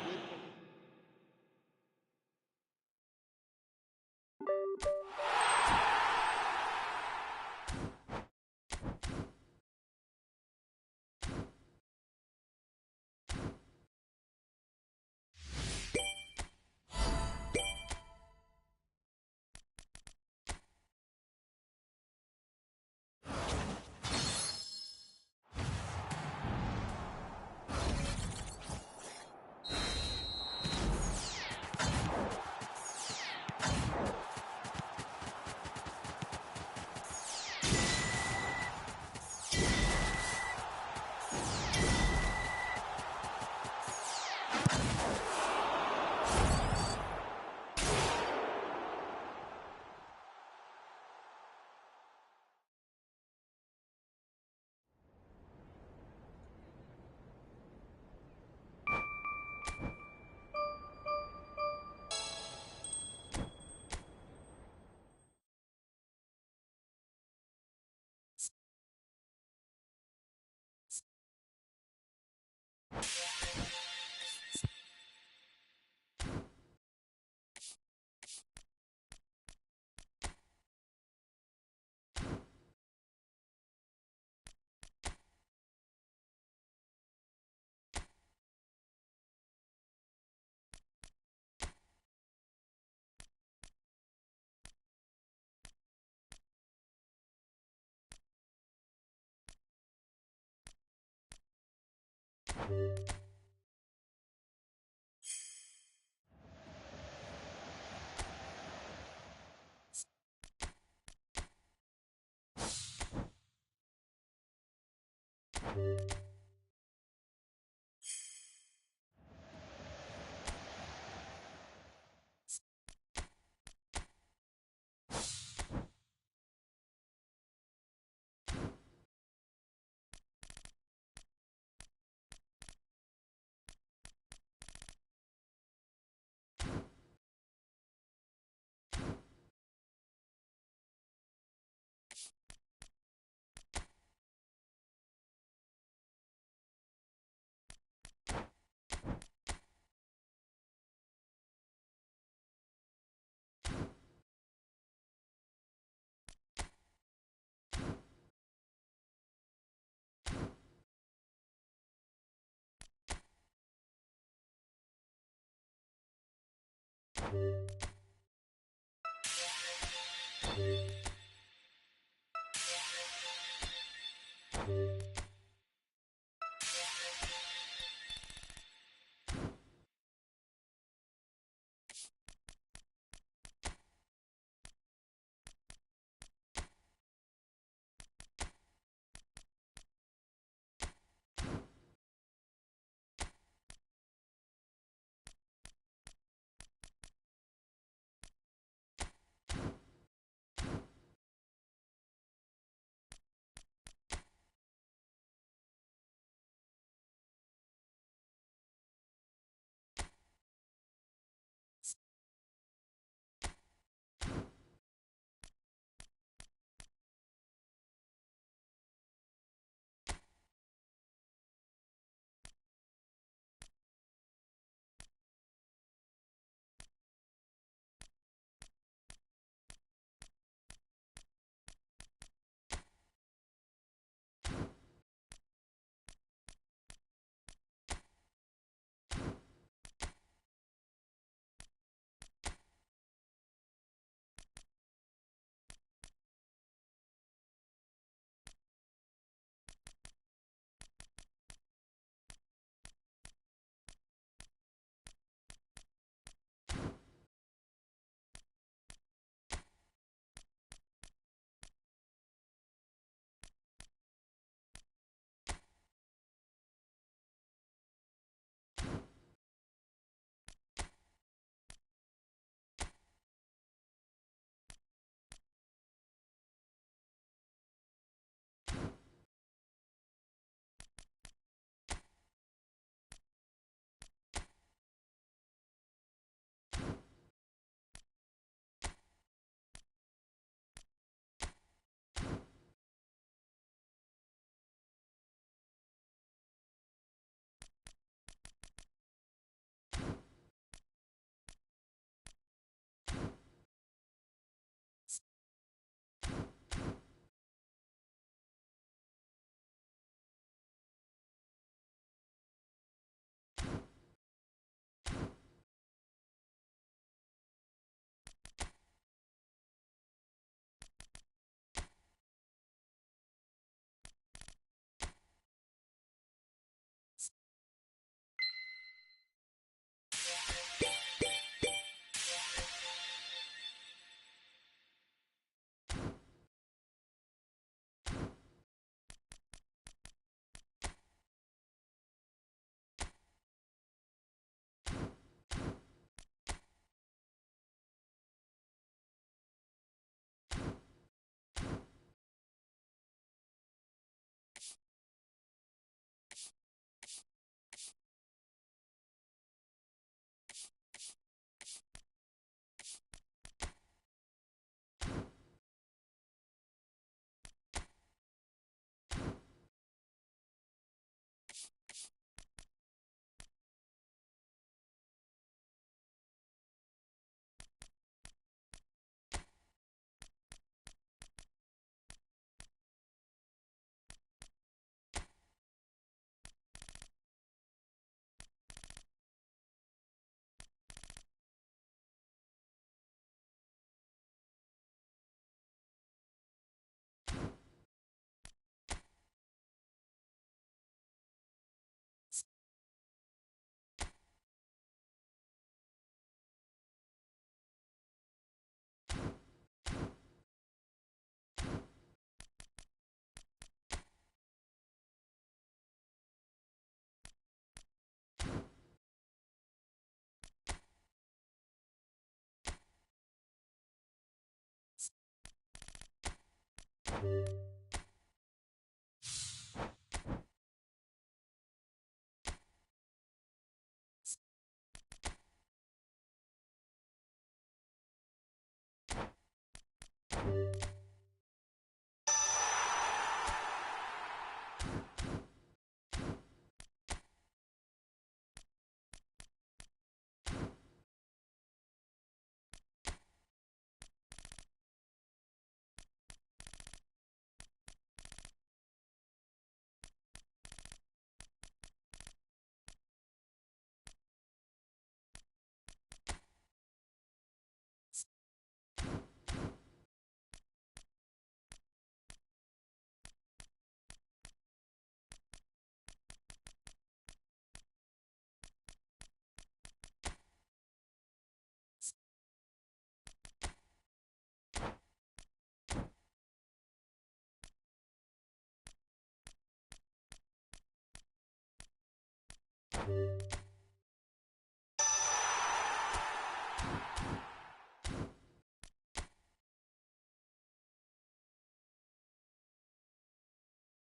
you